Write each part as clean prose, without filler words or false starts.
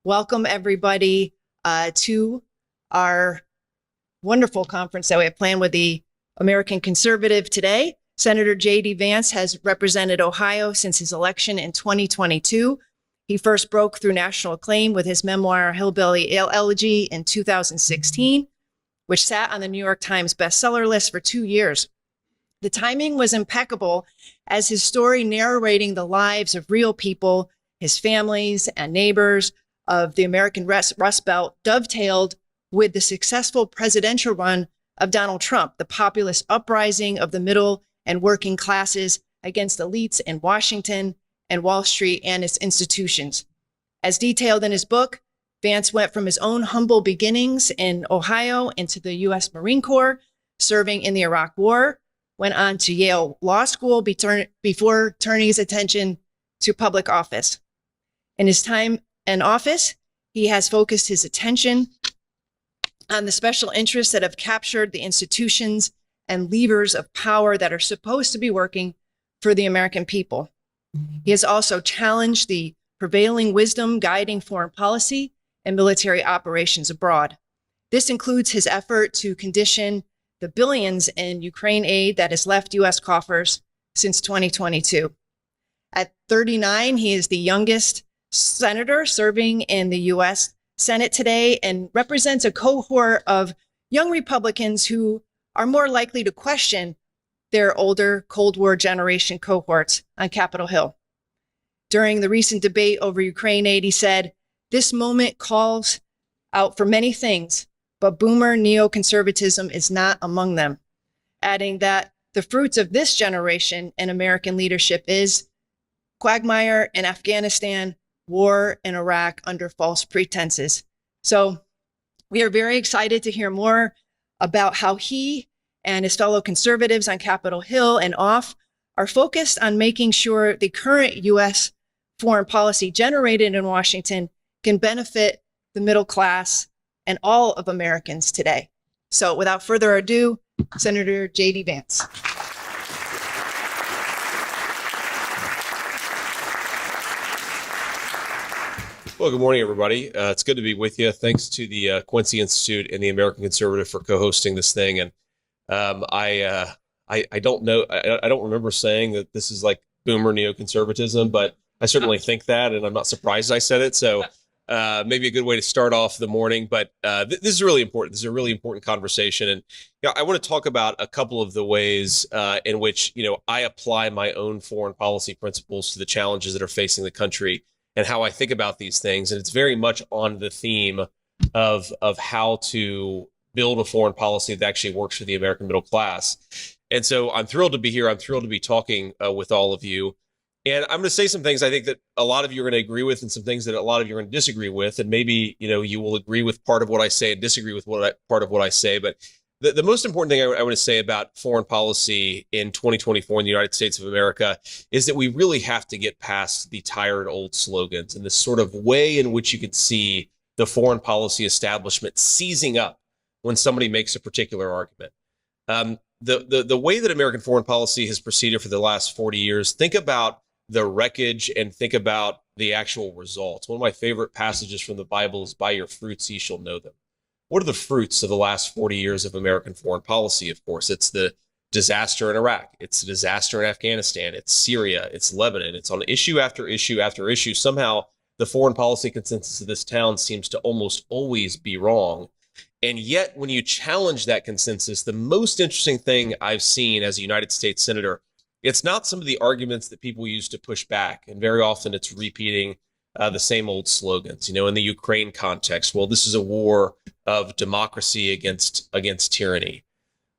welcome everybody to our wonderful conference that we have planned with the American Conservative today. Senator J.D. Vance has represented Ohio since his election in 2022. He first broke through national acclaim with his memoir, Hillbilly Elegy, in 2016, which sat on the New York Times bestseller list for 2 years. The timing was impeccable, as his story narrating the lives of real people, his families and neighbors of the American Rust Belt, dovetailed with the successful presidential run of Donald Trump, the populist uprising of the middle and working classes against elites in Washington and Wall Street and its institutions. As detailed in his book, Vance went from his own humble beginnings in Ohio into the U.S. Marine Corps, serving in the Iraq War, went on to Yale Law School before turning his attention to public office. In his time in office, he has focused his attention on the special interests that have captured the institutions and levers of power that are supposed to be working for the American people. He has also challenged the prevailing wisdom guiding foreign policy and military operations abroad. This includes his effort to condition the billions in Ukraine aid that has left U.S. coffers since 2022. At 39, he is the youngest senator serving in the U.S. Senate today and represents a cohort of young Republicans who are more likely to question their older Cold War generation cohorts on Capitol Hill. During the recent debate over Ukraine aid, he said, "This moment calls out for many things, but boomer neoconservatism is not among them," adding that the fruits of this generation in American leadership is quagmire in Afghanistan, war in Iraq under false pretenses. So we are very excited to hear more about how he and his fellow conservatives on Capitol Hill and off are focused on making sure the current U.S. foreign policy generated in Washington can benefit the middle class and all of Americans today. So without further ado, Senator J.D. Vance. Well, good morning, everybody. It's good to be with you. Thanks to the Quincy Institute and the American Conservative for co-hosting this thing. And I don't know, I don't remember saying that this is like boomer neoconservatism, but I certainly think that, and I'm not surprised I said it. So maybe a good way to start off the morning. But this is really important. This is a really important conversation. And I want to talk about a couple of the ways in which I apply my own foreign policy principles to the challenges that are facing the country, and how I think about these things. And it's very much on the theme of how to build a foreign policy that actually works for the American middle class. And so I'm thrilled to be here. I'm thrilled to be talking with all of you. And I'm going to say some things I think that a lot of you are going to agree with, and some things that a lot of you are going to disagree with. And maybe, you will agree with part of what I say and disagree with part of what I say. But the most important thing I want to say about foreign policy in 2024 in the United States of America is that we really have to get past the tired old slogans and this sort of way in which you could see the foreign policy establishment seizing up when somebody makes a particular argument. The way that American foreign policy has proceeded for the last 40 years, think about the wreckage and think about the actual results. One of my favorite passages from the Bible is, "By your fruits ye shall know them." What are the fruits of the last 40 years of American foreign policy? Of course, it's the disaster in Iraq. It's the disaster in Afghanistan. It's Syria. It's Lebanon. It's on issue after issue after issue. Somehow, the foreign policy consensus of this town seems to almost always be wrong. And yet, when you challenge that consensus, the most interesting thing I've seen as a United States Senator, it's not some of the arguments that people use to push back. And very often it's repeating the same old slogans. In the Ukraine context, well, this is a war of democracy against tyranny.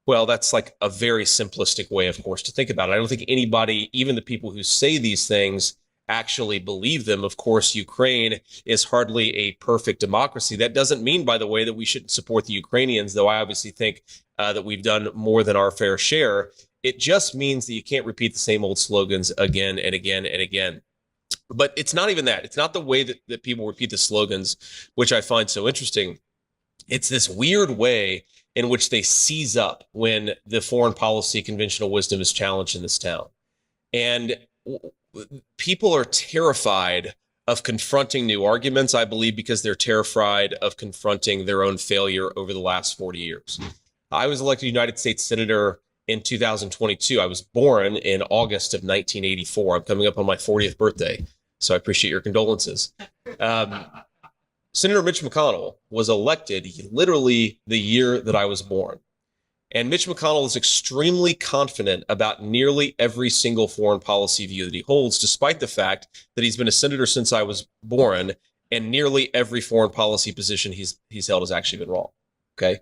Well, that's like a very simplistic way, of course, to think about it. I don't think anybody, even the people who say these things, actually believe them. Of course, Ukraine is hardly a perfect democracy. That doesn't mean, by the way, that we shouldn't support the Ukrainians, though I obviously think that we've done more than our fair share. It just means that you can't repeat the same old slogans again and again and again. But it's not even that. It's not the way that people repeat the slogans, which I find so interesting. It's this weird way in which they seize up when the foreign policy conventional wisdom is challenged in this town. And people are terrified of confronting new arguments, I believe, because they're terrified of confronting their own failure over the last 40 years. I was elected United States Senator in 2022. I was born in August of 1984. I'm coming up on my 40th birthday, so I appreciate your condolences. Senator Mitch McConnell was elected literally the year that I was born. And Mitch McConnell is extremely confident about nearly every single foreign policy view that he holds, despite the fact that he's been a senator since I was born, and nearly every foreign policy position he's held has actually been wrong. Okay.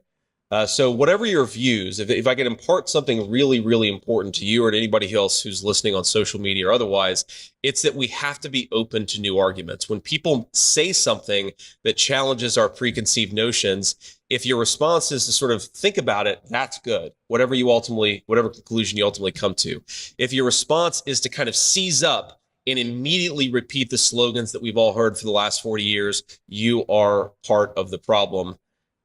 So whatever your views, if I can impart something really, really important to you or to anybody else who's listening on social media or otherwise, it's that we have to be open to new arguments. When people say something that challenges our preconceived notions, if your response is to sort of think about it, that's good. Whatever conclusion you ultimately come to. If your response is to kind of seize up and immediately repeat the slogans that we've all heard for the last 40 years, you are part of the problem.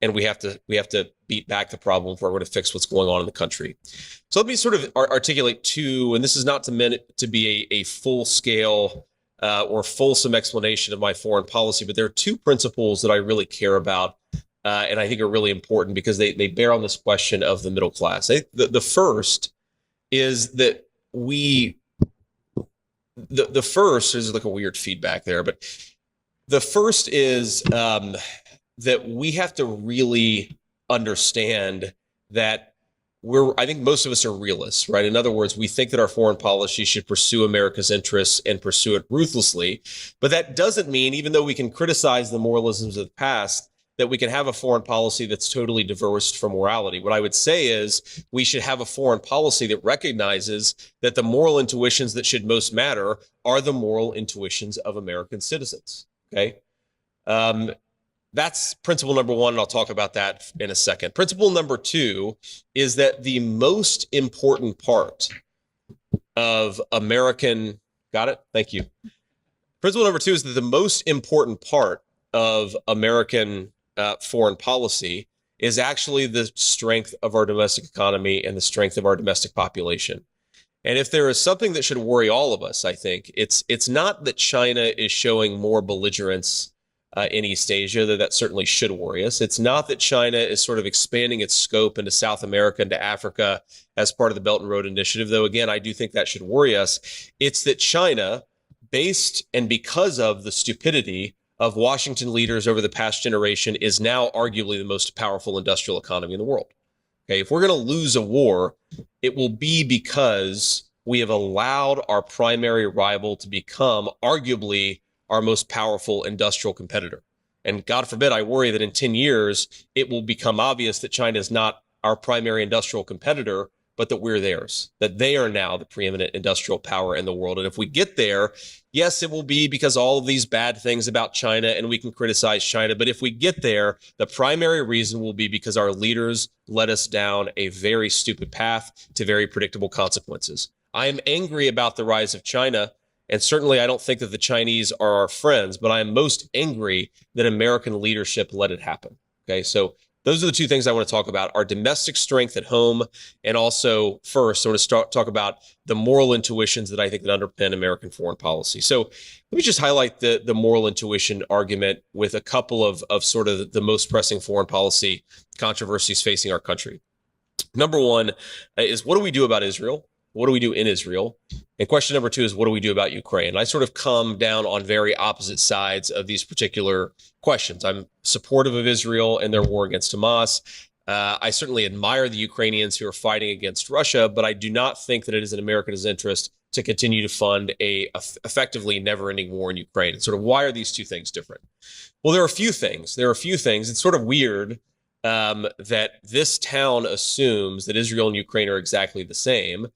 And we have to beat back the problem if we're going to fix what's going on in the country. So let me sort of articulate two, and this is not meant to be a full-scale or fulsome explanation of my foreign policy, but there are two principles that I really care about and I think are really important because they bear on this question of the middle class. The first is that the first is like a weird feedback there, but the first is that we have to really understand that I think most of us are realists, right? In other words, we think that our foreign policy should pursue America's interests and pursue it ruthlessly. But that doesn't mean, even though we can criticize the moralisms of the past, that we can have a foreign policy that's totally divorced from morality. What I would say is we should have a foreign policy that recognizes that the moral intuitions that should most matter are the moral intuitions of American citizens, okay? That's principle number one, and I'll talk about that in a second. Principle number two is that the most important part of American, got it? Thank you. Principle number two is that the most important part of American foreign policy is actually the strength of our domestic economy and the strength of our domestic population. And if there is something that should worry all of us, I think it's not that China is showing more belligerence in East Asia, that certainly should worry us. It's not that China is sort of expanding its scope into South America, into Africa as part of the Belt and Road Initiative, though, again, I do think that should worry us. It's that China, based and because of the stupidity of Washington leaders over the past generation, is now arguably the most powerful industrial economy in the world. Okay, if we're going to lose a war, it will be because we have allowed our primary rival to become arguably our most powerful industrial competitor. And God forbid, I worry that in 10 years, it will become obvious that China is not our primary industrial competitor, but that we're theirs, that they are now the preeminent industrial power in the world. And if we get there, yes, it will be because all of these bad things about China, and we can criticize China. But if we get there, the primary reason will be because our leaders led us down a very stupid path to very predictable consequences. I am angry about the rise of China. And certainly, I don't think that the Chinese are our friends, but I am most angry that American leadership let it happen. Okay, so those are the two things I want to talk about: our domestic strength at home, and also first, I want to talk about the moral intuitions that I think that underpin American foreign policy. So let me just highlight the moral intuition argument with a couple of sort of the most pressing foreign policy controversies facing our country. Number one is, what do we do about Israel? What do we do in Israel? And question number two is, what do we do about Ukraine? I sort of come down on very opposite sides of these particular questions. I'm supportive of Israel and their war against Hamas. I certainly admire the Ukrainians who are fighting against Russia, but I do not think that it is in America's interest to continue to fund a effectively never-ending war in Ukraine. And sort of, why are these two things different? Well, there are a few things. It's sort of weird that this town assumes that Israel and Ukraine are exactly the same.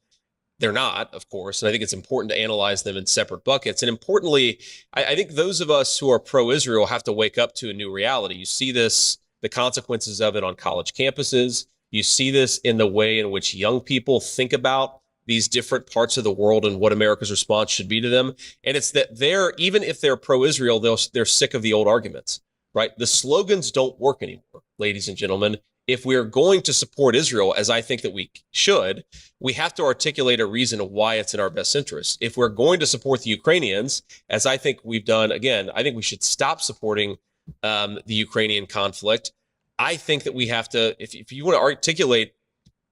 They're not, of course, and I think it's important to analyze them in separate buckets. And importantly, I think those of us who are pro-Israel have to wake up to a new reality. You see this, the consequences of it on college campuses. You see this in the way in which young people think about these different parts of the world and what America's response should be to them. And it's that even if they're pro-Israel, they're sick of the old arguments, right? The slogans don't work anymore, ladies and gentlemen. if we're going to support Israel, as I think that we should, we have to articulate a reason why it's in our best interest. If we're going to support the Ukrainians, as I think we've done, again, I think we should stop supporting the Ukrainian conflict. I think that we have to, if you want to articulate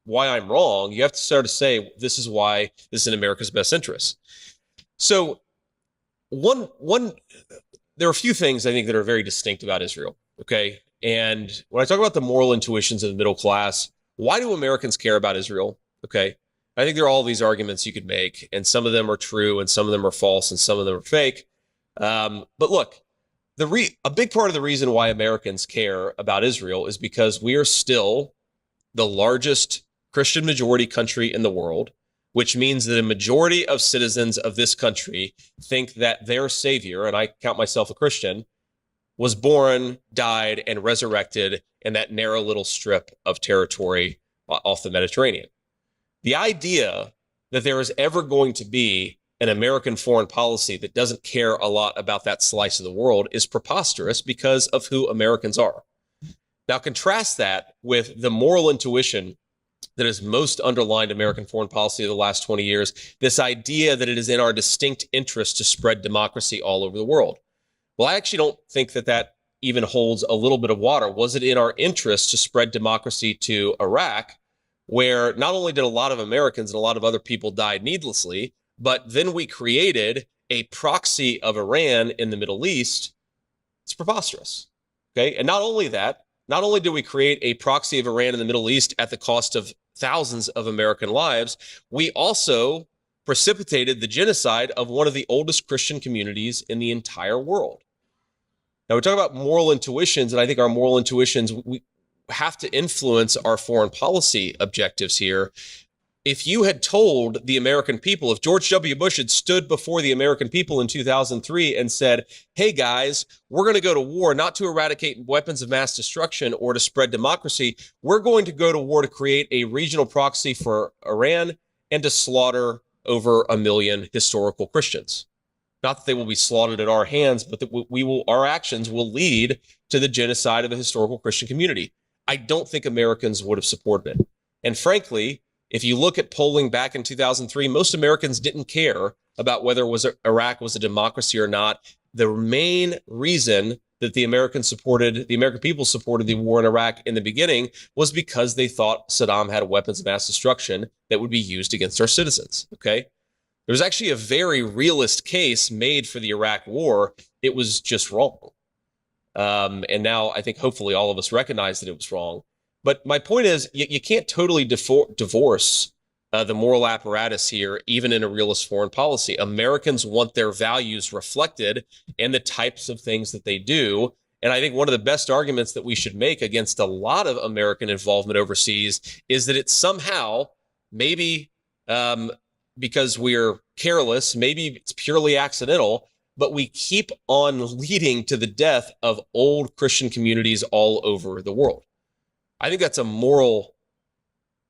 why I'm wrong, you have to start to say, this is why this is in America's best interest. So there are a few things I think that are very distinct about Israel, okay? And when I talk about the moral intuitions of the middle class, why do Americans care about Israel? Okay. I think there are all these arguments you could make, and some of them are true, and some of them are false, and some of them are fake. But look, a big part of the reason why Americans care about Israel is because we are still the largest Christian majority country in the world, which means that a majority of citizens of this country think that their savior, and I count myself a Christian, was born, died, and resurrected in that narrow little strip of territory off the Mediterranean. The idea that there is ever going to be an American foreign policy that doesn't care a lot about that slice of the world is preposterous because of who Americans are. Now, contrast that with the moral intuition that has most underlined American foreign policy of the last 20 years, this idea that it is in our distinct interest to spread democracy all over the world. Well, I actually don't think that that even holds a little bit of water. Was it in our interest to spread democracy to Iraq, where not only did a lot of Americans and a lot of other people die needlessly, but then we created a proxy of Iran in the Middle East? It's preposterous. Okay. And not only that, not only did we create a proxy of Iran in the Middle East at the cost of thousands of American lives, we also precipitated the genocide of one of the oldest Christian communities in the entire world. Now, we talk about moral intuitions, and I think our moral intuitions, we have to influence our foreign policy objectives here. If you had told the American people, if George W. Bush had stood before the American people in 2003 and said, hey guys, we're going to go to war not to eradicate weapons of mass destruction or to spread democracy, we're going to go to war to create a regional proxy for Iran and to slaughter over 1 million historical Christians. Not that they will be slaughtered at our hands, but that our actions will lead to the genocide of a historical Christian community. I don't think Americans would have supported it. And frankly, if you look at polling back in 2003, most Americans didn't care about whether Iraq was a democracy or not. The main reason that the American people supported the war in Iraq in the beginning was because they thought Saddam had weapons of mass destruction that would be used against our citizens. Okay. There was actually a very realist case made for the Iraq war. It was just wrong. And now I think hopefully all of us recognize that it was wrong. But my point is, you can't totally divorce the moral apparatus here, even in a realist foreign policy. Americans want their values reflected in the types of things that they do. And I think one of the best arguments that we should make against a lot of American involvement overseas is that it's somehow, maybe because we're careless, maybe it's purely accidental, but we keep on leading to the death of old Christian communities all over the world. I think that's a moral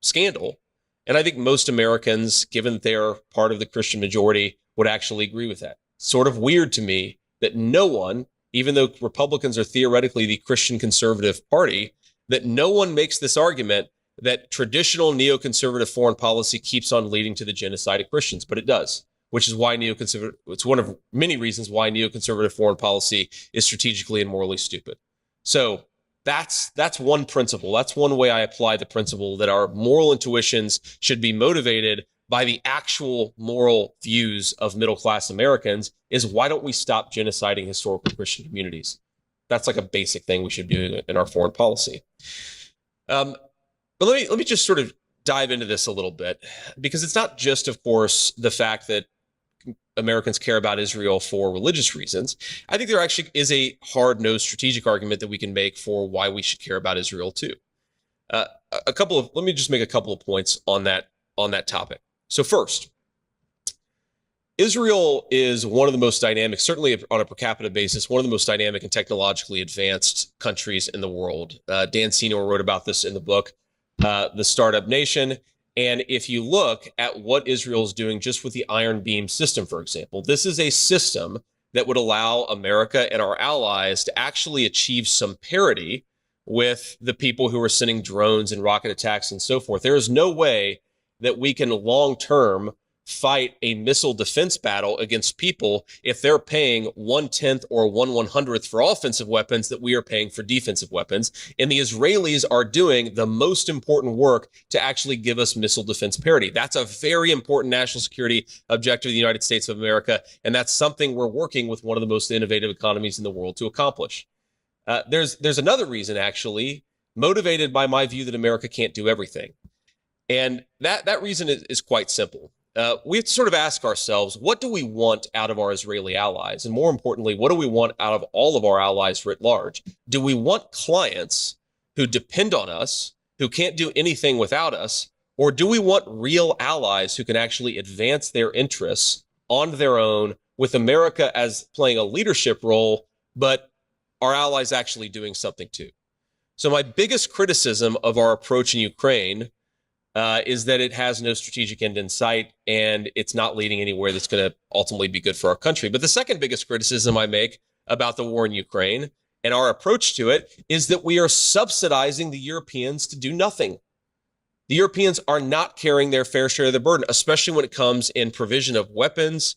scandal. And I think most Americans, given that they are part of the Christian majority, would actually agree with that. Sort of weird to me that no one, even though Republicans are theoretically the Christian conservative party, that no one makes this argument that traditional neoconservative foreign policy keeps on leading to the genocide of Christians, but it does, which is why it's one of many reasons why neoconservative foreign policy is strategically and morally stupid. So that's one principle. That's one way I apply the principle that our moral intuitions should be motivated by the actual moral views of middle-class Americans is why don't we stop genociding historical Christian communities? That's like a basic thing we should be doing in our foreign policy. But let me just sort of dive into this a little bit, because it's not just, of course, the fact that Americans care about Israel for religious reasons. I think there actually is a hard-nosed strategic argument that we can make for why we should care about Israel too. Let me just make a couple of points on that topic. So first, Israel is one of the most dynamic, certainly on a per capita basis, one of the most dynamic and technologically advanced countries in the world. Dan Senor wrote about this in the book, The Startup Nation. And if you look at what Israel is doing just with the Iron Beam system, for example, this is a system that would allow America and our allies to actually achieve some parity with the people who are sending drones and rocket attacks and so forth. There is no way that we can long-term fight a missile defense battle against people if they're paying 1/10 or 1/100th for offensive weapons that we are paying for defensive weapons. And the Israelis are doing the most important work to actually give us missile defense parity. That's a very important national security objective of the United States of America. And that's something we're working with one of the most innovative economies in the world to accomplish. There's another reason, actually, motivated by my view that America can't do everything. And that reason is quite simple. We have to sort of ask ourselves, what do we want out of our Israeli allies? And more importantly, what do we want out of all of our allies writ large? Do we want clients who depend on us, who can't do anything without us? Or do we want real allies who can actually advance their interests on their own, with America as playing a leadership role, but our allies actually doing something too? So my biggest criticism of our approach in Ukraine is that it has no strategic end in sight, and it's not leading anywhere that's going to ultimately be good for our country. But the second biggest criticism I make about the war in Ukraine and our approach to it is that we are subsidizing the Europeans to do nothing. The Europeans are not carrying their fair share of the burden, especially when it comes in provision of weapons,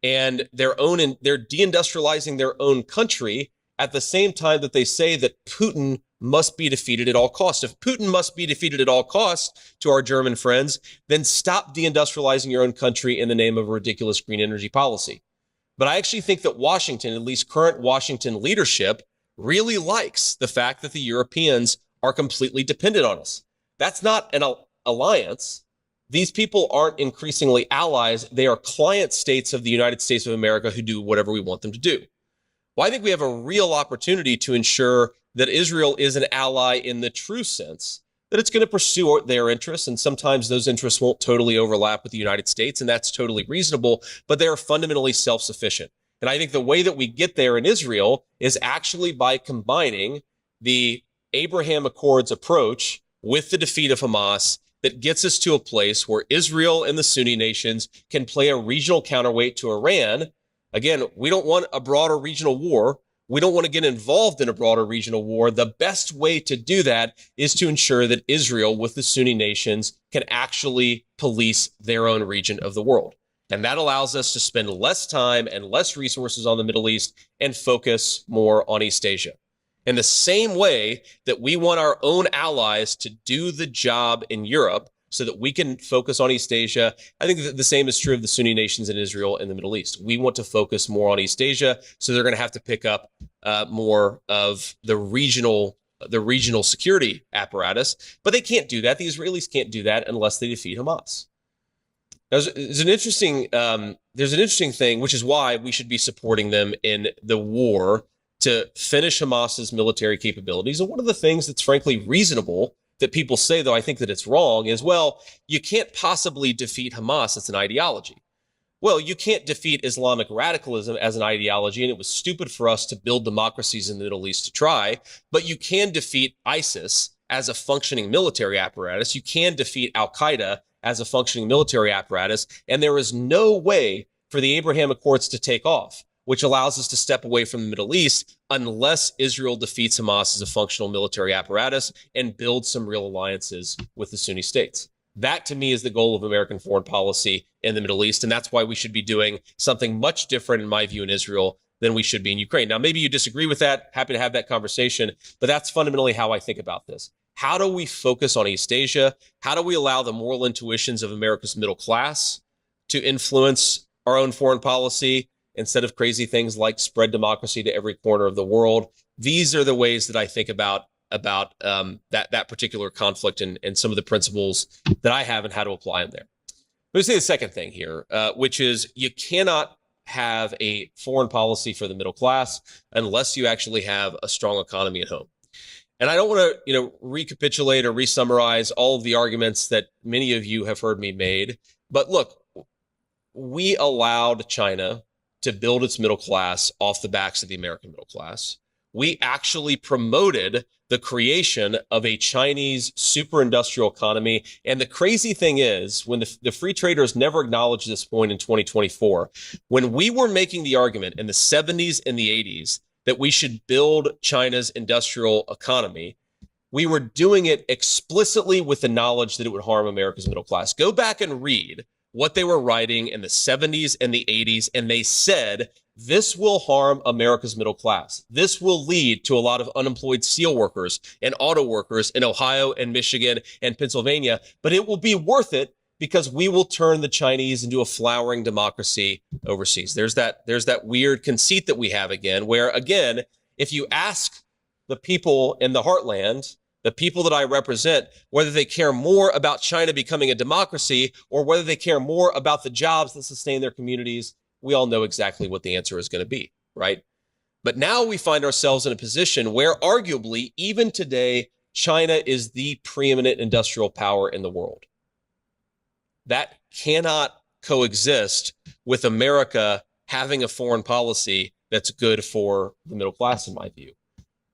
and they're deindustrializing their own country at the same time that they say that Putin must be defeated at all costs. If Putin must be defeated at all costs, to our German friends, then stop deindustrializing your own country in the name of a ridiculous green energy policy. But I actually think that Washington, at least current Washington leadership, really likes the fact that the Europeans are completely dependent on us. That's not an alliance. These people aren't increasingly allies. They are client states of the United States of America who do whatever we want them to do. Well, I think we have a real opportunity to ensure that Israel is an ally in the true sense, that it's going to pursue their interests, and sometimes those interests won't totally overlap with the United States, and that's totally reasonable, but they are fundamentally self-sufficient. And I think the way that we get there in Israel is actually by combining the Abraham Accords approach with the defeat of Hamas that gets us to a place where Israel and the Sunni nations can play a regional counterweight to Iran. Again, we don't want a broader regional war. We don't want to get involved in a broader regional war. The best way to do that is to ensure that Israel, with the Sunni nations, can actually police their own region of the world. And that allows us to spend less time and less resources on the Middle East and focus more on East Asia. In the same way that we want our own allies to do the job in Europe so that we can focus on East Asia, I think that the same is true of the Sunni nations in Israel and the Middle East. We want to focus more on East Asia, so they're going to have to pick up more of the regional security apparatus. But they can't do that. The Israelis can't do that unless they defeat Hamas. There's an interesting thing, which is why we should be supporting them in the war to finish Hamas's military capabilities. And one of the things that's frankly reasonable that people say, though I think that it's wrong, is, well, you can't possibly defeat Hamas. It's an ideology. Well, you can't defeat Islamic radicalism as an ideology, and it was stupid for us to build democracies in the Middle East to try, but you can defeat ISIS as a functioning military apparatus. You can defeat Al-Qaeda as a functioning military apparatus, and there is no way for the Abraham Accords to take off, which allows us to step away from the Middle East unless Israel defeats Hamas as a functional military apparatus and builds some real alliances with the Sunni states. That, to me, is the goal of American foreign policy in the Middle East, and that's why we should be doing something much different, in my view, in Israel than we should be in Ukraine. Now, maybe you disagree with that. Happy to have that conversation, but that's fundamentally how I think about this. How do we focus on East Asia? How do we allow the moral intuitions of America's middle class to influence our own foreign policy instead of crazy things like spread democracy to every corner of the world? These are the ways that I think about that particular conflict and some of the principles that I have and how to apply them there. Let me say the second thing here, which is you cannot have a foreign policy for the middle class unless you actually have a strong economy at home. And I don't want to, recapitulate or re-summarize all of the arguments that many of you have heard me made. But look, we allowed China to build its middle class off the backs of the American middle class. We actually promoted the creation of a Chinese super industrial economy. And the crazy thing is, when the free traders never acknowledged this point in 2024, when we were making the argument in the 70s and the 80s that we should build China's industrial economy, we were doing it explicitly with the knowledge that it would harm America's middle class. Go back and read what they were writing in the 70s and the 80s, and they said, this will harm America's middle class. This will lead to a lot of unemployed steel workers and auto workers in Ohio and Michigan and Pennsylvania, but it will be worth it because we will turn the Chinese into a flowering democracy overseas. There's that weird conceit that we have again, where again, if you ask the people in the heartland, the people that I represent, whether they care more about China becoming a democracy or whether they care more about the jobs that sustain their communities, we all know exactly what the answer is going to be, right? But now we find ourselves in a position where arguably, even today, China is the preeminent industrial power in the world. That cannot coexist with America having a foreign policy that's good for the middle class, in my view.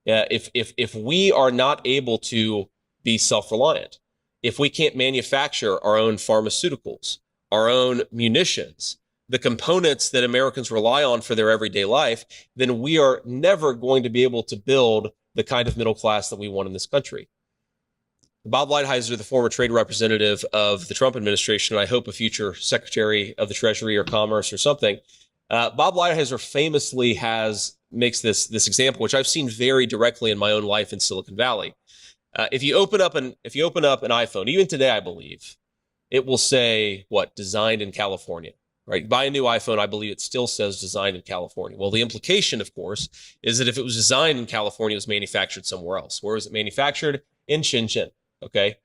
If we are not able to be self-reliant, if we can't manufacture our own pharmaceuticals, our own munitions, the components that Americans rely on for their everyday life, then we are never going to be able to build the kind of middle class that we want in this country. Bob Lighthizer, the former trade representative of the Trump administration, and I hope a future Secretary of the Treasury or Commerce or something, Bob Lighthizer famously makes this example, which I've seen very directly in my own life in Silicon Valley. If you open up an iPhone, even today, I believe, it will say, designed in California, right? Buy a new iPhone, I believe it still says designed in California. Well, the implication, of course, is that if it was designed in California, it was manufactured somewhere else. Where was it manufactured? In Shenzhen, okay?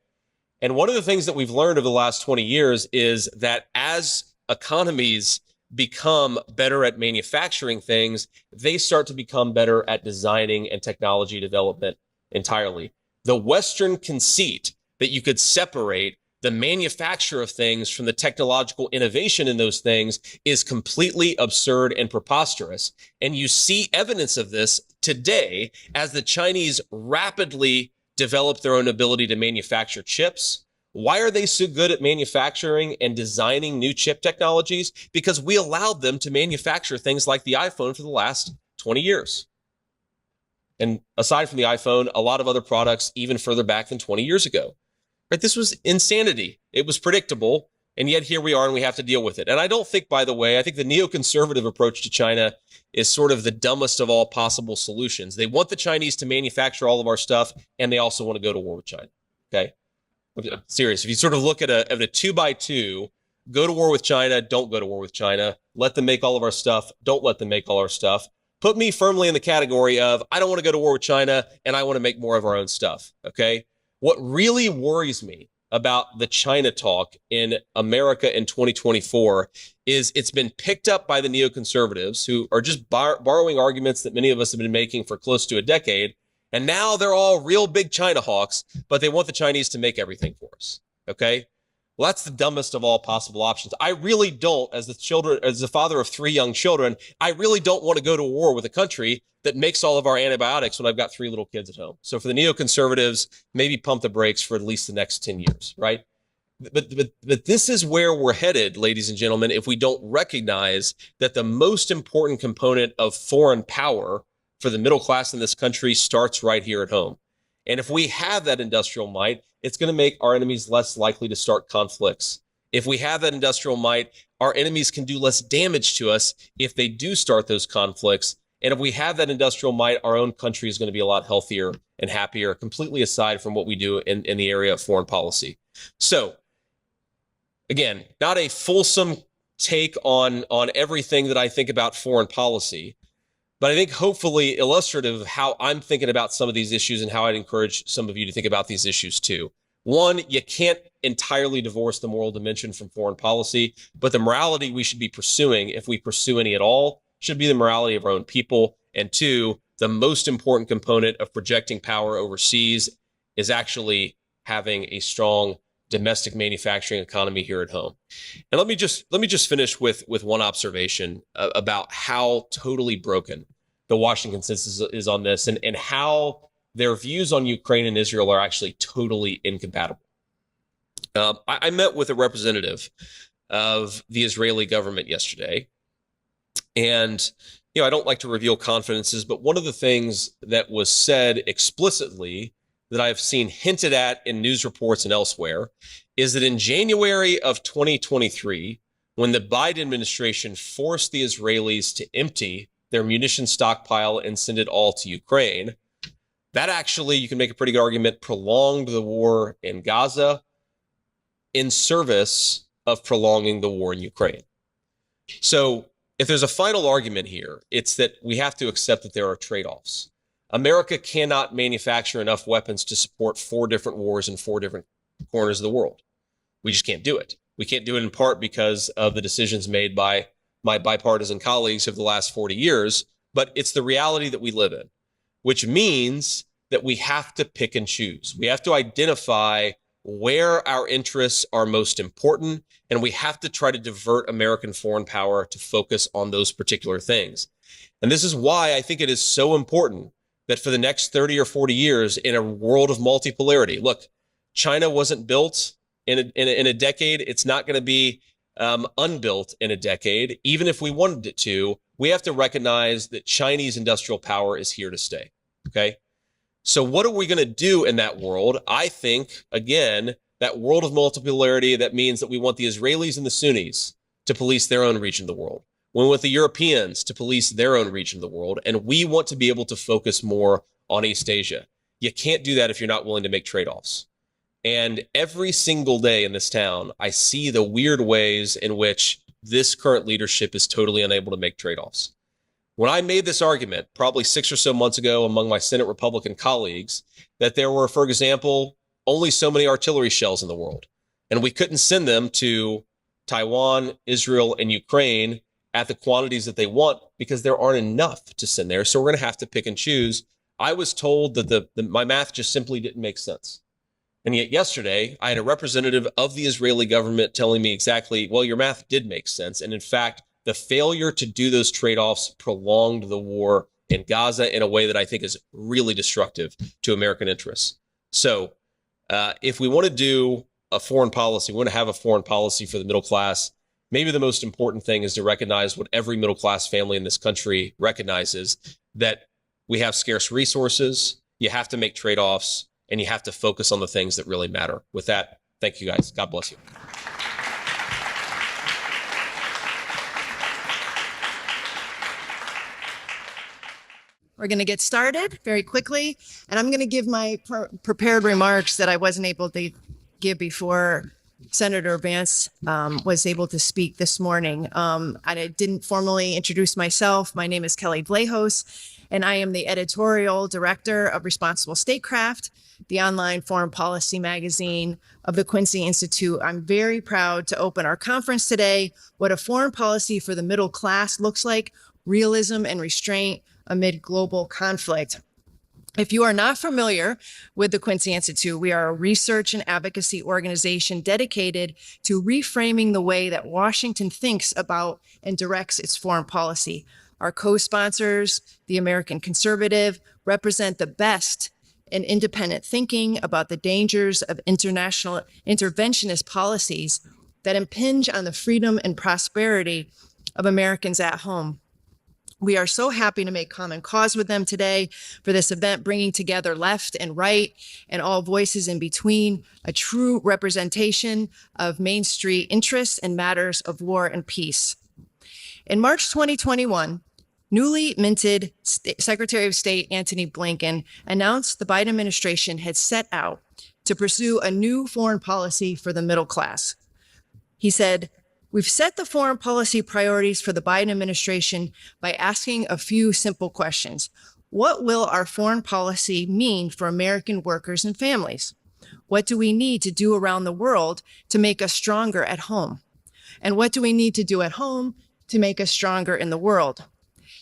And one of the things that we've learned over the last 20 years is that as economies become better at manufacturing things, they start to become better at designing and technology development entirely. The Western conceit that you could separate the manufacture of things from the technological innovation in those things is completely absurd and preposterous. And you see evidence of this today as the Chinese rapidly develop their own ability to manufacture chips. Why are they so good at manufacturing and designing new chip technologies? Because we allowed them to manufacture things like the iPhone for the last 20 years. And aside from the iPhone, a lot of other products even further back than 20 years ago. Right? This was insanity. It was predictable. And yet here we are and we have to deal with it. And I don't think, by the way, I think the neoconservative approach to China is sort of the dumbest of all possible solutions. They want the Chinese to manufacture all of our stuff, and they also want to go to war with China. Okay? I'm serious. If you sort of look at a 2x2, go to war with China, don't go to war with China, let them make all of our stuff, don't let them make all our stuff. Put me firmly in the category of, I don't want to go to war with China and I want to make more of our own stuff. Okay. What really worries me about the China talk in America in 2024 is it's been picked up by the neoconservatives who are just borrowing arguments that many of us have been making for close to a decade. And now they're all real big China hawks, but they want the Chinese to make everything for us. Okay? Well, that's the dumbest of all possible options. I really don't, as the father of 3 young children, I really don't want to go to war with a country that makes all of our antibiotics when I've got 3 little kids at home. So for the neoconservatives, maybe pump the brakes for at least the next 10 years, right? But this is where we're headed, ladies and gentlemen, if we don't recognize that the most important component of foreign power for the middle class in this country starts right here at home. And if we have that industrial might, it's going to make our enemies less likely to start conflicts. If we have that industrial might, our enemies can do less damage to us if they do start those conflicts. And if we have that industrial might, our own country is going to be a lot healthier and happier, completely aside from what we do in the area of foreign policy. So, again, not a fulsome take on everything that I think about foreign policy, but I think hopefully illustrative of how I'm thinking about some of these issues and how I'd encourage some of you to think about these issues too. One, you can't entirely divorce the moral dimension from foreign policy, but the morality we should be pursuing, if we pursue any at all, should be the morality of our own people. And 2, the most important component of projecting power overseas is actually having a strong domestic manufacturing economy here at home. And let me just finish with one observation about how totally broken the Washington consensus is on this, and how their views on Ukraine and Israel are actually totally incompatible. I met with a representative of the Israeli government yesterday, and I don't like to reveal confidences, but one of the things that was said explicitly that I've seen hinted at in news reports and elsewhere is that in January of 2023, when the Biden administration forced the Israelis to empty their munition stockpile and send it all to Ukraine, that actually, you can make a pretty good argument, prolonged the war in Gaza in service of prolonging the war in Ukraine. So if there's a final argument here, it's that we have to accept that there are trade-offs. America cannot manufacture enough weapons to support 4 different wars in 4 different corners of the world. We just can't do it. We can't do it in part because of the decisions made by my bipartisan colleagues of the last 40 years, but it's the reality that we live in, which means that we have to pick and choose. We have to identify where our interests are most important, and we have to try to divert American foreign power to focus on those particular things. And this is why I think it is so important that for the next 30 or 40 years in a world of multipolarity, look, China wasn't built in a decade. It's not going to be unbuilt in a decade. Even if we wanted it to, we have to recognize that Chinese industrial power is here to stay. Okay. So what are we going to do in that world? I think, again, that world of multipolarity, that means that we want the Israelis and the Sunnis to police their own region of the world. We want the Europeans to police their own region of the world. And we want to be able to focus more on East Asia. You can't do that if you're not willing to make trade-offs. And every single day in this town, I see the weird ways in which this current leadership is totally unable to make trade-offs. When I made this argument probably 6 or so months ago among my Senate Republican colleagues, that there were, for example, only so many artillery shells in the world, and we couldn't send them to Taiwan, Israel, and Ukraine at the quantities that they want because there aren't enough to send there. So we're going to have to pick and choose. I was told that my math just simply didn't make sense. And yet yesterday, I had a representative of the Israeli government telling me exactly, well, your math did make sense. And in fact, the failure to do those trade-offs prolonged the war in Gaza in a way that I think is really destructive to American interests. So if we want to do a foreign policy, we want to have a foreign policy for the middle class, maybe the most important thing is to recognize what every middle class family in this country recognizes, that we have scarce resources, you have to make trade-offs, and you have to focus on the things that really matter. With that, thank you guys. God bless you. We're going to get started very quickly, and I'm going to give my prepared remarks that I wasn't able to give before Senator Vance was able to speak this morning. I didn't formally introduce myself. My name is Kelly Vlahos, and I am the editorial director of Responsible Statecraft, the online foreign policy magazine of the Quincy Institute. I'm very proud to open our conference today, What a Foreign Policy for the Middle Class Looks Like, Realism and Restraint Amid Global Conflict. If you are not familiar with the Quincy Institute, we are a research and advocacy organization dedicated to reframing the way that Washington thinks about and directs its foreign policy. Our co-sponsors, the American Conservative, represent the best in independent thinking about the dangers of international interventionist policies that impinge on the freedom and prosperity of Americans at home. We are so happy to make common cause with them today for this event, bringing together left and right and all voices in between, a true representation of Main Street interests and matters of war and peace. In March 2021, newly minted Secretary of State Antony Blinken announced the Biden administration had set out to pursue a new foreign policy for the middle class. He said, "We've set the foreign policy priorities for the Biden administration by asking a few simple questions. What will our foreign policy mean for American workers and families? What do we need to do around the world to make us stronger at home? And what do we need to do at home to make us stronger in the world?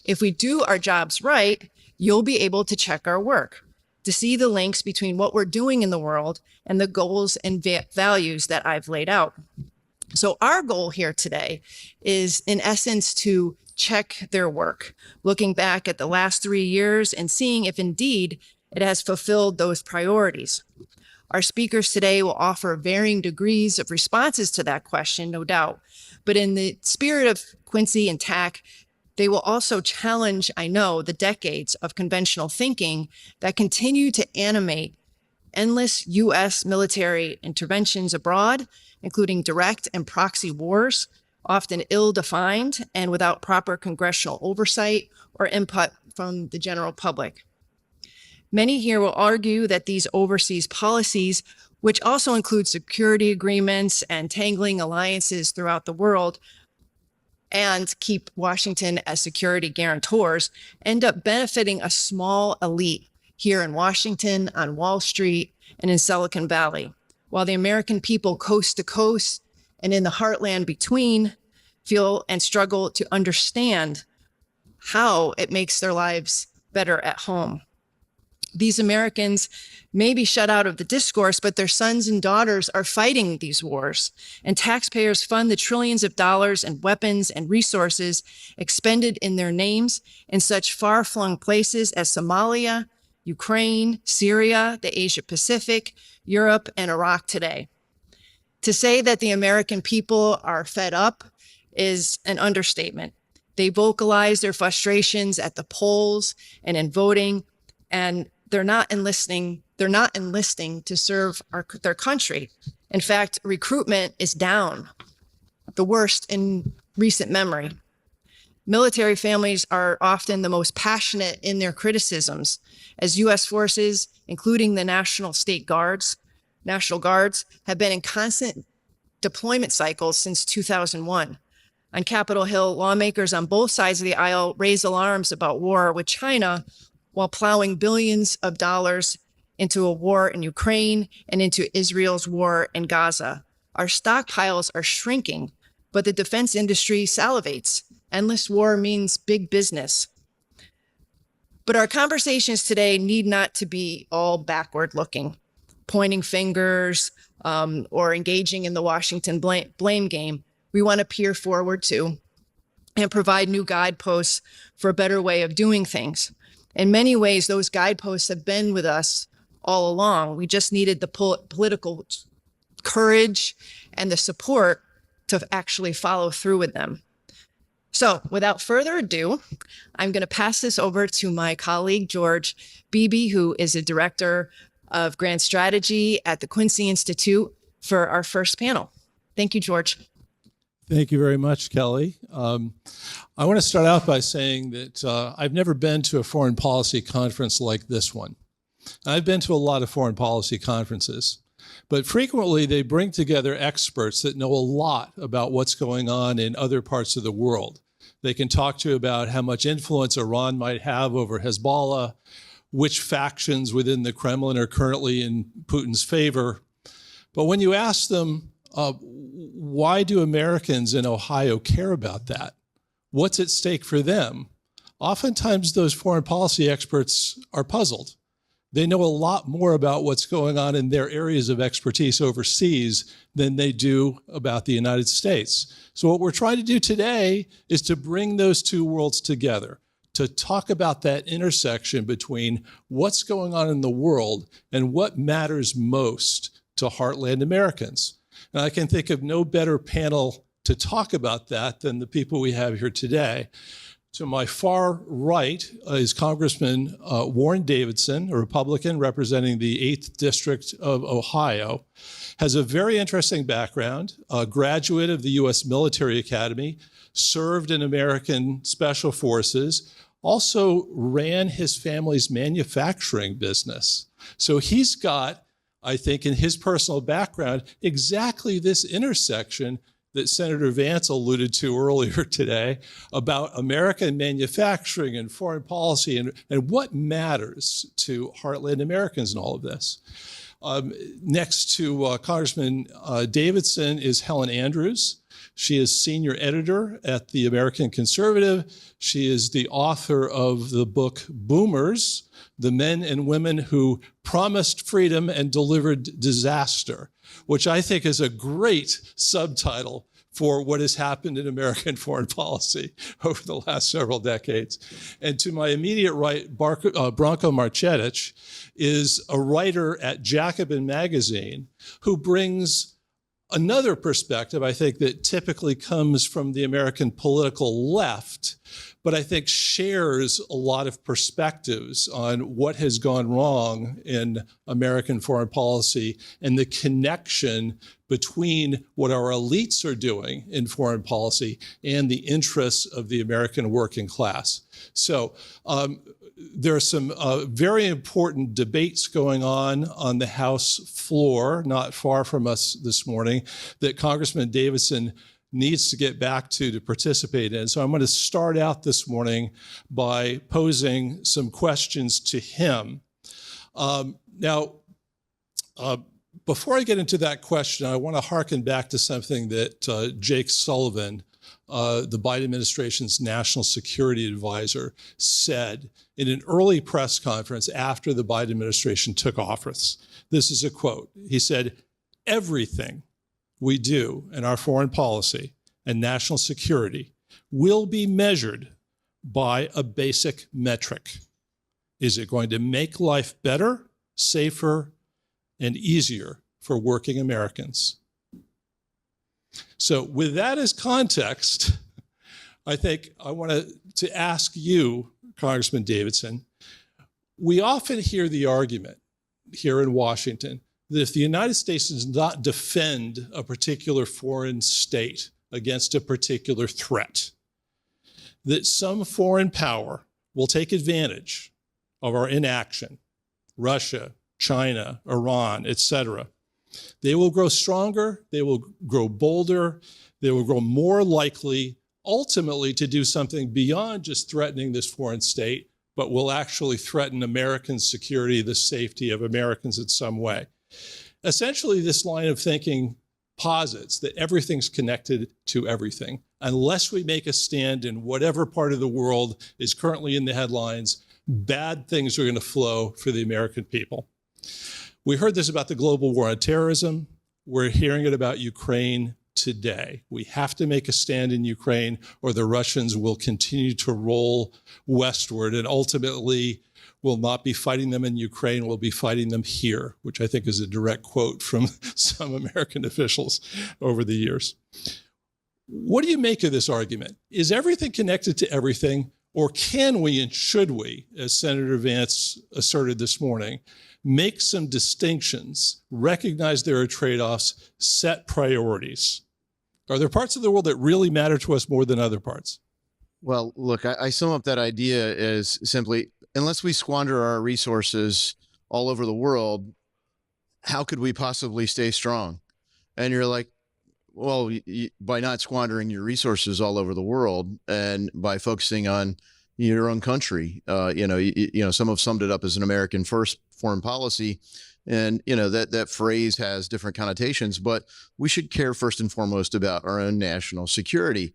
If we do our jobs right, you'll be able to check our work, to see the links between what we're doing in the world and the goals and values that I've laid out." So our goal here today is, in essence, to check their work, looking back at the last 3 years and seeing if indeed it has fulfilled those priorities. Our speakers today will offer varying degrees of responses to that question, no doubt. But in the spirit of Quincy and TAC, they will also challenge, I know, the decades of conventional thinking that continue to animate endless U.S. military interventions abroad, including direct and proxy wars, often ill-defined and without proper congressional oversight or input from the general public. Many here will argue that these overseas policies, which also include security agreements and tangling alliances throughout the world, and keep Washington as security guarantors, end up benefiting a small elite here in Washington, on Wall Street, and in Silicon Valley, while the American people coast to coast and in the heartland between feel and struggle to understand how it makes their lives better at home. These Americans may be shut out of the discourse, but their sons and daughters are fighting these wars, and taxpayers fund the trillions of dollars and weapons and resources expended in their names in such far-flung places as Somalia, Ukraine, Syria, the Asia Pacific, Europe, and Iraq today. To say that the American people are fed up is an understatement. They vocalize their frustrations at the polls and in voting, and they're not enlisting to serve their country. In fact, recruitment is down, the worst in recent memory. Military families are often the most passionate in their criticisms, as U.S. forces, including the National Guards, have been in constant deployment cycles since 2001. On Capitol Hill, lawmakers on both sides of the aisle raised alarms about war with China while plowing billions of dollars into a war in Ukraine and into Israel's war in Gaza. Our stockpiles are shrinking, but the defense industry salivates. Endless war means big business. But our conversations today need not to be all backward looking, pointing fingers, or engaging in the Washington blame game. We want to peer forward too and provide new guideposts for a better way of doing things. In many ways, those guideposts have been with us all along. We just needed the political courage and the support to actually follow through with them. So without further ado, I'm going to pass this over to my colleague, George Beebe, who is a director of grant strategy at the Quincy Institute, for our first panel. Thank you, George. Thank you very much, Kelly. I want to start out by saying that I've never been to a foreign policy conference like this one. I've been to a lot of foreign policy conferences, but frequently they bring together experts that know a lot about what's going on in other parts of the world. They can talk to you about how much influence Iran might have over Hezbollah, which factions within the Kremlin are currently in Putin's favor. But when you ask them, why do Americans in Ohio care about that? What's at stake for them? Oftentimes those foreign policy experts are puzzled. They know a lot more about what's going on in their areas of expertise overseas than they do about the United States. So what we're trying to do today is to bring those two worlds together, to talk about that intersection between what's going on in the world and what matters most to heartland Americans. And I can think of no better panel to talk about that than the people we have here today. To my far right is Congressman Warren Davidson, a Republican representing the 8th District of Ohio, has a very interesting background, a graduate of the U.S. Military Academy, served in American Special Forces, also ran his family's manufacturing business. So he's got, I think, in his personal background, exactly this intersection that Senator Vance alluded to earlier today about American manufacturing and foreign policy and what matters to heartland Americans in all of this. Next to Congressman Davidson is Helen Andrews. She is senior editor at the American Conservative. She is the author of the book Boomers, the Men and Women Who Promised Freedom and Delivered Disaster, which I think is a great subtitle for what has happened in American foreign policy over the last several decades. And to my immediate right, Branko Marcetic is a writer at Jacobin magazine who brings another perspective, I think, that typically comes from the American political left, but I think shares a lot of perspectives on what has gone wrong in American foreign policy and the connection between what our elites are doing in foreign policy and the interests of the American working class. So there are some very important debates going on the House floor, not far from us this morning, that Congressman Davidson needs to get back to participate in. So I'm going to start out this morning by posing some questions to him. Before I get into that question, I want to hearken back to something that Jake Sullivan, the Biden administration's national security advisor, said in an early press conference after the Biden administration took office. This is a quote. He said, "Everything we do in our foreign policy and national security will be measured by a basic metric. Is it going to make life better, safer, and easier for working Americans?" So with that as context, I think I want to ask you, Congressman Davidson, we often hear the argument here in Washington that if the United States does not defend a particular foreign state against a particular threat, that some foreign power will take advantage of our inaction, Russia, China, Iran, etc. They will grow stronger, they will grow bolder, they will grow more likely ultimately to do something beyond just threatening this foreign state, but will actually threaten American security, the safety of Americans in some way. Essentially, this line of thinking posits that everything's connected to everything. Unless we make a stand in whatever part of the world is currently in the headlines, bad things are going to flow for the American people. We heard this about the global war on terrorism. We're hearing it about Ukraine today. We have to make a stand in Ukraine, or the Russians will continue to roll westward and ultimately will not be fighting them in Ukraine, we'll be fighting them here, which I think is a direct quote from some American officials over the years. What do you make of this argument? Is everything connected to everything, or can we and should we, as Senator Vance asserted this morning, make some distinctions, recognize there are trade-offs, set priorities? Are there parts of the world that really matter to us more than other parts? Well, look, I sum up that idea as simply, unless we squander our resources all over the world, how could we possibly stay strong? And you're like, well, by not squandering your resources all over the world and by focusing on your own country, some have summed it up as an American first foreign policy. And, that phrase has different connotations, but we should care first and foremost about our own national security.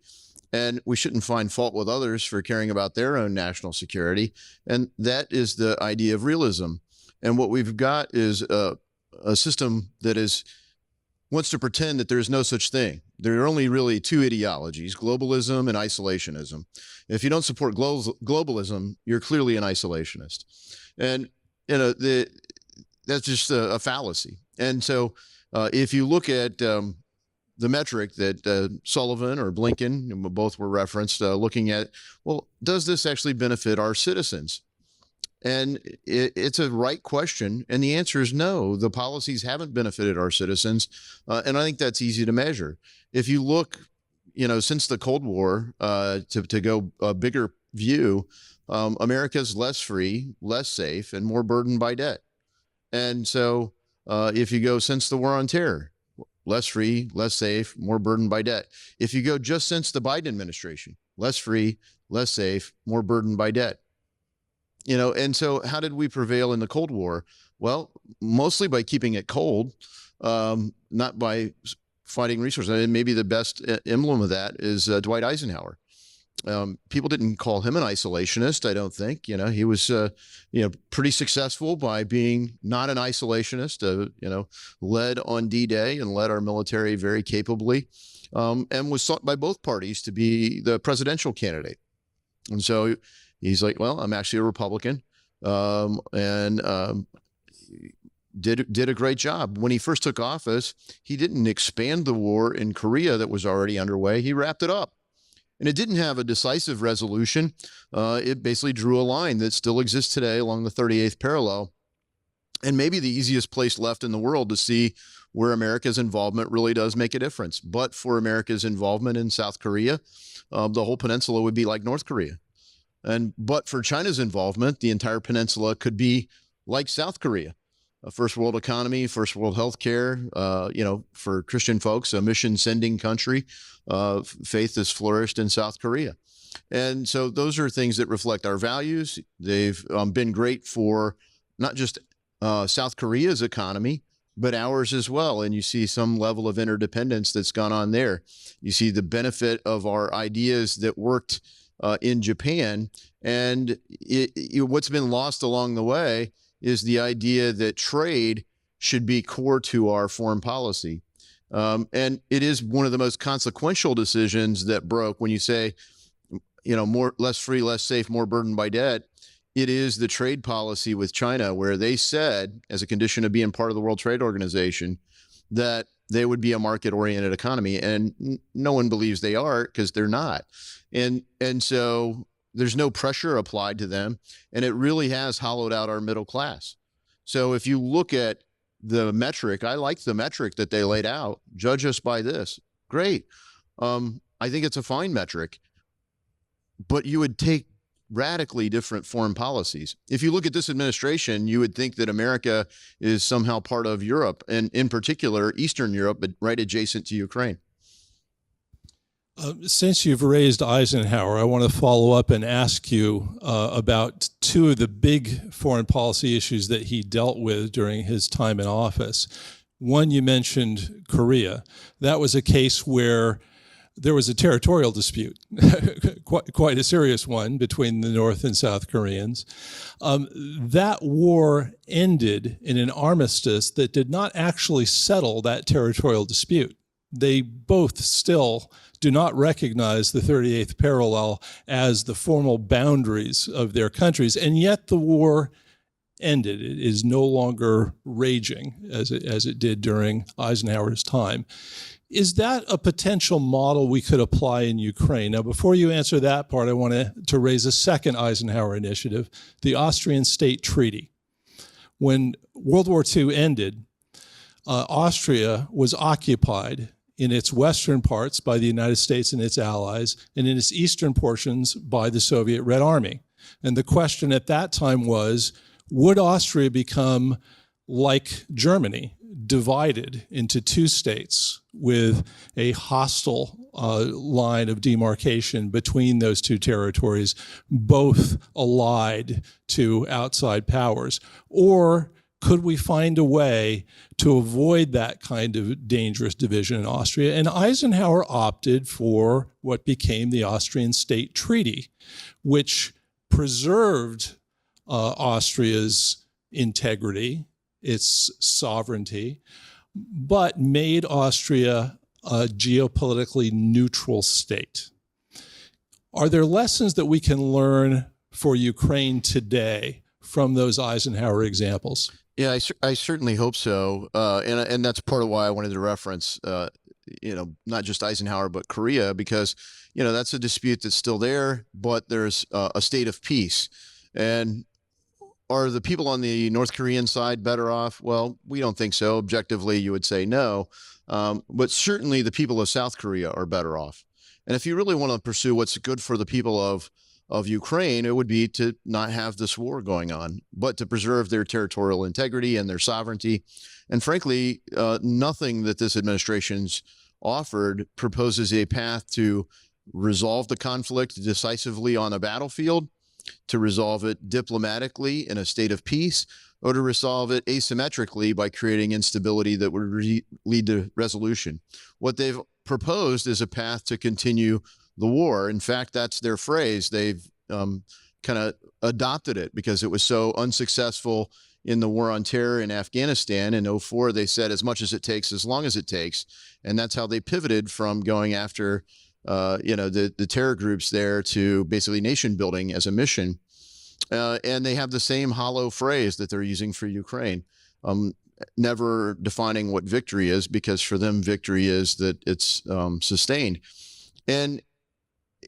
And we shouldn't find fault with others for caring about their own national security. And that is the idea of realism. And what we've got is a system that wants to pretend that there's no such thing. There are only really two ideologies, globalism and isolationism. If you don't support globalism, you're clearly an isolationist. And, that's just a fallacy. And so if you look at the metric that Sullivan or Blinken, both were referenced, looking at, well, does this actually benefit our citizens? And it's a right question. And the answer is no, the policies haven't benefited our citizens. And I think that's easy to measure. If you look, since the Cold War, to go a bigger view, America's less free, less safe, and more burdened by debt. And so if you go since the war on terror, less free, less safe, more burdened by debt. If you go just since the Biden administration, less free, less safe, more burdened by debt. And so how did we prevail in the Cold War? Well, mostly by keeping it cold, not by fighting resources. And maybe the best emblem of that is Dwight Eisenhower. People didn't call him an isolationist, I don't think. He was, pretty successful by being not an isolationist, led on D-Day and led our military very capably, and was sought by both parties to be the presidential candidate. And so he's like, well, I'm actually a Republican. And did a great job. When he first took office, he didn't expand the war in Korea that was already underway. He wrapped it up. And it didn't have a decisive resolution. It basically drew a line that still exists today along the 38th parallel. And maybe the easiest place left in the world to see where America's involvement really does make a difference. But for America's involvement in South Korea, the whole peninsula would be like North Korea. But for China's involvement, the entire peninsula could be like South Korea. A first world economy, first world healthcare, for Christian folks, a mission sending country. Faith has flourished in South Korea. And so those are things that reflect our values. They've been great for not just South Korea's economy, but ours as well. And you see some level of interdependence that's gone on there. You see the benefit of our ideas that worked in Japan. And what's been lost along the way is the idea that trade should be core to our foreign policy. And it is one of the most consequential decisions that broke when you say, less free, less safe, more burdened by debt. It is the trade policy with China, where they said, as a condition of being part of the World Trade Organization, that they would be a market-oriented economy. And no one believes they are, because they're not. And so there's no pressure applied to them. And it really has hollowed out our middle class. So if you look at the metric, I like the metric that they laid out. Judge us by this. Great. I think it's a fine metric. But you would take radically different foreign policies. If you look at this administration, you would think that America is somehow part of Europe, and in particular, Eastern Europe, but right adjacent to Ukraine. Since you've raised Eisenhower, I want to follow up and ask you about two of the big foreign policy issues that he dealt with during his time in office. One, you mentioned Korea. That was a case where there was a territorial dispute, quite a serious one, between the North and South Koreans. That war ended in an armistice that did not actually settle that territorial dispute. They both still do not recognize the 38th parallel as the formal boundaries of their countries, and yet the war ended. It is no longer raging as it did during Eisenhower's time. Is that a potential model we could apply in Ukraine? Now, before you answer that part, I want to raise a second Eisenhower initiative, the Austrian State Treaty. When World War II ended, Austria was occupied in its western parts by the United States and its allies, and in its eastern portions by the Soviet Red Army. And the question at that time was, would Austria become like Germany, divided into two states with a hostile line of demarcation between those two territories, both allied to outside powers? Or could we find a way to avoid that kind of dangerous division in Austria? And Eisenhower opted for what became the Austrian State Treaty, which preserved Austria's integrity, its sovereignty, but made Austria a geopolitically neutral state. Are there lessons that we can learn for Ukraine today from those Eisenhower examples? Yeah, I certainly hope so. And that's part of why I wanted to reference, not just Eisenhower, but Korea, because, that's a dispute that's still there, but there's a state of peace. And are the people on the North Korean side better off? Well, we don't think so. Objectively, you would say no. But certainly the people of South Korea are better off. And if you really want to pursue what's good for the people of Ukraine, it would be to not have this war going on, but to preserve their territorial integrity and their sovereignty. And frankly, nothing that this administration's offered proposes a path to resolve the conflict decisively on a battlefield, to resolve it diplomatically in a state of peace, or to resolve it asymmetrically by creating instability that would lead to resolution. What they've proposed is a path to continue the war. In fact, that's their phrase. They've kind of adopted it because it was so unsuccessful in the war on terror in Afghanistan. In 2004, they said, as much as it takes, as long as it takes. And that's how they pivoted from going after the terror groups there to basically nation building as a mission. And they have the same hollow phrase that they're using for Ukraine. never defining what victory is, because for them, victory is that it's sustained. And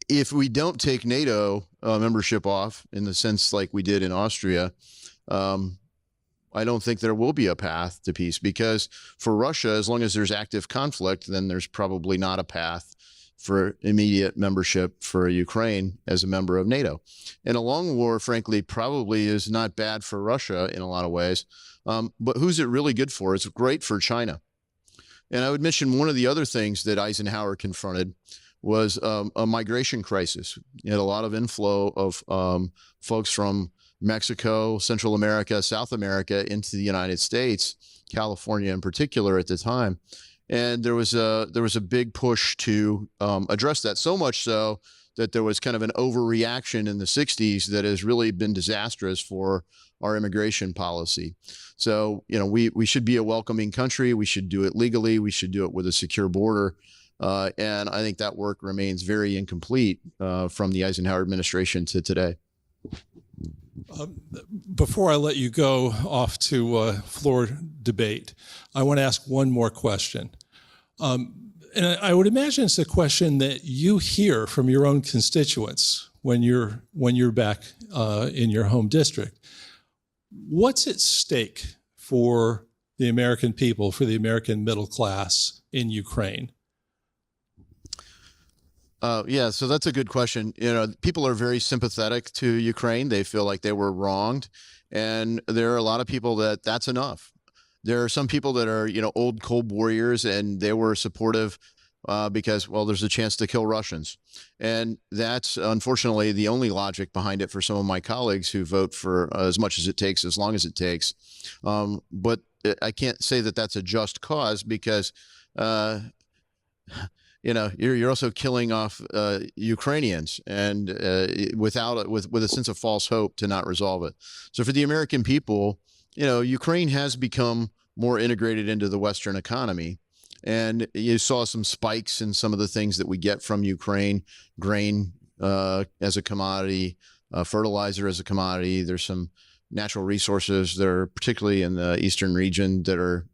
if we don't take NATO membership off in the sense like we did in Austria, I don't think there will be a path to peace, because for Russia, as long as there's active conflict, then there's probably not a path for immediate membership for Ukraine as a member of NATO. And a long war, frankly, probably is not bad for Russia in a lot of ways. But who's it really good for? It's great for China. And I would mention one of the other things that Eisenhower confronted was a migration crisis. You had a lot of inflow of folks from Mexico, Central America, South America into the United States, California in particular at the time. And there was a big push to address that, so much so that there was kind of an overreaction in the 60s that has really been disastrous for our immigration policy. So, we should be a welcoming country. We should do it legally. We should do it with a secure border. And I think that work remains very incomplete from the Eisenhower administration to today. Before I let you go off to floor debate, I want to ask one more question. And I would imagine it's a question that you hear from your own constituents when you're back in your home district. What's at stake for the American people, for the American middle class in Ukraine? Yeah, so that's a good question. People are very sympathetic to Ukraine. They feel like they were wronged. And there are a lot of people that's enough. There are some people that are, old Cold Warriors, and they were supportive because, well, there's a chance to kill Russians. And that's unfortunately the only logic behind it for some of my colleagues who vote for as much as it takes, as long as it takes. But I can't say that that's a just cause, because you're also killing off Ukrainians, and with a sense of false hope to not resolve it. So for the American people, Ukraine has become more integrated into the Western economy, and you saw some spikes in some of the things that we get from Ukraine: grain as a commodity, fertilizer as a commodity. There's some natural resources that are particularly in the eastern region that are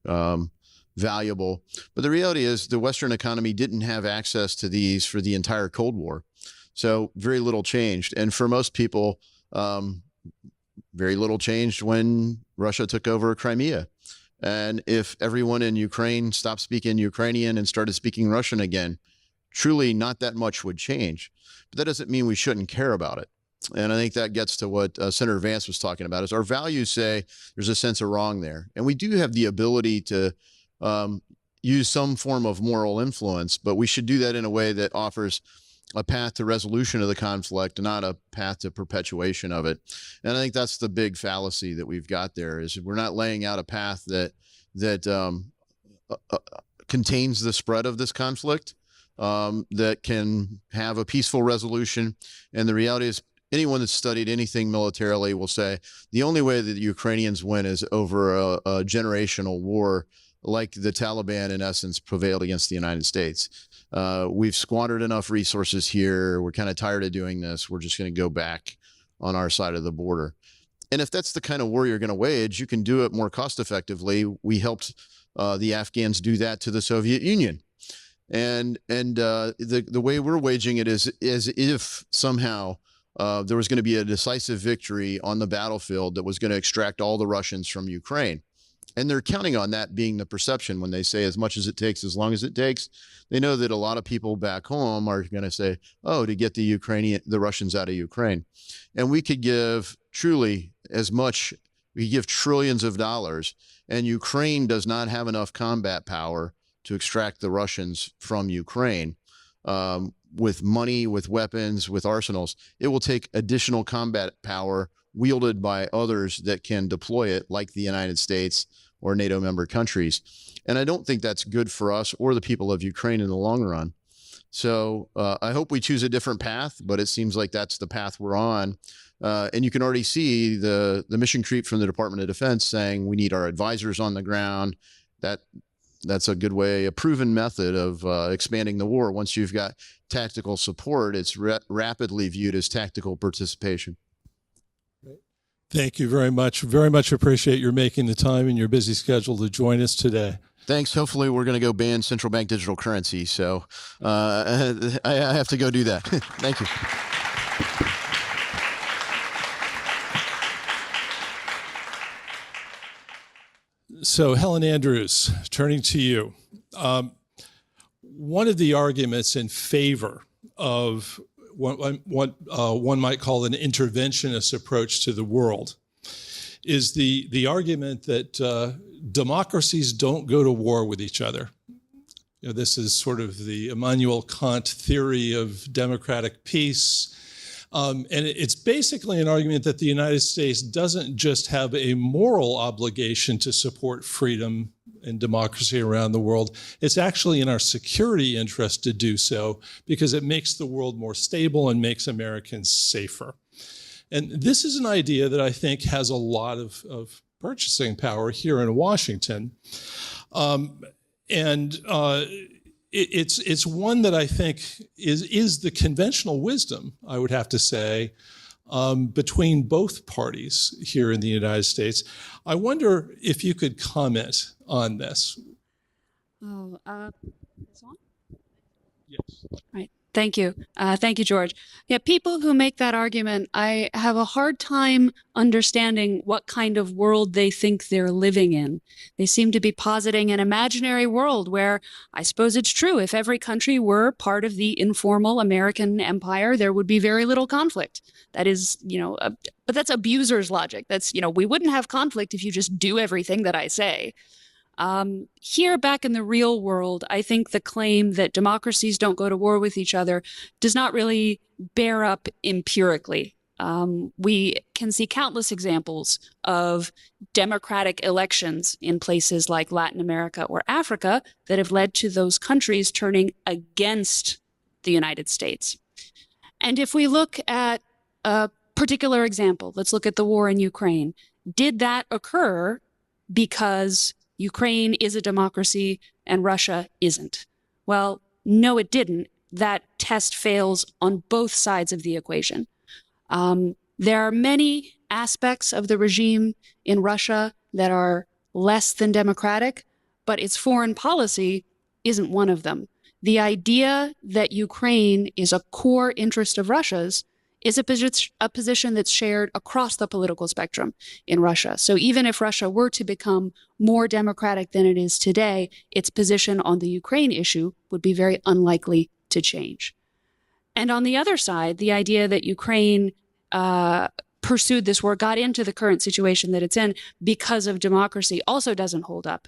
valuable. But the reality is the Western economy didn't have access to these for the entire Cold War. So very little changed. And for most people, very little changed when Russia took over Crimea. And if everyone in Ukraine stopped speaking Ukrainian and started speaking Russian again, truly not that much would change. But that doesn't mean we shouldn't care about it. And I think that gets to what Senator Vance was talking about, is our values say there's a sense of wrong there. And we do have the ability to use some form of moral influence, but we should do that in a way that offers a path to resolution of the conflict, not a path to perpetuation of it. And I think that's the big fallacy that we've got there, is we're not laying out a path that contains the spread of this conflict, that can have a peaceful resolution. And the reality is, anyone that's studied anything militarily will say the only way that the Ukrainians win is over a generational war, like the Taliban in essence prevailed against the United States. We've squandered enough resources here. We're kind of tired of doing this. We're just going to go back on our side of the border. And if that's the kind of war you're going to wage, you can do it more cost effectively. We helped the Afghans do that to the Soviet Union. And the way we're waging it is as if somehow there was going to be a decisive victory on the battlefield that was going to extract all the Russians from Ukraine. And they're counting on that being the perception when they say as much as it takes, as long as it takes. They know that a lot of people back home are going to say, oh, to get the Russians out of Ukraine. And we could give truly as much, we give trillions of dollars, and Ukraine does not have enough combat power to extract the Russians from Ukraine. With money, with weapons, with arsenals, it will take additional combat power wielded by others that can deploy it, like the United States or NATO member countries. And I don't think that's good for us or the people of Ukraine in the long run. So I hope we choose a different path, but it seems like that's the path we're on. And you can already see the mission creep from the Department of Defense saying we need our advisors on the ground. That's a good way, a proven method of expanding the war. Once you've got tactical support, it's rapidly viewed as tactical participation. Thank you very much. Very much appreciate your making the time in your busy schedule to join us today. Thanks. Hopefully we're going to go ban central bank digital currency. So I have to go do that. Thank you. So Helen Andrews, turning to you. One of the arguments in favor of what one might call an interventionist approach to the world is the argument that democracies don't go to war with each other. You know, this is sort of the Immanuel Kant theory of democratic peace. And it's basically an argument that the United States doesn't just have a moral obligation to support freedom and democracy around the world. It's actually in our security interest to do so because it makes the world more stable and makes Americans safer. And this is an idea that I think has a lot of purchasing power here in Washington. It's one that I think is the conventional wisdom, I would have to say, between both parties here in the United States. I wonder if you could comment on this. Oh, this one? Yes. Right. Thank you. Thank you, George. Yeah, people who make that argument, I have a hard time understanding what kind of world they think they're living in. They seem to be positing an imaginary world where I suppose it's true. If every country were part of the informal American empire, there would be very little conflict. That is, but that's abuser's logic. That's, we wouldn't have conflict if you just do everything that I say. Here back in the real world, I think the claim that democracies don't go to war with each other does not really bear up empirically. We can see countless examples of democratic elections in places like Latin America or Africa that have led to those countries turning against the United States. And if we look at a particular example, let's look at the war in Ukraine. Did that occur because Ukraine is a democracy and Russia isn't? Well, no, it didn't. That test fails on both sides of the equation. There are many aspects of the regime in Russia that are less than democratic, but its foreign policy isn't one of them. The idea that Ukraine is a core interest of Russia's is a position that's shared across the political spectrum in Russia. So even if Russia were to become more democratic than it is today, its position on the Ukraine issue would be very unlikely to change. And on the other side, the idea that Ukraine pursued this war, got into the current situation that it's in because of democracy also doesn't hold up.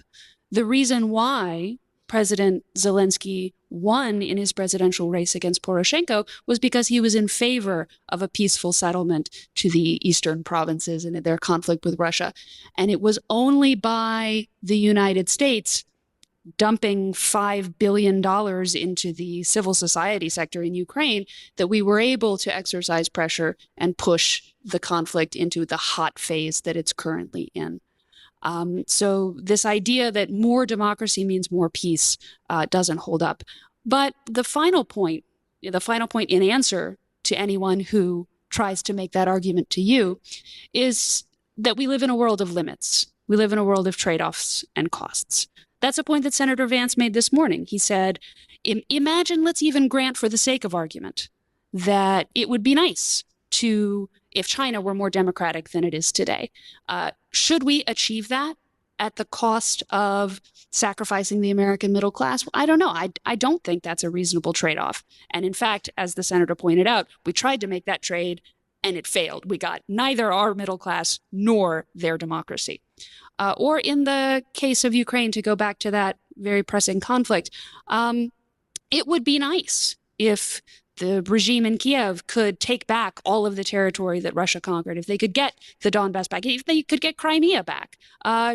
The reason why President Zelensky won in his presidential race against Poroshenko was because he was in favor of a peaceful settlement to the eastern provinces and their conflict with Russia. And it was only by the United States dumping $5 billion into the civil society sector in Ukraine that we were able to exercise pressure and push the conflict into the hot phase that it's currently in. So this idea that more democracy means more peace doesn't hold up. But the final point in answer to anyone who tries to make that argument to you is that we live in a world of limits. We live in a world of trade-offs and costs. That's a point that Senator Vance made this morning. He said, imagine, let's even grant for the sake of argument, that it would be nice if China were more democratic than it is today. Should we achieve that at the cost of sacrificing the American middle class? Well, I don't know. I don't think that's a reasonable trade-off. And in fact, as the senator pointed out, we tried to make that trade and it failed. We got neither our middle class nor their democracy. Or in the case of Ukraine, to go back to that very pressing conflict, it would be nice if the regime in Kiev could take back all of the territory that Russia conquered, if they could get the Donbass back, if they could get Crimea back.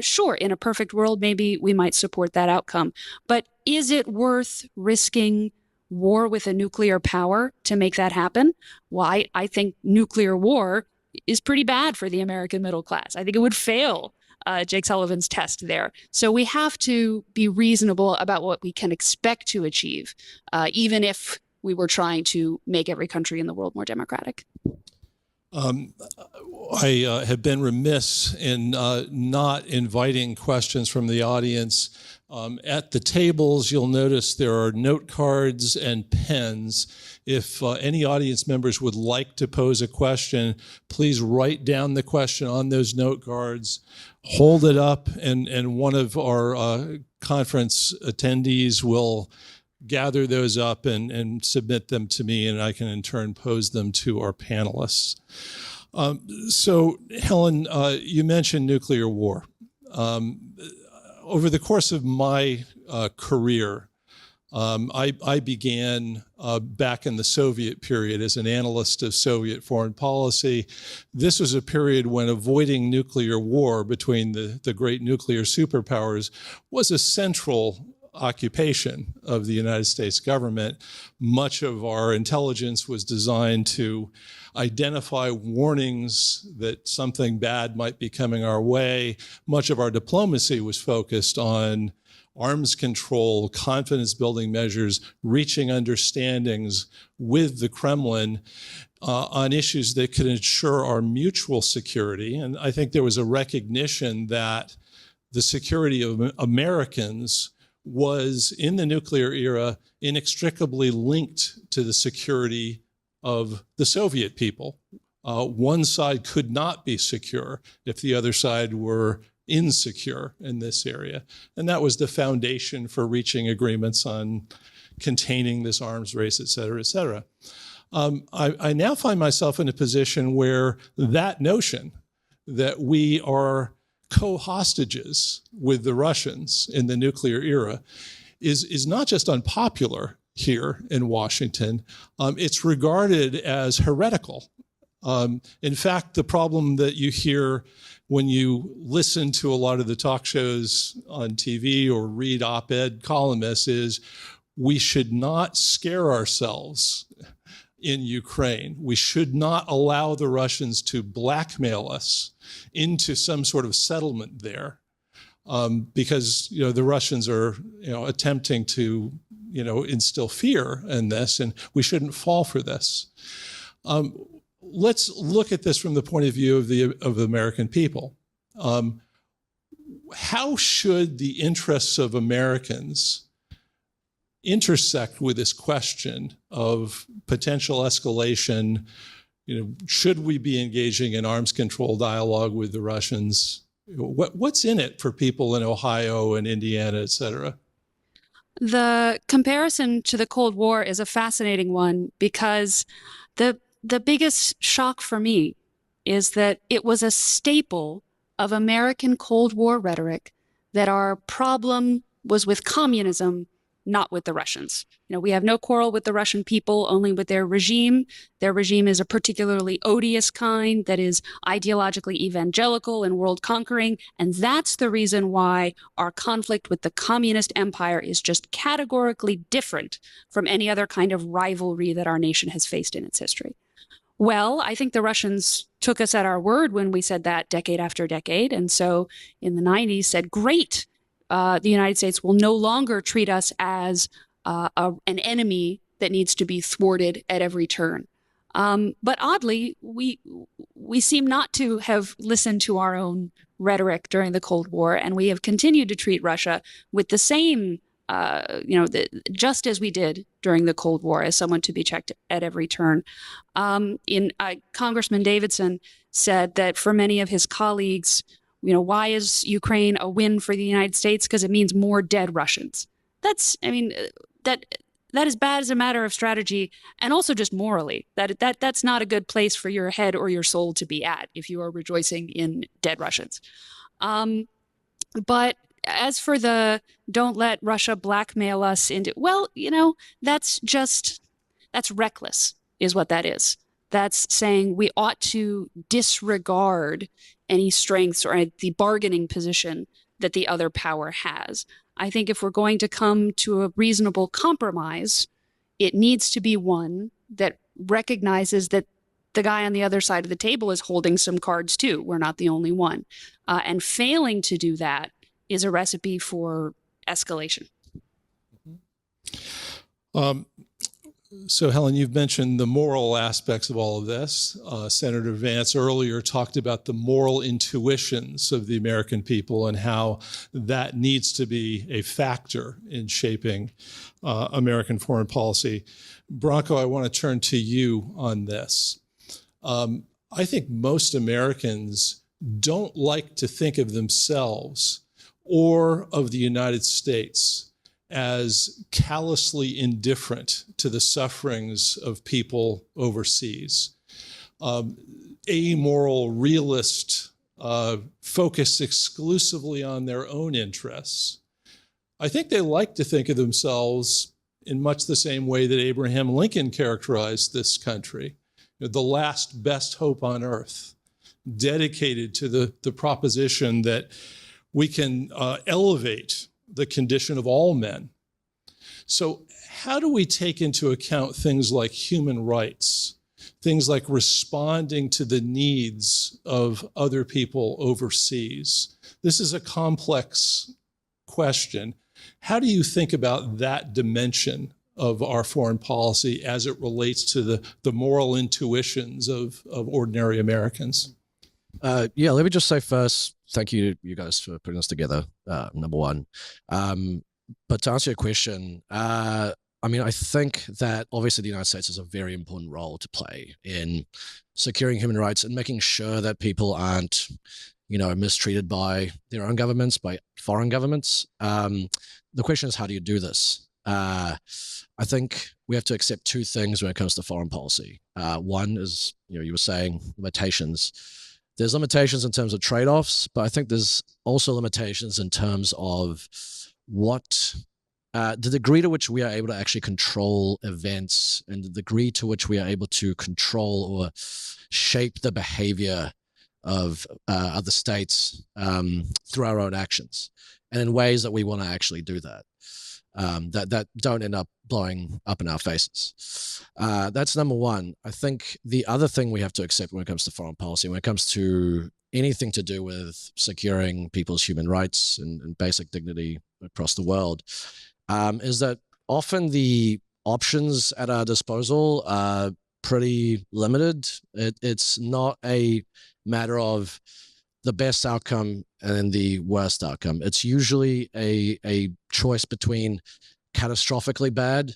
Sure, in a perfect world, maybe we might support that outcome. But is it worth risking war with a nuclear power to make that happen? Well, I think nuclear war is pretty bad for the American middle class. I think it would fail Jake Sullivan's test there. So we have to be reasonable about what we can expect to achieve, even if we were trying to make every country in the world more democratic. I have been remiss in not inviting questions from the audience. At the tables, you'll notice there are note cards and pens. If any audience members would like to pose a question, please write down the question on those note cards, hold it up, and one of our conference attendees will gather those up and submit them to me, and I can in turn pose them to our panelists. So, Helen, you mentioned nuclear war. Over the course of my career, I began back in the Soviet period as an analyst of Soviet foreign policy. This was a period when avoiding nuclear war between the great nuclear superpowers was a central occupation of the United States government. Much of our intelligence was designed to identify warnings that something bad might be coming our way. Much of our diplomacy was focused on arms control, confidence-building measures, reaching understandings with the Kremlin on issues that could ensure our mutual security. And I think there was a recognition that the security of Americans was, in the nuclear era, inextricably linked to the security of the Soviet people. One side could not be secure if the other side were insecure in this area. And that was the foundation for reaching agreements on containing this arms race, et cetera, et cetera. I now find myself in a position where that notion that we are co-hostages with the Russians in the nuclear era is not just unpopular here in Washington, it's regarded as heretical. In fact, the problem that you hear when you listen to a lot of the talk shows on TV or read op-ed columnists is we should not scare ourselves in Ukraine. We should not allow the Russians to blackmail us into some sort of settlement there, because the Russians are attempting to instill fear in this, and we shouldn't fall for this. Let's look at this from the point of view of the American people. How should the interests of Americans intersect with this question of potential escalation? Should we be engaging in arms control dialogue with the Russians? What's in it for people in Ohio and Indiana, et cetera? The comparison to the Cold War is a fascinating one because the biggest shock for me is that it was a staple of American Cold War rhetoric that our problem was with communism, not with the Russians. We have no quarrel with the Russian people, only with their regime. Their regime is a particularly odious kind that is ideologically evangelical and world conquering. And that's the reason why our conflict with the communist empire is just categorically different from any other kind of rivalry that our nation has faced in its history. Well, I think the Russians took us at our word when we said that decade after decade. And so in the 90s said, great, the United States will no longer treat us as an enemy that needs to be thwarted at every turn. But oddly, we seem not to have listened to our own rhetoric during the Cold War, and we have continued to treat Russia with the same, just as we did during the Cold War, as someone to be checked at every turn. Congressman Davidson said that for many of his colleagues, why is Ukraine a win for the United States? Because it means more dead Russians. That is bad as a matter of strategy, and also just morally. That's not a good place for your head or your soul to be at if you are rejoicing in dead Russians. But as for the don't let Russia blackmail us into, that's reckless, is what that is. That's saying we ought to disregard any strengths or the bargaining position that the other power has. I think if we're going to come to a reasonable compromise, it needs to be one that recognizes that the guy on the other side of the table is holding some cards too. We're not the only one. And failing to do that is a recipe for escalation. So, Helen, you've mentioned the moral aspects of all of this. Senator Vance earlier talked about the moral intuitions of the American people and how that needs to be a factor in shaping American foreign policy. Branko, I want to turn to you on this. I think most Americans don't like to think of themselves or of the United States as callously indifferent to the sufferings of people overseas. Amoral, realist, focused exclusively on their own interests. I think they like to think of themselves in much the same way that Abraham Lincoln characterized this country, the last best hope on earth, dedicated to the proposition that we can elevate the condition of all men. So how do we take into account things like human rights, things like responding to the needs of other people overseas? This is a complex question. How do you think about that dimension of our foreign policy as it relates to the moral intuitions of ordinary Americans? Let me just say first, thank you guys for putting this together, number one. But to answer your question, I think that obviously the United States has a very important role to play in securing human rights and making sure that people aren't, mistreated by their own governments, by foreign governments. The question is, how do you do this? I think we have to accept two things when it comes to foreign policy. One is, you were saying limitations. There's limitations in terms of trade-offs, but I think there's also limitations in terms of the degree to which we are able to actually control events and the degree to which we are able to control or shape the behavior of other states through our own actions and in ways that we want to actually do that. That don't end up blowing up in our faces. That's number one. I think the other thing we have to accept when it comes to foreign policy, when it comes to anything to do with securing people's human rights and basic dignity across the world, is that often the options at our disposal are pretty limited. It's not a matter of the best outcome and the worst outcome. It's usually a choice between catastrophically bad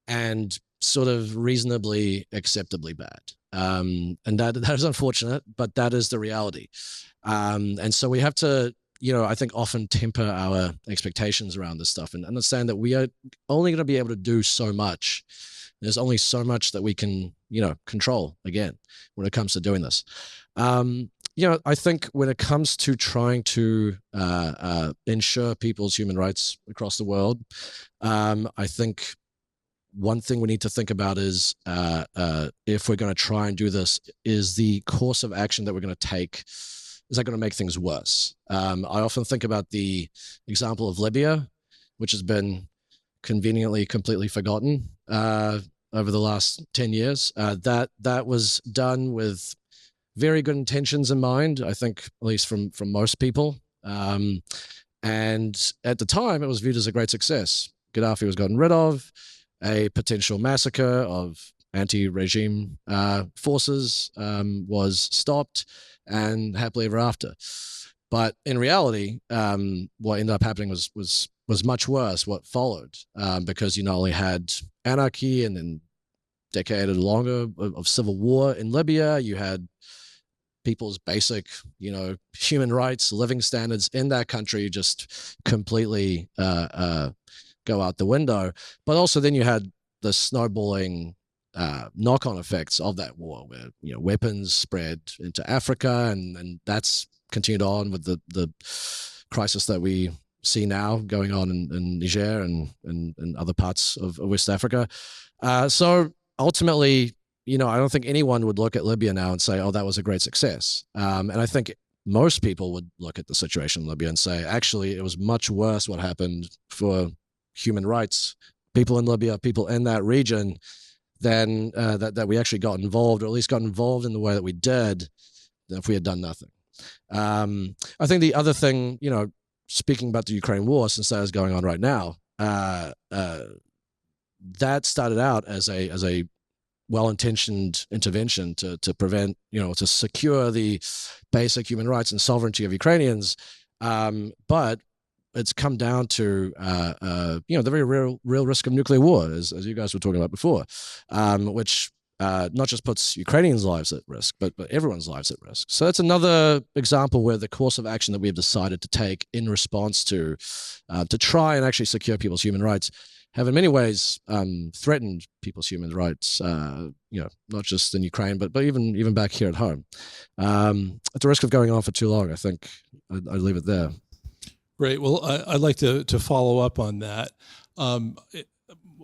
and sort of reasonably acceptably bad. And that is unfortunate, but that is the reality. And so we have to, I think often temper our expectations around this stuff and understand that we are only going to be able to do so much. There's only so much that we can, control, again, when it comes to doing this. I think when it comes to trying to ensure people's human rights across the world, I think one thing we need to think about is if we're going to try and do this, is the course of action that we're going to take, is that going to make things worse? I often think about the example of Libya, which has been conveniently completely forgotten over the last 10 years. That was done with very good intentions in mind, I think, at least from most people. And at the time, it was viewed as a great success. Gaddafi was gotten rid of, a potential massacre of anti-regime forces was stopped, and happily ever after. But in reality, what ended up happening was much worse, what followed, because you not only had anarchy and then decade or longer of civil war in Libya, you had people's basic, human rights, living standards in that country just completely go out the window. But also then you had the snowballing knock-on effects of that war, where weapons spread into Africa, and that's continued on with the crisis that we see now going on in Niger and other parts of West Africa. So ultimately, I don't think anyone would look at Libya now and say, oh, that was a great success. And I think most people would look at the situation in Libya and say, actually, it was much worse what happened for human rights, people in Libya, people in that region, than that we actually got involved, or at least got involved in the way that we did, if we had done nothing. I think the other thing, speaking about the Ukraine war, since that is going on right now, that started out as a well-intentioned intervention to prevent, to secure the basic human rights and sovereignty of Ukrainians. But it's come down to, the very real risk of nuclear war, as you guys were talking about before, which not just puts Ukrainians' lives at risk, but everyone's lives at risk. So that's another example where the course of action that we have decided to take in response to try and actually secure people's human rights have in many ways threatened people's human rights, not just in Ukraine, but even back here at home. At the risk of going on for too long, I think I'd leave it there. Great. Well, I'd like to follow up on that.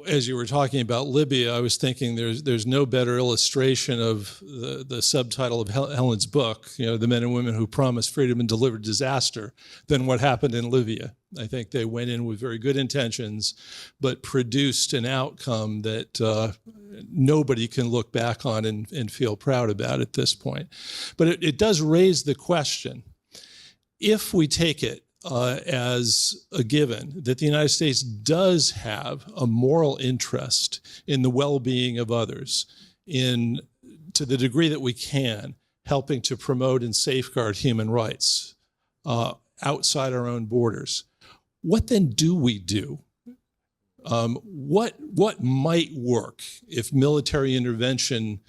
As you were talking about Libya, I was thinking there's no better illustration of the subtitle of Helen's book, the men and women who promised freedom and delivered disaster, than what happened in Libya. I think they went in with very good intentions, but produced an outcome that nobody can look back on and feel proud about at this point. But it does raise the question, if we take it as a given that the United States does have a moral interest in the well-being of others, to the degree that we can, helping to promote and safeguard human rights outside our own borders, what then do we do? What might work if military intervention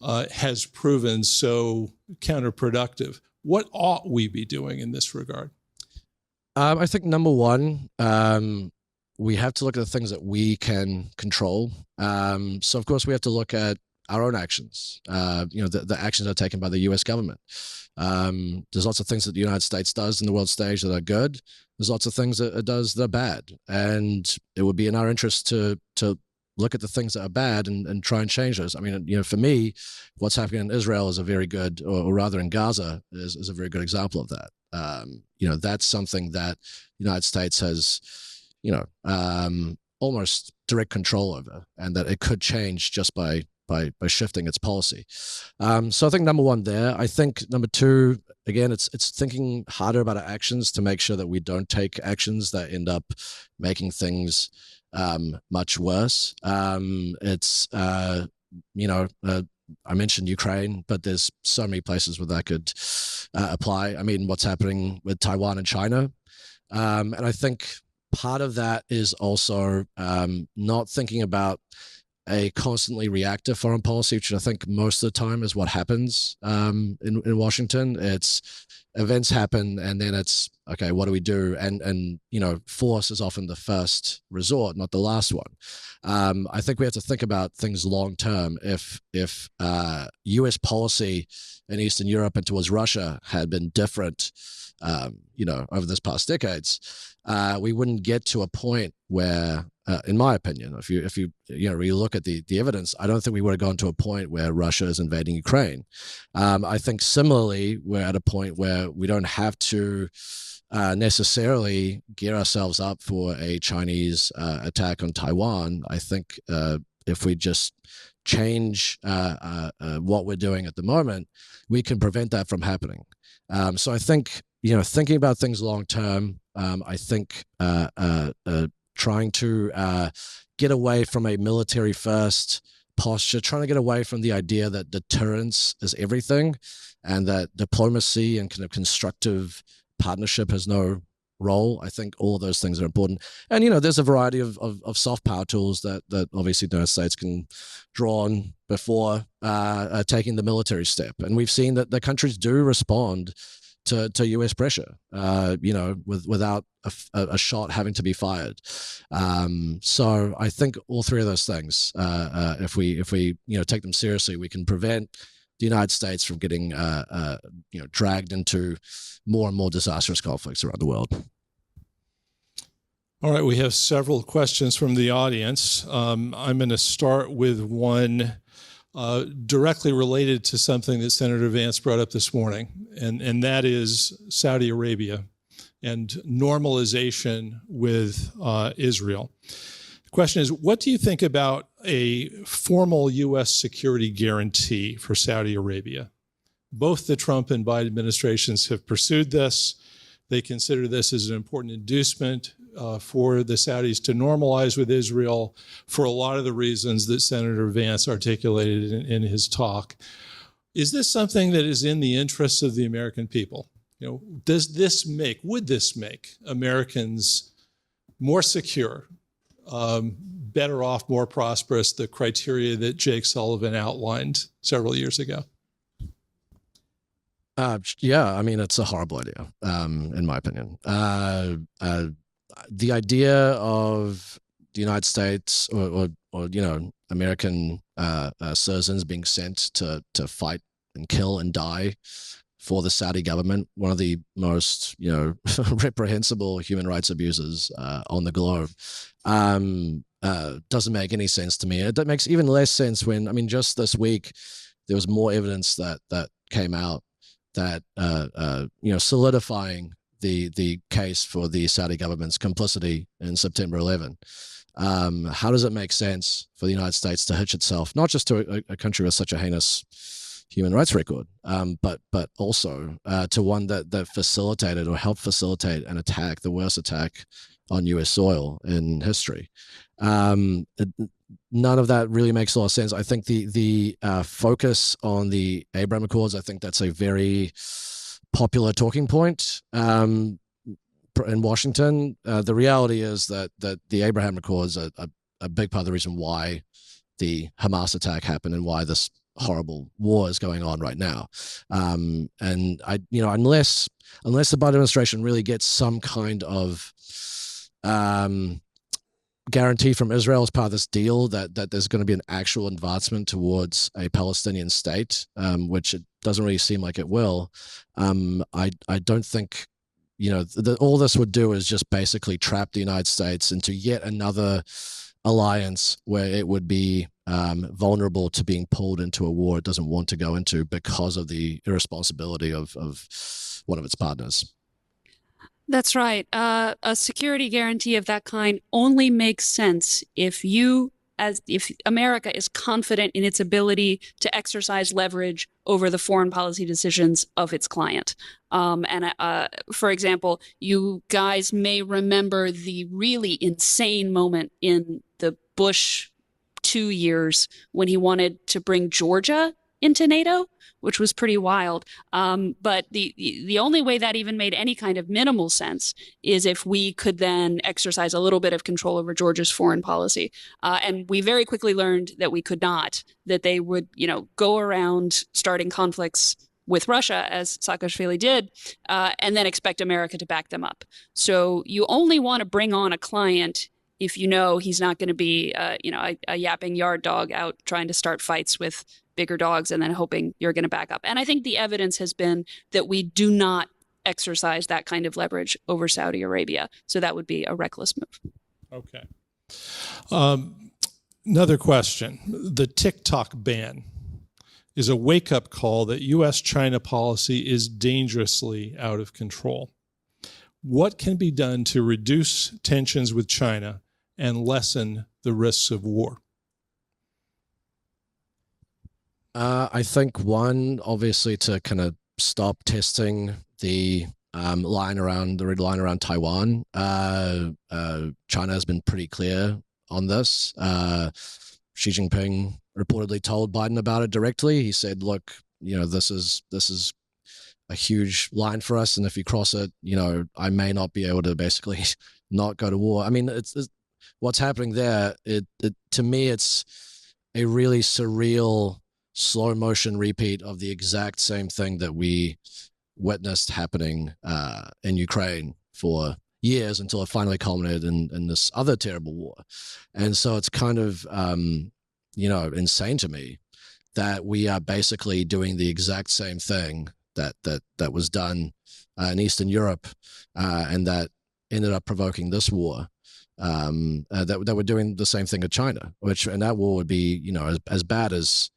has proven so counterproductive? What ought we be doing in this regard? I think number one, we have to look at the things that we can control. So of course we have to look at our own actions, the actions that are taken by the US government. There's lots of things that the United States does in the world stage that are good. There's lots of things that it does that are bad. And it would be in our interest to look at the things that are bad and try and change those. I mean, for me, what's happening in Israel is a very good, or rather in Gaza, is a very good example of that. That's something that the United States has, almost direct control over, and that it could change just by shifting its policy. So I think number one there. I think number two, again, it's thinking harder about our actions to make sure that we don't take actions that end up making things much worse. I mentioned Ukraine, but there's so many places where that could apply. I mean, what's happening with Taiwan and China. And I think part of that is also not thinking about a constantly reactive foreign policy, which I think most of the time is what happens in Washington. It's events happen and then it's, okay, what do we do? And force is often the first resort, not the last one. I think we have to think about things long term. If US policy in Eastern Europe and towards Russia had been different, over this past decades, we wouldn't get to a point where, in my opinion, if you look at the evidence, I don't think we would have gone to a point where Russia is invading Ukraine. I think similarly, we're at a point where we don't have to necessarily gear ourselves up for a Chinese attack on Taiwan. I think if we just change what we're doing at the moment, we can prevent that from happening. So I think, thinking about things long term, I think trying to get away from a military first posture, trying to get away from the idea that deterrence is everything and that diplomacy and kind of constructive partnership has no role. I think all of those things are important. And, there's a variety of soft power tools that obviously the United States can draw on before taking the military step. And we've seen that the countries do respond to US pressure, without a shot having to be fired. So I think all three of those things, if we take them seriously, we can prevent the United States from getting dragged into more and more disastrous conflicts around the world. All right, we have several questions from the audience. I'm going to start with one directly related to something that Senator Vance brought up this morning, and that is Saudi Arabia and normalization with Israel. The question is, what do you think about a formal U.S. security guarantee for Saudi Arabia? Both the Trump and Biden administrations have pursued this. They consider this as an important inducement for the Saudis to normalize with Israel for a lot of the reasons that Senator Vance articulated in his talk. Is this something that is in the interests of the American people? You know, would this make Americans more secure, better off, more prosperous, the criteria that Jake Sullivan outlined several years ago? Yeah, I mean, it's a horrible idea, in my opinion. The idea of the United States or American citizens being sent to fight and kill and die for the Saudi government, one of the most reprehensible human rights abuses on the globe, doesn't make any sense to me. It makes even less sense when, I mean, just this week there was more evidence that came out that solidifying the case for the Saudi government's complicity in September 11. How does it make sense for the United States to hitch itself not just to a country with such a heinous human rights record, but also to one that facilitated or helped facilitate an attack, the worst attack on U.S. soil in history? None of that really makes a lot of sense. I think the focus on the Abraham Accords, I think that's a very popular talking point in Washington. The reality is that the Abraham Accords are a big part of the reason why the Hamas attack happened and why this horrible war is going on right now. And unless the Biden administration really gets some kind of guarantee from Israel as part of this deal that there's going to be an actual advancement towards a Palestinian state, which it doesn't really seem like it will, I don't think, all this would do is just basically trap the United States into yet another alliance where it would be vulnerable to being pulled into a war it doesn't want to go into because of the irresponsibility of one of its partners. That's right. A security guarantee of that kind only makes sense if America is confident in its ability to exercise leverage over the foreign policy decisions of its client. For example, you guys may remember the really insane moment in the Bush 2 years when he wanted to bring Georgia into NATO, which was pretty wild. But the only way that even made any kind of minimal sense is if we could then exercise a little bit of control over Georgia's foreign policy. And we very quickly learned that we could not, that they would, go around starting conflicts with Russia, as Saakashvili did, and then expect America to back them up. So you only want to bring on a client if you know he's not going to be, a yapping yard dog out trying to start fights with bigger dogs and then hoping you're going to back up. And I think the evidence has been that we do not exercise that kind of leverage over Saudi Arabia. So that would be a reckless move. Okay. Another question. The TikTok ban is a wake-up call that U.S.-China policy is dangerously out of control. What can be done to reduce tensions with China and lessen the risks of war? I think one, obviously, to kind of stop testing the red line around Taiwan. China has been pretty clear on this. Xi Jinping reportedly told Biden about it directly. He said, "Look, this is a huge line for us, and if you cross it, I may not be able to basically not go to war." I mean, it's what's happening there. To me, it's a really surreal, slow motion repeat of the exact same thing that we witnessed happening in Ukraine for years until it finally culminated in this other terrible war. And so it's kind of, insane to me that we are basically doing the exact same thing that was done in Eastern Europe and that ended up provoking this war. That we're doing the same thing with China, and that war would be, as bad as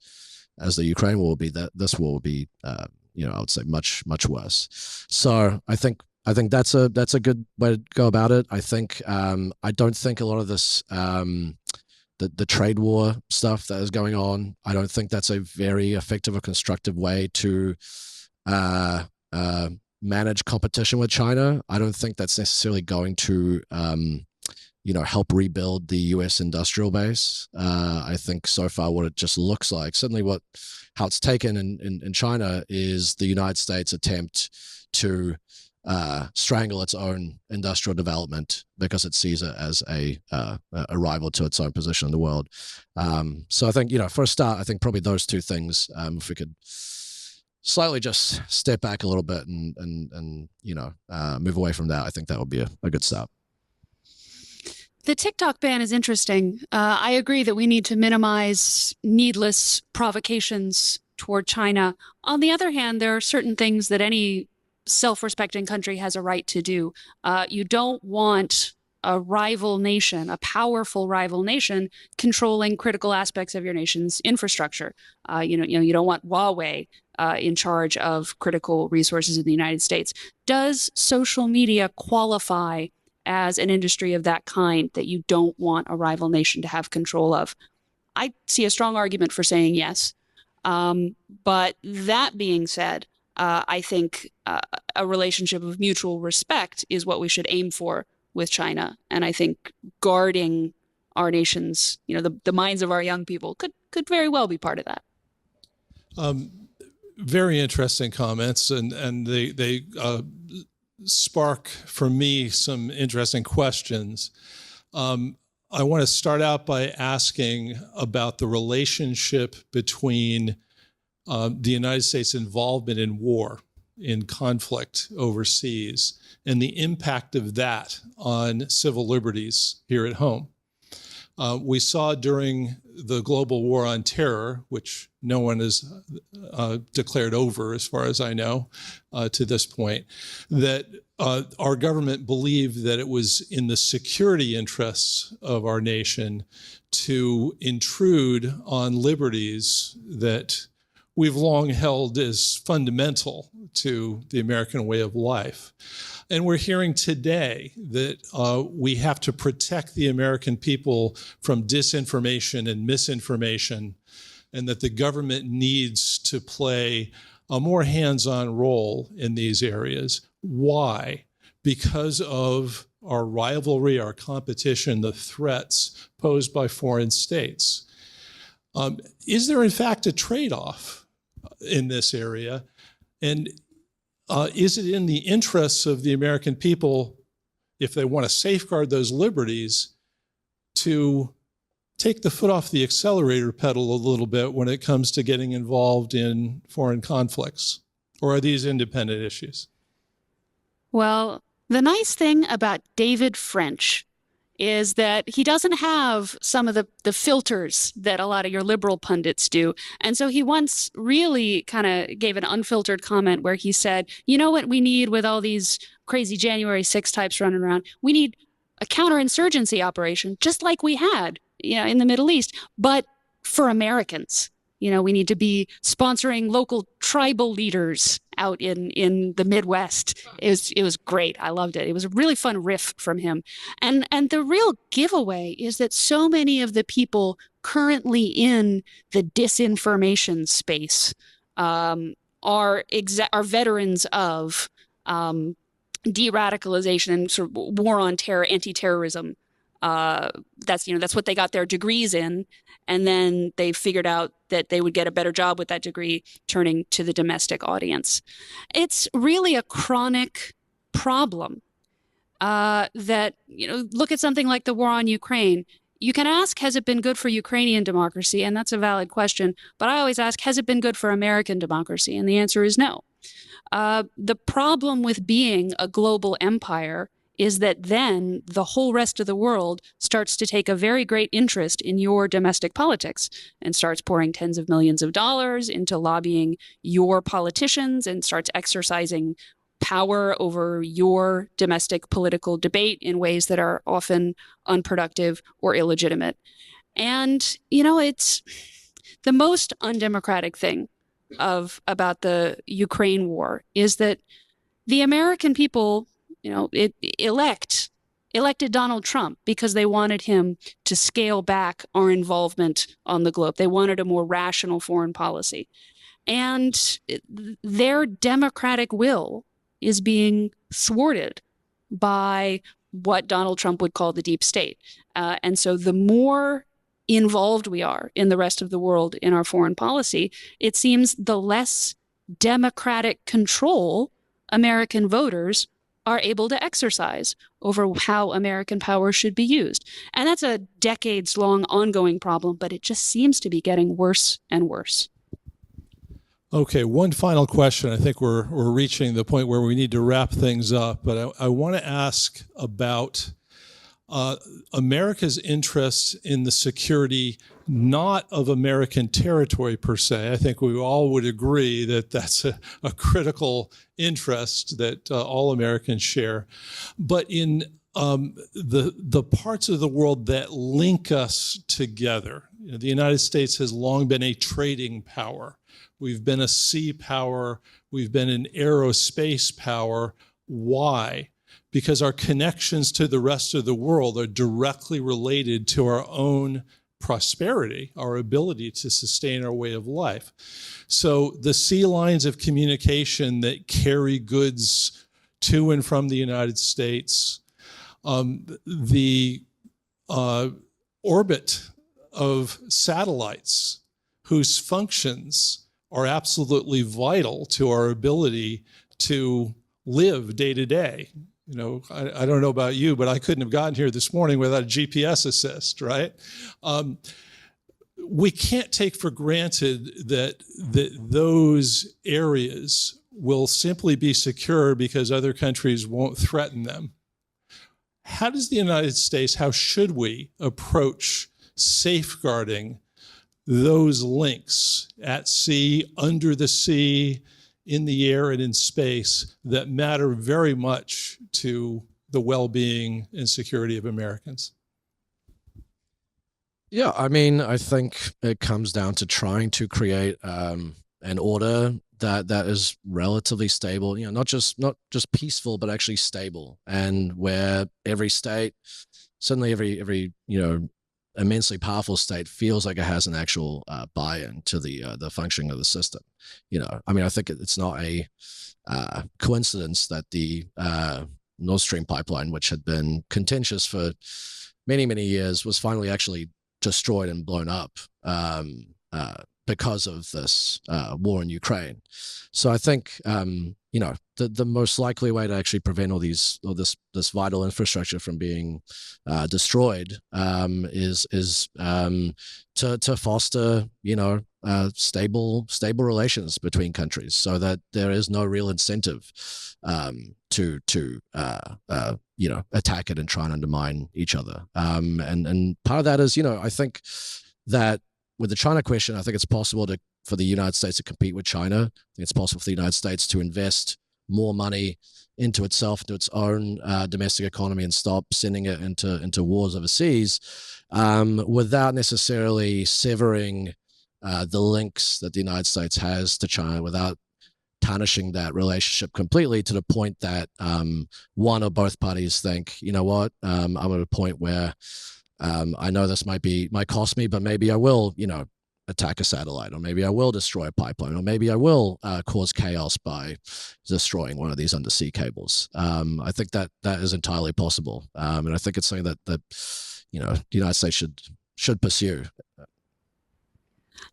the Ukraine war will be, that this war will be, I would say much worse. So I think that's a good way to go about it. I think I don't think a lot of this the trade war stuff that is going on, I don't think that's a very effective or constructive way to manage competition with China. I don't think that's necessarily going to, help rebuild the U.S. industrial base. I think so far what it just looks like, certainly how it's taken in China, is the United States' attempt to strangle its own industrial development because it sees it as a rival to its own position in the world. So I think, for a start, I think probably those two things, if we could slightly just step back a little bit and move away from that, I think that would be a good start. The TikTok ban is interesting. I agree that we need to minimize needless provocations toward China. On the other hand, there are certain things that any self-respecting country has a right to do. You don't want a rival nation, a powerful rival nation, controlling critical aspects of your nation's infrastructure. You don't want Huawei in charge of critical resources in the United States. Does social media qualify as an industry of that kind that you don't want a rival nation to have control of? I see a strong argument for saying yes. But that being said, I think a relationship of mutual respect is what we should aim for with China. And I think guarding our nation's, the minds of our young people could very well be part of that. Very interesting comments, and they spark for me some interesting questions. I want to start out by asking about the relationship between the United States' involvement in war, in conflict overseas, and the impact of that on civil liberties here at home. We saw during the global war on terror, which no one has declared over as far as I know to this point, that our government believed that it was in the security interests of our nation to intrude on liberties that we've long held as fundamental to the American way of life. And we're hearing today that we have to protect the American people from disinformation and misinformation, and that the government needs to play a more hands-on role in these areas. Why? Because of our rivalry, our competition, the threats posed by foreign states. Is there in fact a trade-off in this area? And is it in the interests of the American people, if they want to safeguard those liberties, to take the foot off the accelerator pedal a little bit when it comes to getting involved in foreign conflicts? Or are these independent issues? Well, the nice thing about David French is that he doesn't have some of the filters that a lot of your liberal pundits do. And so he once really kind of gave an unfiltered comment where he said, you know what we need with all these crazy January 6 types running around? We need a counterinsurgency operation, just like we had in the Middle East, but for Americans. We need to be sponsoring local tribal leaders out in the Midwest. It was great. I loved it. It was a really fun riff from him. And the real giveaway is that so many of the people currently in the disinformation space are veterans of de-radicalization and sort of war on terror, anti-terrorism. That's what they got their degrees in. And then they figured out that they would get a better job with that degree turning to the domestic audience. It's really a chronic problem that, look at something like the war on Ukraine. You can ask, has it been good for Ukrainian democracy? And that's a valid question. But I always ask, has it been good for American democracy? And the answer is no. The problem with being a global empire is that then the whole rest of the world starts to take a very great interest in your domestic politics and starts pouring tens of millions of dollars into lobbying your politicians and starts exercising power over your domestic political debate in ways that are often unproductive or illegitimate. And, it's the most undemocratic thing about the Ukraine war is that the American people elected Donald Trump because they wanted him to scale back our involvement on the globe. They wanted a more rational foreign policy. And their democratic will, is being thwarted by what Donald Trump would call the deep state. And so the more involved we are in the rest of the world in our foreign policy, it seems the less democratic control American voters are able to exercise over how American power should be used. And that's a decades-long ongoing problem, but it just seems to be getting worse and worse. Okay, one final question. I think we're reaching the point where we need to wrap things up, but I want to ask about America's interest in the security not of American territory per se. I think we all would agree that that's a critical interest that all Americans share, but in the parts of the world that link us together. You know, the United States has long been a trading power. We've been a sea power. We've been an aerospace power. Why? Because our connections to the rest of the world are directly related to our own prosperity, our ability to sustain our way of life. So the sea lines of communication that carry goods to and from the United States, the orbit of satellites whose functions are absolutely vital to our ability to live day to day. You know, I don't know about you, but I couldn't have gotten here this morning without a GPS assist, right? We can't take for granted that those areas will simply be secure because other countries won't threaten them. How does the United States, how should we approach safeguarding those links at sea, under the sea, in the air, and in space that matter very much to the well-being and security of Americans? Yeah, I mean, I think it comes down to trying to create an order that is relatively stable, you know, not just peaceful, but actually stable, and where every state, certainly every you know, immensely powerful state feels like it has an actual buy-in to the functioning of the system. You know, I mean, I think it's not a coincidence that the Nord Stream pipeline, which had been contentious for many years, was finally actually destroyed and blown up because of this war in Ukraine. So I think you know, the most likely way to actually prevent all this vital infrastructure from being destroyed is to foster, you know, stable relations between countries, so that there is no real incentive to you know, attack it and try and undermine each other. And part of that is, you know, I think that with the China question, I think it's possible for the United States to compete with China. I think it's possible for the United States to invest more money into itself, into its own domestic economy, and stop sending it into wars overseas, without necessarily severing the links that the United States has to China, without tarnishing that relationship completely to the point that one or both parties think, you know what, I'm at a point where I know this might cost me, but maybe I will, you know, attack a satellite, or maybe I will destroy a pipeline, or maybe I will cause chaos by destroying one of these undersea cables. I think that is entirely possible, and I think it's something that you know, the United States should pursue.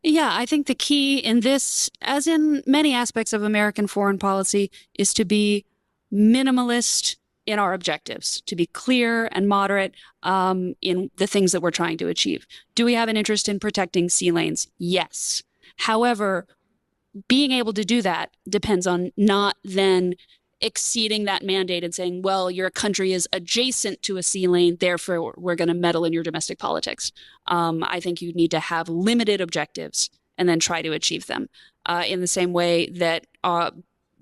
Yeah, I think the key in this, as in many aspects of American foreign policy, is to be minimalist in our objectives, to be clear and moderate in the things that we're trying to achieve. Do we have an interest in protecting sea lanes? Yes. However, being able to do that depends on not then exceeding that mandate and saying, well, your country is adjacent to a sea lane, therefore we're going to meddle in your domestic politics. I think you need to have limited objectives and then try to achieve them. In the same way that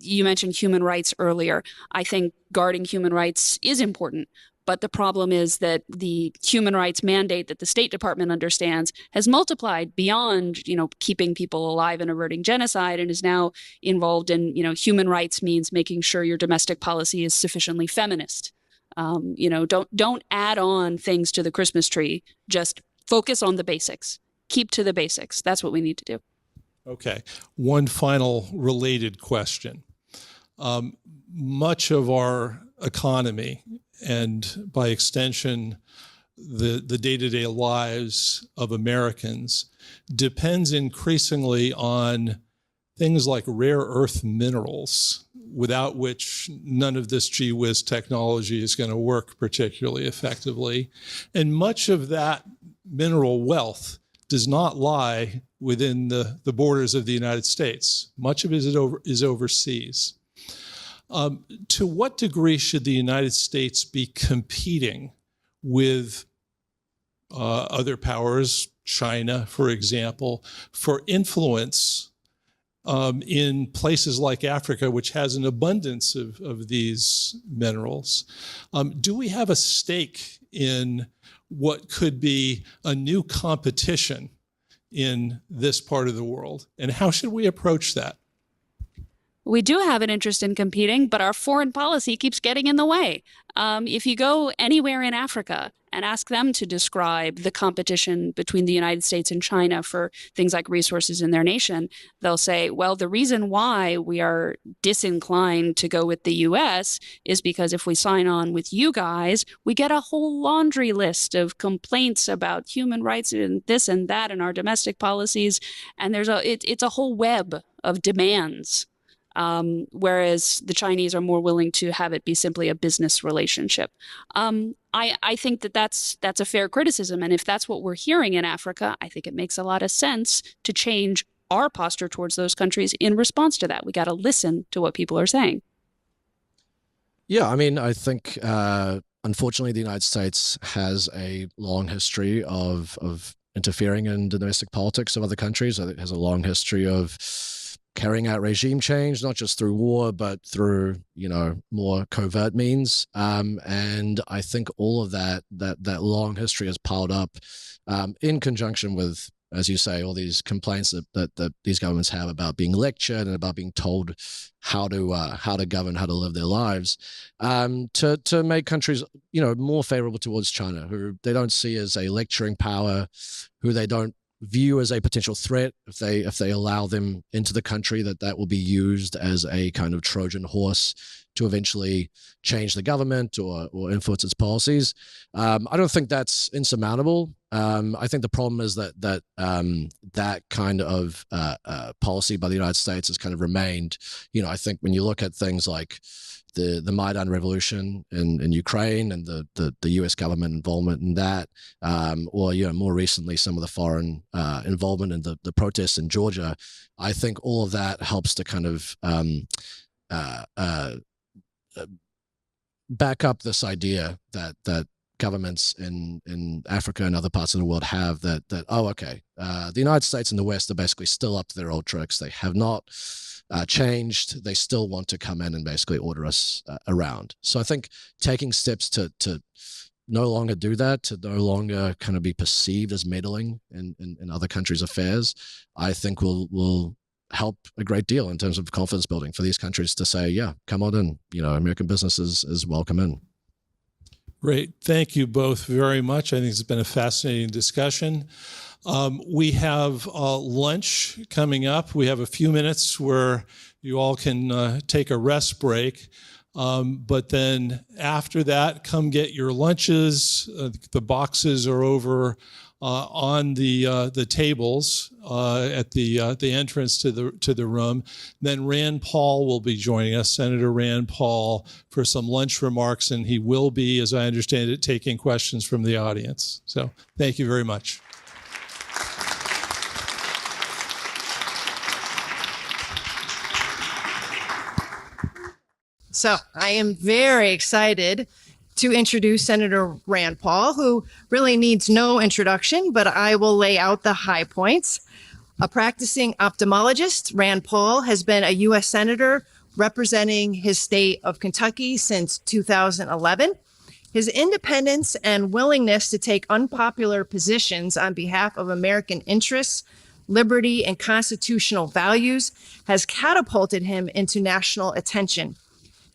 you mentioned human rights earlier, I think guarding human rights is important. But the problem is that the human rights mandate that the State Department understands has multiplied beyond, you know, keeping people alive and averting genocide, and is now involved in, you know, human rights means making sure your domestic policy is sufficiently feminist. You know, don't add on things to the Christmas tree. Just focus on the basics. Keep to the basics. That's what we need to do. Okay. One final related question. much of our economy, and by extension, the day-to-day lives of Americans, depends increasingly on things like rare earth minerals, without which none of this gee whiz technology is going to work particularly effectively. And much of that mineral wealth does not lie within the borders of the United States. Much of it is overseas. To what degree should the United States be competing with other powers, China, for example, for influence in places like Africa, which has an abundance of these minerals? Do we have a stake in what could be a new competition in this part of the world? And how should we approach that? We do have an interest in competing, but our foreign policy keeps getting in the way. If you go anywhere in Africa and ask them to describe the competition between the United States and China for things like resources in their nation, they'll say, well, the reason why we are disinclined to go with the US is because if we sign on with you guys, we get a whole laundry list of complaints about human rights and this and that and our domestic policies. And it's a whole web of demands. Whereas the Chinese are more willing to have it be simply a business relationship. I think that's a fair criticism. And if that's what we're hearing in Africa, I think it makes a lot of sense to change our posture towards those countries in response to that. We got to listen to what people are saying. Yeah, I mean, I think, unfortunately, the United States has a long history of interfering in the domestic politics of other countries. It has a long history of carrying out regime change, not just through war, but through, more covert means. And I think all of that long history has piled up in conjunction with, as you say, all these complaints that these governments have about being lectured and about being told how to govern, how to live their lives, to make countries, more favorable towards China, who they don't see as a lecturing power, who they don't view as a potential threat. If they allow them into the country, that will be used as a kind of Trojan horse to eventually change the government or influence its policies. I don't think that's insurmountable. I think the problem is that kind of policy by the United States has kind of remained. I think when you look at things like the Maidan revolution in Ukraine and the U.S. government involvement in that, or more recently some of the foreign involvement in the protests in Georgia, I think all of that helps to kind of back up this idea that governments in Africa and other parts of the world have that the United States and the West are basically still up to their old tricks. They have not changed. They still want to come in and basically order us around. So I think taking steps to no longer do that, to no longer kind of be perceived as meddling in other countries' affairs, I think will help a great deal in terms of confidence building for these countries to say, yeah, come on in. American business is welcome in. Great. Thank you both very much. I think it's been a fascinating discussion. We have lunch coming up. We have a few minutes where you all can take a rest break. But then after that, come get your lunches. The boxes are over on the tables at the entrance to the room. Then Rand Paul will be joining us, Senator Rand Paul, for some lunch remarks, and he will be, as I understand it, taking questions from the audience. So thank you very much. So I am very excited to introduce Senator Rand Paul, who really needs no introduction, but I will lay out the high points. A practicing ophthalmologist, Rand Paul has been a U.S. Senator representing his state of Kentucky since 2011. His independence and willingness to take unpopular positions on behalf of American interests, liberty, and constitutional values has catapulted him into national attention.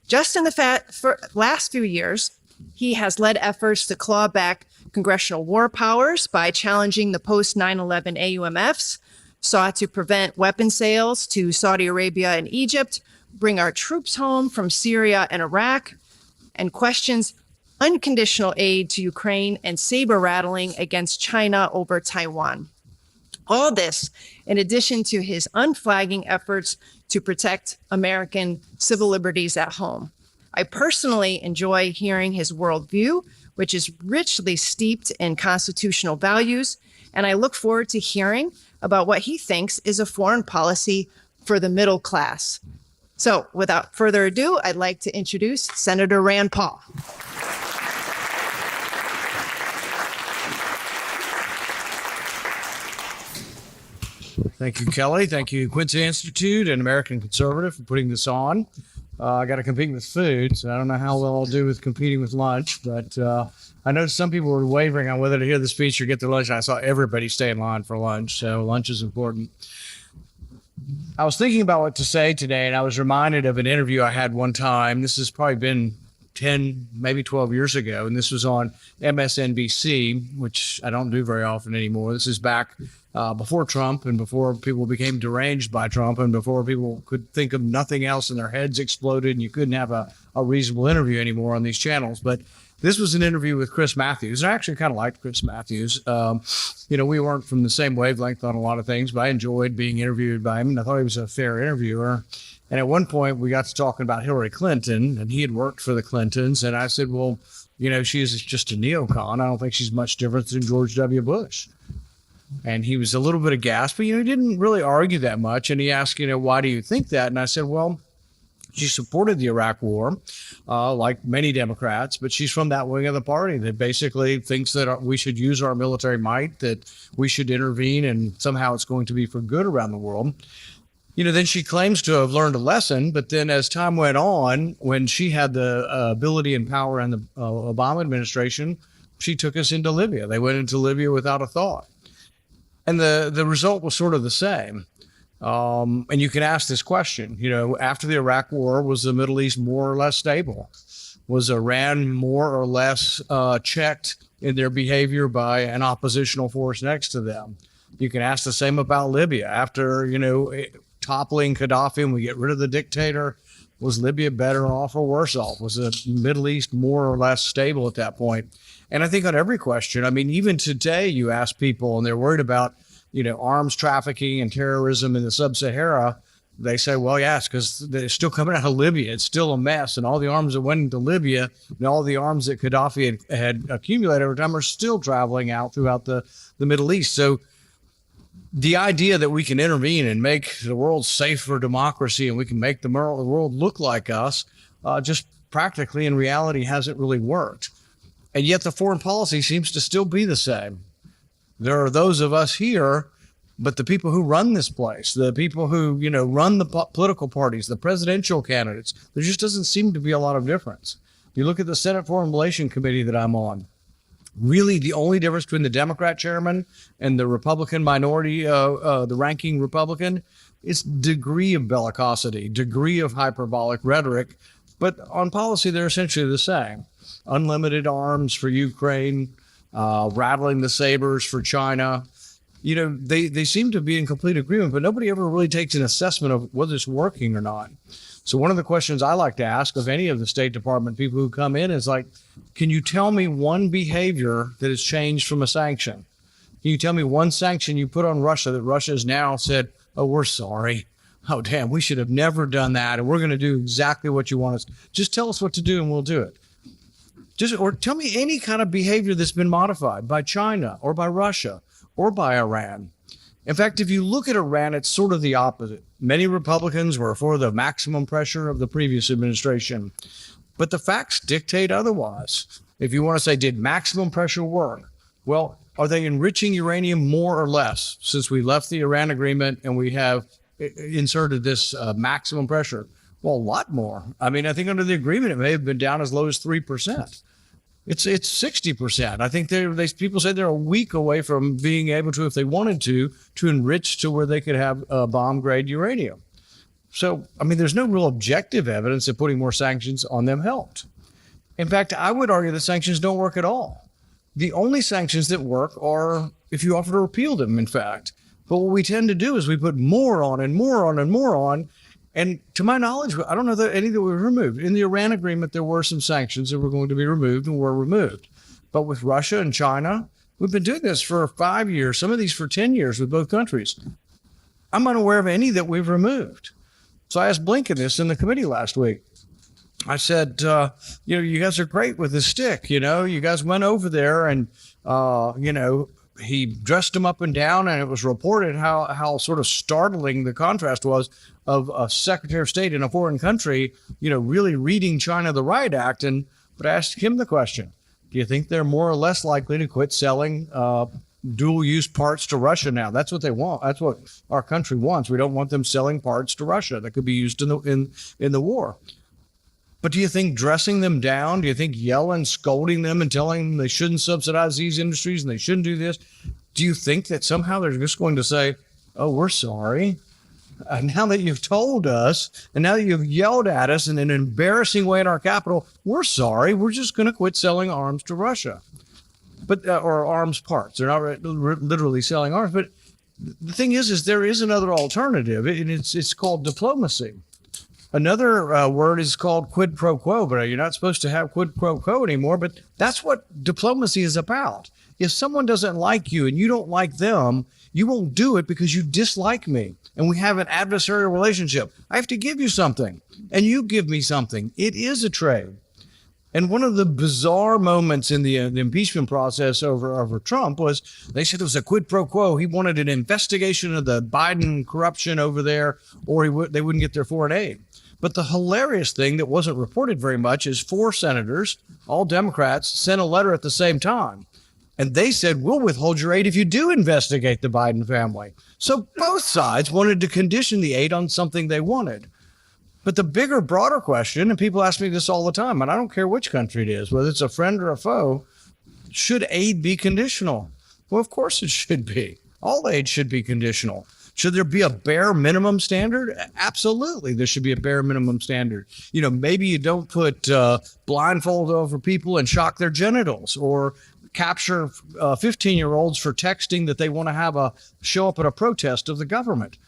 Just in the last few years, he has led efforts to claw back congressional war powers by challenging the post-9/11 AUMFs, sought to prevent weapon sales to Saudi Arabia and Egypt, bring our troops home from Syria and Iraq, and questions unconditional aid to Ukraine and saber rattling against China over Taiwan. All this in addition to his unflagging efforts to protect American civil liberties at home. I personally enjoy hearing his worldview, which is richly steeped in constitutional values, and I look forward to hearing about what he thinks is a foreign policy for the middle class. So without further ado, I'd like to introduce Senator Rand Paul. Thank you, Kelly. Thank you, Quincy Institute and American Conservative for putting this on. I got to compete with food, so I don't know how well I'll do with competing with lunch, but I know some people were wavering on whether to hear the speech or get their lunch. I saw everybody stay in line for lunch, so lunch is important. I was thinking about what to say today, and I was reminded of an interview I had one time. This has probably been 10, maybe 12 years ago, and this was on MSNBC, which I don't do very often anymore. This is back before Trump and before people became deranged by Trump and before people could think of nothing else and their heads exploded and you couldn't have a reasonable interview anymore on these channels. But this was an interview with Chris Matthews. I actually kind of liked Chris Matthews. We weren't from the same wavelength on a lot of things, but I enjoyed being interviewed by him, and I thought he was a fair interviewer. And at one point, we got to talking about Hillary Clinton, and he had worked for the Clintons. And I said, well, she's just a neocon. I don't think she's much different than George W. Bush. And he was a little bit aghast, but, he didn't really argue that much. And he asked, why do you think that? And I said, well, she supported the Iraq war, like many Democrats, but she's from that wing of the party that basically thinks that we should use our military might, that we should intervene, and somehow it's going to be for good around the world. Then she claims to have learned a lesson, but then as time went on, when she had the ability and power in the Obama administration, she took us into Libya. They went into Libya without a thought. And the result was sort of the same. And you can ask this question, after the Iraq war, was the Middle East more or less stable? Was Iran more or less checked in their behavior by an oppositional force next to them? You can ask the same about Libya. After, toppling Gaddafi and we get rid of the dictator, was Libya better off or worse off? Was the Middle East more or less stable at that point? And I think on every question, even today you ask people and they're worried about, arms trafficking and terrorism in the sub-Sahara. They say, well, yes, because they're still coming out of Libya. It's still a mess. And all the arms that went into Libya and all the arms that Gaddafi had accumulated over time are still traveling out throughout the Middle East. So the idea that we can intervene and make the world safe for democracy and we can make the world look like us, just practically in reality hasn't really worked. And yet the foreign policy seems to still be the same. There are those of us here, but the people who run this place, the people who, run the political parties, the presidential candidates, there just doesn't seem to be a lot of difference. You look at the Senate Foreign Relations Committee that I'm on. Really, the only difference between the Democrat chairman and the Republican minority, the ranking Republican, is degree of bellicosity, degree of hyperbolic rhetoric. But on policy, they're essentially the same. Unlimited arms for Ukraine, rattling the sabers for China. They seem to be in complete agreement, but nobody ever really takes an assessment of whether it's working or not. So one of the questions I like to ask of any of the State Department people who come in is like, can you tell me one behavior that has changed from a sanction? Can you tell me one sanction you put on Russia that Russia has now said, oh, we're sorry. Oh, damn, we should have never done that. And we're going to do exactly what you want us. Just tell us what to do and we'll do it. Or tell me any kind of behavior that's been modified by China or by Russia or by Iran. In fact, if you look at Iran, it's sort of the opposite. Many Republicans were for the maximum pressure of the previous administration, but the facts dictate otherwise. If you want to say, did maximum pressure work? Well, are they enriching uranium more or less since we left the Iran agreement and we have inserted this maximum pressure? Well, a lot more. I think under the agreement, it may have been down as low as 3%. It's 60%. I think people say they're a week away from being able to, if they wanted to enrich to where they could have bomb-grade uranium. So, there's no real objective evidence that putting more sanctions on them helped. In fact, I would argue that sanctions don't work at all. The only sanctions that work are if you offer to repeal them, in fact. But what we tend to do is we put more on and more on and more on, And to my knowledge, I don't know that any that were removed. In the Iran agreement, there were some sanctions that were going to be removed and were removed. But with Russia and China, we've been doing this for 5 years, some of these for 10 years with both countries. I'm unaware of any that we've removed. So I asked Blinken this in the committee last week. I said, you guys are great with the stick. You guys went over there and, he dressed him up and down, and it was reported how sort of startling the contrast was of a Secretary of State in a foreign country, really reading China the Riot Act. But I asked him the question, do you think they're more or less likely to quit selling dual-use parts to Russia now? That's what they want. That's what our country wants. We don't want them selling parts to Russia that could be used in the war. But do you think dressing them down, do you think yelling, scolding them and telling them they shouldn't subsidize these industries and they shouldn't do this, do you think that somehow they're just going to say, oh, we're sorry? Now that you've told us, and now that you've yelled at us in an embarrassing way at our Capitol, we're sorry. We're just going to quit selling arms to Russia, or arms parts. They're not literally selling arms. But the thing is there is another alternative, and it's called diplomacy. Another word is called quid pro quo, but you're not supposed to have quid pro quo anymore. But that's what diplomacy is about. If someone doesn't like you and you don't like them, you won't do it because you dislike me. And we have an adversarial relationship. I have to give you something, and you give me something. It is a trade. And one of the bizarre moments in the impeachment process over Trump was they said it was a quid pro quo. He wanted an investigation of the Biden corruption over there, or they wouldn't get their foreign aid. But the hilarious thing that wasn't reported very much is 4 senators, all Democrats, sent a letter at the same time. And they said, we'll withhold your aid if you do investigate the Biden family. So both sides wanted to condition the aid on something they wanted. But the bigger, broader question, and people ask me this all the time, and I don't care which country it is, whether it's a friend or a foe, should aid be conditional? Well, of course it should be. All aid should be conditional. Should there be a bare minimum standard? Absolutely, there should be a bare minimum standard. Maybe you don't put blindfold over people and shock their genitals, or capture 15-year-olds for texting that they want to have show up at a protest of the government.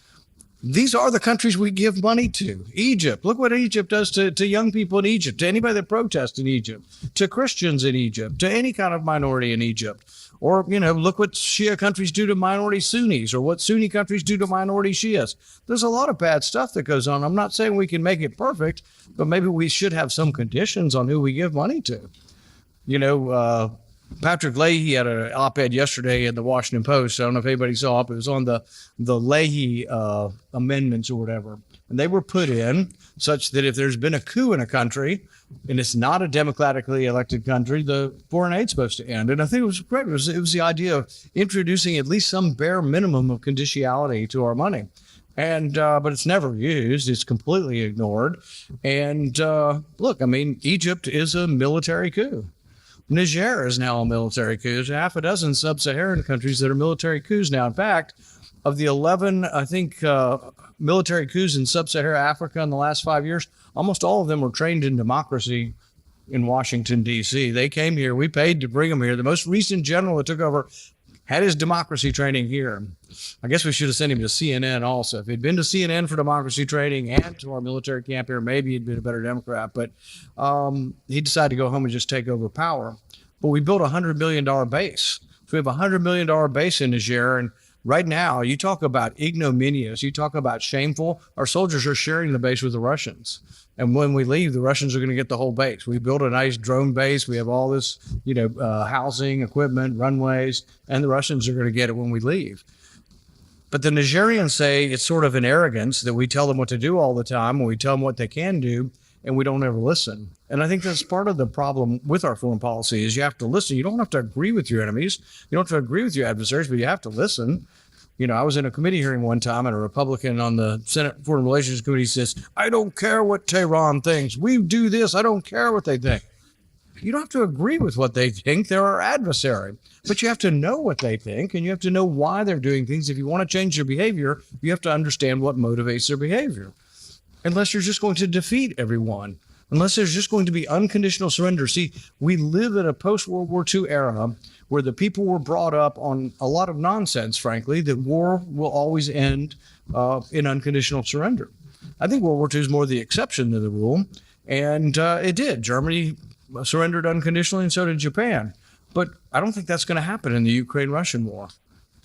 These are the countries we give money to. Egypt, look what Egypt does to young people in Egypt, to anybody that protests in Egypt, to Christians in Egypt, to any kind of minority in Egypt. Or, look what Shia countries do to minority Sunnis, or what Sunni countries do to minority Shias. There's a lot of bad stuff that goes on. I'm not saying we can make it perfect, but maybe we should have some conditions on who we give money to. Patrick Leahy had an op-ed yesterday in the Washington Post. I don't know if anybody saw it, but it was on the Leahy amendments or whatever. And they were put in such that if there's been a coup in a country and it's not a democratically elected country, the foreign aid's supposed to end. And I think it was great. It was the idea of introducing at least some bare minimum of conditionality to our money. And but it's never used. It's completely ignored. And look, Egypt is a military coup. Niger is now a military coup. There's half a dozen sub-Saharan countries that are military coups now. In fact, of the 11, I think, military coups in sub-Saharan Africa in the last 5 years, almost all of them were trained in democracy in Washington, D.C. They came here. We paid to bring them here. The most recent general that took over had his democracy training here. I guess we should have sent him to CNN also. If he'd been to CNN for democracy training and to our military camp here, maybe he'd been a better Democrat. But he decided to go home and just take over power. But we built a $100 million base. So we have a $100 million base in Niger. And right now, you talk about ignominious, you talk about shameful. Our soldiers are sharing the base with the Russians. And when we leave, the Russians are going to get the whole base. We built a nice drone base. We have all this, housing, equipment, runways, and the Russians are going to get it when we leave. But the Nigerians say it's sort of an arrogance that we tell them what to do all the time, and we tell them what they can do, and we don't ever listen. And I think that's part of the problem with our foreign policy is you have to listen. You don't have to agree with your enemies. You don't have to agree with your adversaries, but you have to listen. I was in a committee hearing one time, and a Republican on the Senate Foreign Relations Committee says, I don't care what Tehran thinks. We do this. I don't care what they think. You don't have to agree with what they think. They're our adversary. But you have to know what they think, and you have to know why they're doing things. If you want to change their behavior, you have to understand what motivates their behavior. Unless you're just going to defeat everyone. Unless there's just going to be unconditional surrender. See, we live in a post-World War II era where the people were brought up on a lot of nonsense, frankly, that war will always end in unconditional surrender. I think World War II is more the exception than the rule. And it did. Germany surrendered unconditionally, and so did Japan. But I don't think that's going to happen in the Ukraine-Russian war.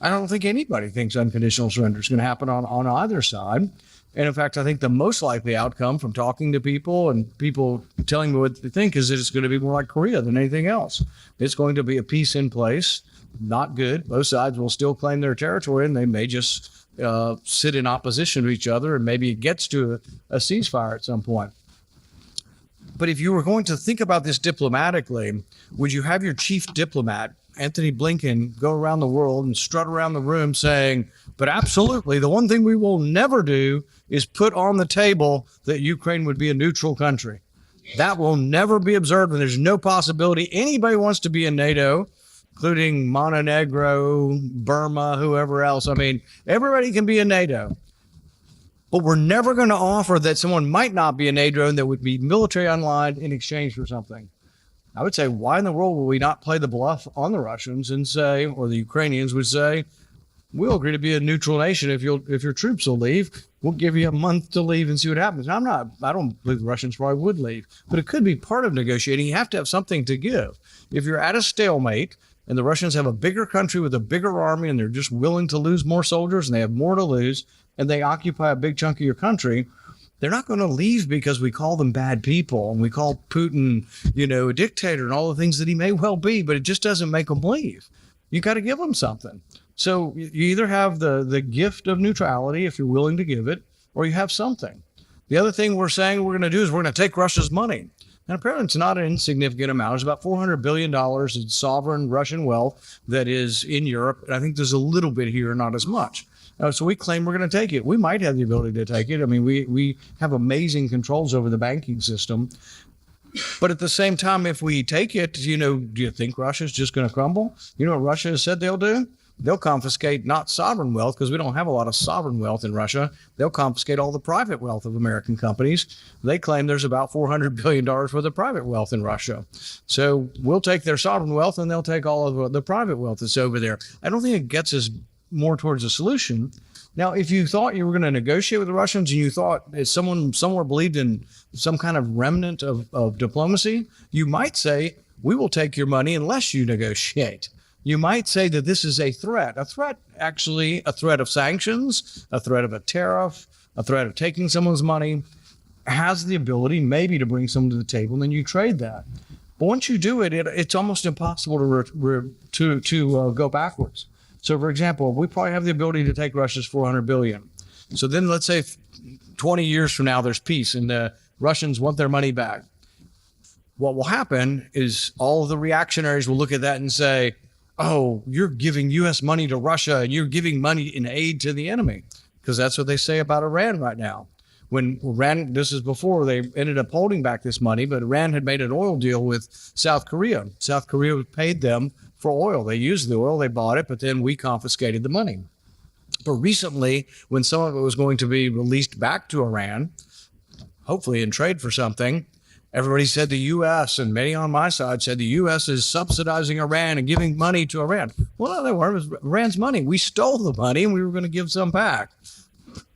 I don't think anybody thinks unconditional surrender is going to happen on either side. And in fact, I think the most likely outcome from talking to people and people telling me what they think is that it's going to be more like Korea than anything else. It's going to be a peace in place, not good. Both sides will still claim their territory, and they may just sit in opposition to each other, and maybe it gets to a ceasefire at some point. But if you were going to think about this diplomatically, would you have your chief diplomat, Anthony Blinken, go around the world and strut around the room saying, but absolutely, the one thing we will never do is put on the table that Ukraine would be a neutral country. That will never be observed, and there's no possibility anybody wants to be in NATO, including Montenegro, Burma, whoever else. I mean, everybody can be in NATO. But we're never going to offer that someone might not be in NATO and that would be military online in exchange for something. I would say, why in the world will we not play the bluff on the Russians and say, or the Ukrainians would say, we'll agree to be a neutral nation if your troops will leave. We'll give you a month to leave and see what happens. I don't believe the Russians probably would leave, but it could be part of negotiating. You have to have something to give. If you're at a stalemate and the Russians have a bigger country with a bigger army and they're just willing to lose more soldiers and they have more to lose and they occupy a big chunk of your country, they're not going to leave because we call them bad people and we call Putin, a dictator and all the things that he may well be, but it just doesn't make them leave. You got to give them something. So you either have the gift of neutrality if you're willing to give it, or you have something. The other thing we're saying we're going to do is we're going to take Russia's money. And apparently it's not an insignificant amount. It's about $400 billion in sovereign Russian wealth that is in Europe. And I think there's a little bit here, not as much. So we claim we're going to take it. We might have the ability to take it. I mean, we have amazing controls over the banking system. But at the same time, if we take it, do you think Russia's just going to crumble? You know what Russia has said they'll do? They'll confiscate not sovereign wealth, because we don't have a lot of sovereign wealth in Russia. They'll confiscate all the private wealth of American companies. They claim there's about $400 billion worth of private wealth in Russia. So we'll take their sovereign wealth and they'll take all of the private wealth that's over there. I don't think it gets us more towards a solution. Now, if you thought you were going to negotiate with the Russians and you thought someone somewhere believed in some kind of remnant of diplomacy, you might say, we will take your money unless you negotiate. You might say that this is a threat actually a threat of sanctions, a threat of a tariff, a threat of taking someone's money, has the ability maybe to bring someone to the table, and then you trade that. But once you do it, it's almost impossible to go backwards. So, for example, we probably have the ability to take Russia's $400 billion. So then let's say 20 years from now, there's peace and the Russians want their money back. What will happen is all of the reactionaries will look at that and say, oh, you're giving U.S. money to Russia and you're giving money in aid to the enemy, because that's what they say about Iran right now. When Iran, this is before they ended up holding back this money, but Iran had made an oil deal with South Korea. South Korea paid them for oil. They used the oil, they bought it, but then we confiscated the money. But recently, when some of it was going to be released back to Iran, hopefully in trade for something, everybody said the U.S., and many on my side said the U.S. is subsidizing Iran and giving money to Iran. Well, no, they weren't. It was Iran's money. We stole the money and we were going to give some back.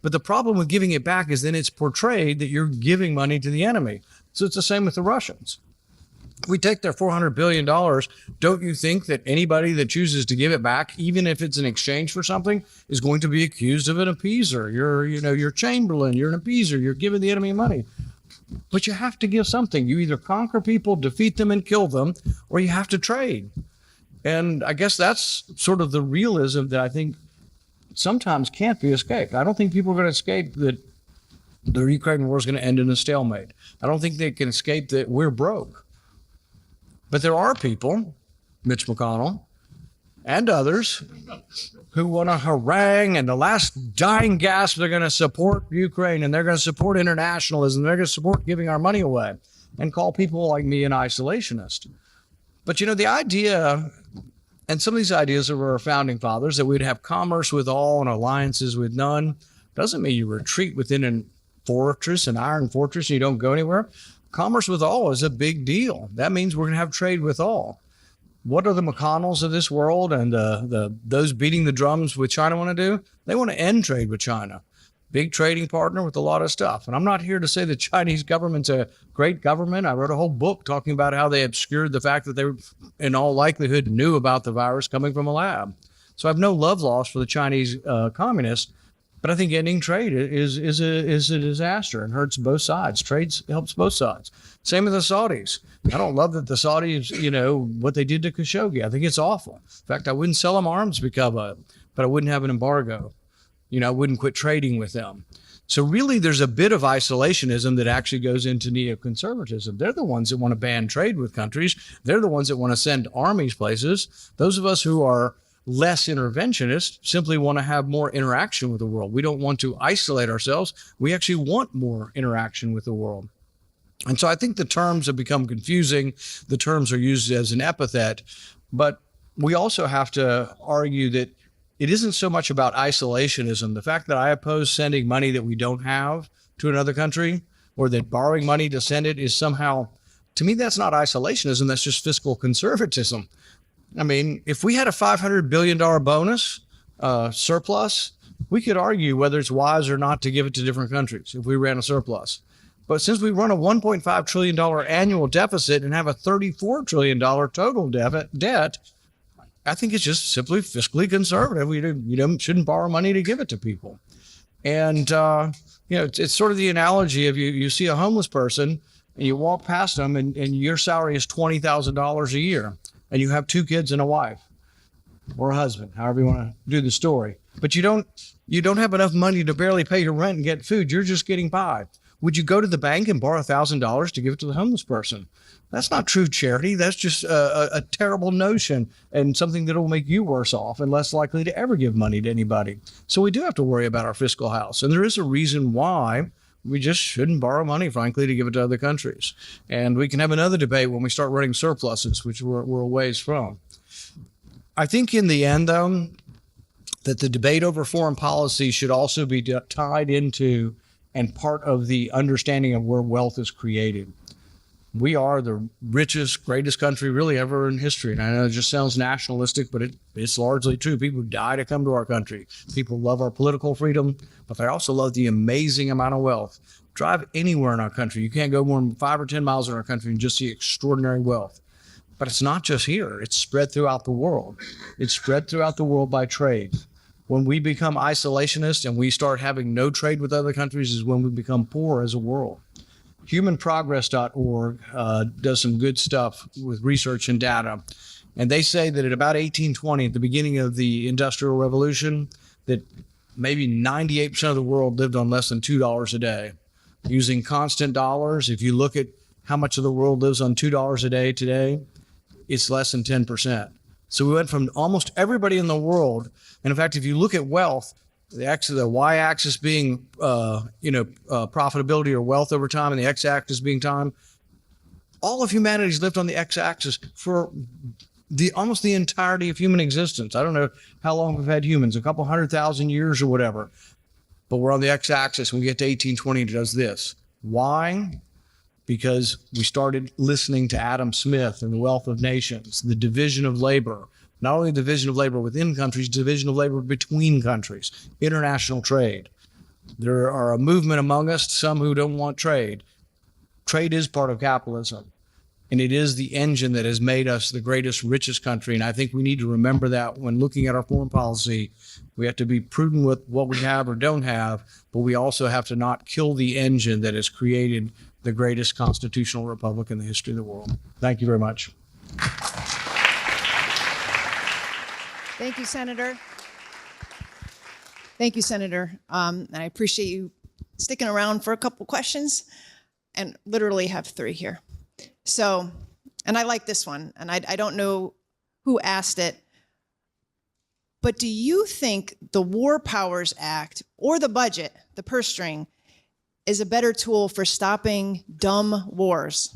But the problem with giving it back is then it's portrayed that you're giving money to the enemy. So it's the same with the Russians. We take their $400 billion. Don't you think that anybody that chooses to give it back, even if it's in exchange for something, is going to be accused of an appeaser? You're Chamberlain, you're an appeaser, you're giving the enemy money. But you have to give something. You either conquer people, defeat them and kill them, or you have to trade. And I guess that's sort of the realism that I think sometimes can't be escaped. I don't think people are going to escape that the Ukraine war is going to end in a stalemate. I don't think they can escape that we're broke. But there are people, Mitch McConnell and others, who want to harangue, and the last dying gasp, they're going to support Ukraine and they're going to support internationalism. They're going to support giving our money away and call people like me an isolationist. But the idea, and some of these ideas of our founding fathers, that we'd have commerce with all and alliances with none, doesn't mean you retreat within a fortress, an iron fortress, and you don't go anywhere. Commerce with all is a big deal. That means we're going to have trade with all. What are the McConnells of this world and those beating the drums with China want to do? They want to end trade with China. big trading partner with a lot of stuff. And I'm not here to say the Chinese government's a great government. I wrote a whole book talking about how they obscured the fact that they, in all likelihood, knew about the virus coming from a lab. So I have no love lost for the Chinese communists, but I think ending trade is a disaster and hurts both sides. Trade helps both sides. Same with the Saudis. I don't love that the Saudis, what they did to Khashoggi. I think it's awful. In fact, I wouldn't sell them arms because of it, but I wouldn't have an embargo. I wouldn't quit trading with them. So really, there's a bit of isolationism that actually goes into neoconservatism. They're the ones that want to ban trade with countries. They're the ones that want to send armies places. Those of us who are less interventionist simply want to have more interaction with the world. We don't want to isolate ourselves. We actually want more interaction with the world. And so I think the terms have become confusing. The terms are used as an epithet, but we also have to argue that it isn't so much about isolationism. The fact that I oppose sending money that we don't have to another country, or that borrowing money to send it is somehow, to me, that's not isolationism. That's just fiscal conservatism. I mean, if we had a $500 billion bonus surplus, we could argue whether it's wise or not to give it to different countries if we ran a surplus. But since we run a $1.5 trillion annual deficit and have a $34 trillion total debt, I think it's just simply fiscally conservative. We shouldn't borrow money to give it to people. And, it's sort of the analogy of you see a homeless person and you walk past them and your salary is $20,000 a year. And you have 2 kids and a wife or a husband, however you want to do the story. But you don't have enough money to barely pay your rent and get food. You're just getting by. Would you go to the bank and borrow $1,000 to give it to the homeless person? That's not true charity. That's just a terrible notion and something that will make you worse off and less likely to ever give money to anybody. So we do have to worry about our fiscal house. And there is a reason why we just shouldn't borrow money, frankly, to give it to other countries. And we can have another debate when we start running surpluses, which we're a ways from. I think in the end, though, that the debate over foreign policy should also be tied into and part of the understanding of where wealth is created. We are the richest, greatest country really ever in history. And I know it just sounds nationalistic, but it's largely true. People die to come to our country. People love our political freedom, but they also love the amazing amount of wealth. Drive anywhere in our country. You can't go more than 5 or 10 miles in our country and just see extraordinary wealth. But it's not just here. It's spread throughout the world. It's spread throughout the world by trade. When we become isolationist and we start having no trade with other countries is when we become poor as a world. Humanprogress.org does some good stuff with research and data. And they say that at about 1820, at the beginning of the Industrial Revolution, that maybe 98% of the world lived on less than $2 a day. Using constant dollars, if you look at how much of the world lives on $2 a day today, it's less than 10%. So we went from almost everybody in the world. And in fact, if you look at wealth, the y-axis being, profitability or wealth over time, and the x-axis being time. All of humanity's lived on the x-axis for almost the entirety of human existence. I don't know how long we've had humans, a couple 100,000 years or whatever. But we're on the x-axis. When we get to 1820, it does this. Why? Because we started listening to Adam Smith and The Wealth of Nations, the division of labor. Not only division of labor within countries, division of labor between countries, international trade. There are a movement among us, some who don't want trade. Trade is part of capitalism, and it is the engine that has made us the greatest, richest country. And I think we need to remember that when looking at our foreign policy. We have to be prudent with what we have or don't have, but we also have to not kill the engine that has created the greatest constitutional republic in the history of the world. Thank you very much. Thank you, Senator. Thank you, Senator. And I appreciate you sticking around for a couple questions, and literally have 3 here. So, and I like this one, and I don't know who asked it, but do you think the War Powers Act or the budget, the purse string, is a better tool for stopping dumb wars?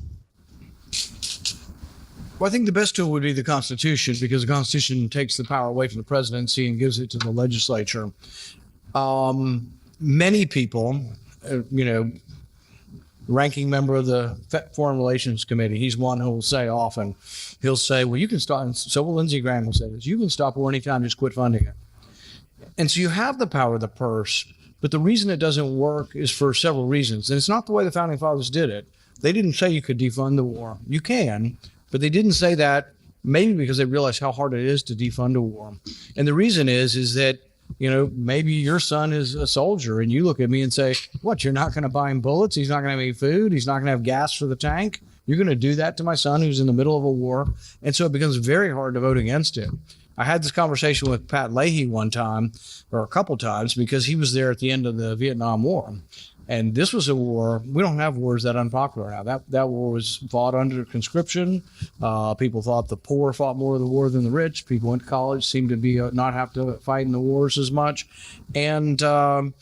Well, I think the best tool would be the Constitution, because the Constitution takes the power away from the presidency and gives it to the legislature. Many people, ranking member of the Foreign Relations Committee, he's one who will say often, he'll say, well, you can stop, and so will Lindsey Graham will say this, you can stop war anytime, just quit funding it. And so you have the power of the purse, But the reason it doesn't work is for several reasons. And it's not the way the founding fathers did it. They didn't say you could defund the war. You can, but they didn't say that, maybe because they realized how hard it is to defund a war. And the reason is that, maybe your son is a soldier and you look at me and say, what, you're not going to buy him bullets? He's not going to have any food. He's not going to have gas for the tank. You're going to do that to my son who's in the middle of a war. And so it becomes very hard to vote against it. I had this conversation with Pat Leahy one time, or a couple times, because he was there at the end of the Vietnam War. And this was a war. We don't have wars that unpopular now. That war was fought under conscription. People thought the poor fought more of the war than the rich. People went to college, seemed to be not have to fight in the wars as much. And when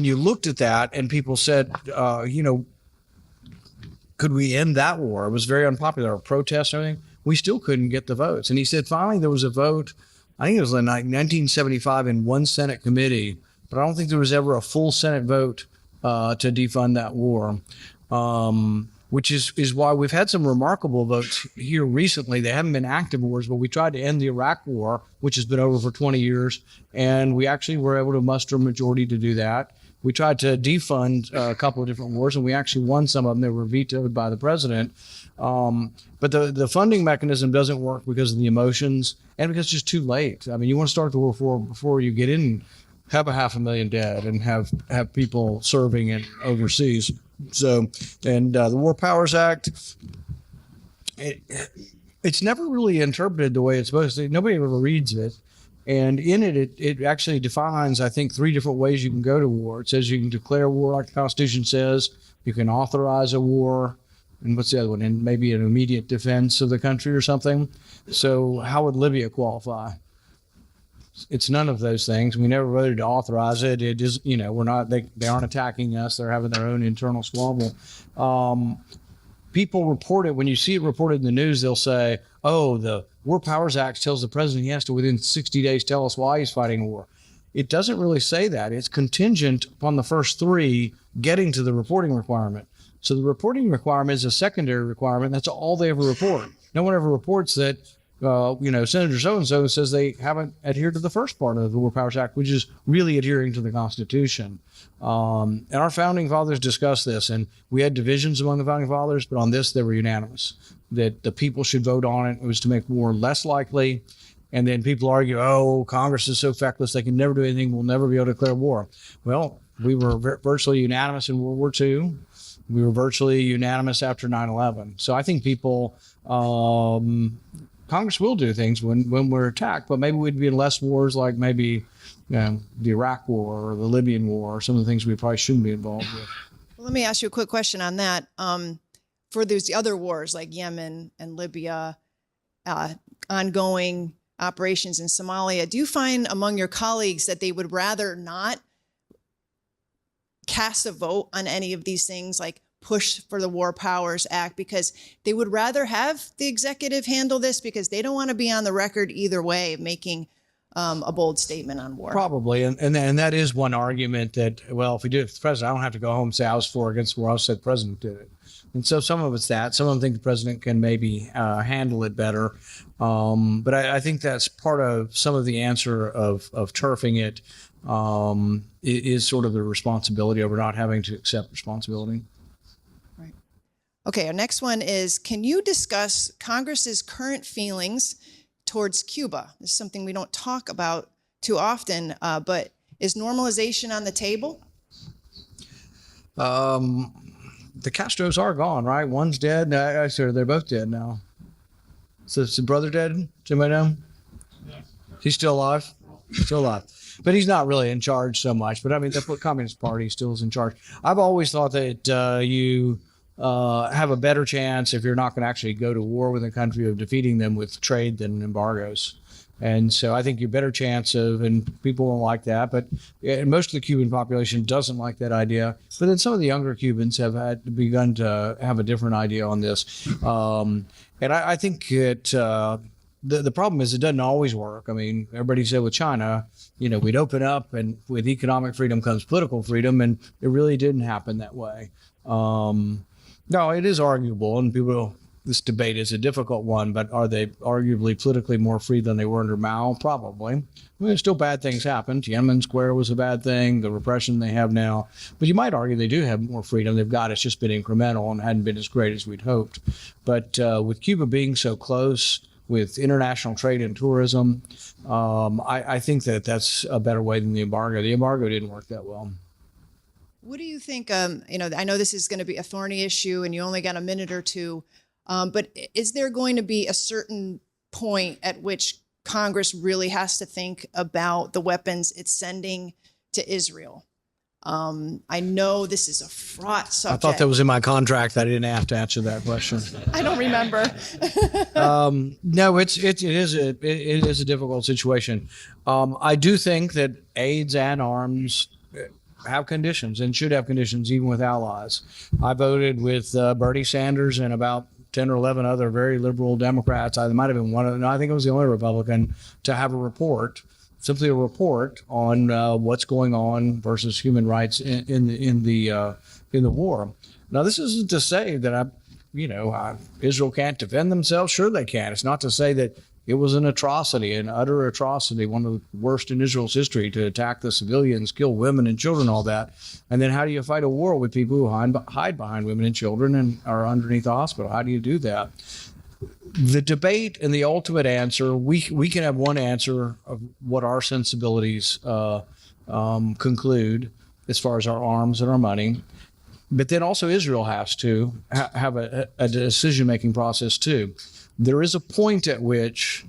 you looked at that and people said, could we end that war? It was very unpopular, protests and everything. We still couldn't get the votes. And he said finally there was a vote. I think it was in 1975 in one Senate committee. But I don't think there was ever a full Senate vote to defund that war, which is why we've had some remarkable votes here recently. They haven't been active wars, but we tried to end the Iraq War, which has been over for 20 years, and we actually were able to muster a majority to do that. We tried to defund a couple of different wars, and we actually won some of them that were vetoed by the president. But the funding mechanism doesn't work because of the emotions and because it's just too late. I mean, you want to start the war before you get in, have 500,000 dead and have people serving in overseas. So, and the War Powers Act, it's never really interpreted the way it's supposed to. Nobody ever reads it. And in it actually defines, I think, 3 different ways you can go to war. It says you can declare war like the Constitution says. You can authorize a war. And what's the other one? And maybe an immediate defense of the country or something. So how would Libya qualify? It's none of those things. We never voted to authorize it. It is, we're not, they aren't attacking us. They're having their own internal squabble. People report it. When you see it reported in the news, they'll say, oh, the War Powers Act tells the president he has to, within 60 days, tell us why he's fighting a war. It doesn't really say that. It's contingent upon the first 3 getting to the reporting requirement. So the reporting requirement is a secondary requirement. That's all they ever report. No one ever reports that, Senator so-and-so says they haven't adhered to the first part of the War Powers Act, which is really adhering to the Constitution. And our founding fathers discussed this, and we had divisions among the founding fathers, but on this, they were unanimous that the people should vote on it. It was to make war less likely. And then people argue, oh, Congress is so feckless, they can never do anything, we'll never be able to declare war. Well, we were virtually unanimous in World War II. We were virtually unanimous after 9/11. So I think people, Congress will do things when we're attacked, but maybe we'd be in less wars like maybe the Iraq War or the Libyan War, or some of the things we probably shouldn't be involved with. Well, let me ask you a quick question on that. For those other wars like Yemen and Libya, ongoing operations in Somalia, do you find among your colleagues that they would rather not cast a vote on any of these things, like push for the War Powers Act, because they would rather have the executive handle this because they don't want to be on the record either way of making a bold statement on war? Probably. And that is one argument that, well, if we do it for the president, I don't have to go home and say I was for or against the war. I said the president did it. And so some of it's that. Some of them think the president can maybe handle it better. But I think that's part of some of the answer of turfing it is sort of the responsibility over not having to accept responsibility. Right. Okay, our next one is, can you discuss Congress's current feelings towards Cuba? This is something we don't talk about too often, but is normalization on the table? The Castros are gone, right? One's dead. They're both dead now. So is the brother dead? Does anybody know? He's still alive? Still alive. But he's not really in charge so much. But I mean, the Communist Party still is in charge. I've always thought that you have a better chance if you're not going to actually go to war with a country of defeating them with trade than embargoes. And so I think you're better chance of, and people won't like that, but most of the Cuban population doesn't like that idea. But then some of the younger Cubans have begun to have a different idea on this. And I think that the problem is it doesn't always work. I mean, everybody said with China, we'd open up and with economic freedom comes political freedom, and it really didn't happen that way. No, it is arguable, and people this debate is a difficult one, but are they arguably politically more free than they were under Mao? Probably. I mean, still bad things happened. Tiananmen Square was a bad thing, the repression they have now. But you might argue they do have more freedom. They've got it's just been incremental and hadn't been as great as we'd hoped. But with Cuba being so close, with international trade and tourism, I think that that's a better way than the embargo. The embargo didn't work that well. What do you think? I know this is going to be a thorny issue, and you only got a minute or two. But is there going to be a certain point at which Congress really has to think about the weapons it's sending to Israel? I know this is a fraught subject. I thought that was in my contract. I didn't have to answer that question. I don't remember. No, it is a difficult situation. I do think that aids and arms have conditions and should have conditions even with allies. I voted with Bernie Sanders and about 10 or 11 other very liberal Democrats. I might have been one of them. I think it was the only Republican to have a report, simply a report on what's going on versus human rights in the war. Now, this isn't to say that Israel can't defend themselves. Sure, they can. It's not to say that it was an atrocity, an utter atrocity, one of the worst in Israel's history, to attack the civilians, kill women and children, all that. And then how do you fight a war with people who hide behind women and children and are underneath the hospital? How do you do that? The debate and the ultimate answer, we can have one answer of what our sensibilities conclude as far as our arms and our money. But then also Israel has to have a decision-making process too. There is a point at which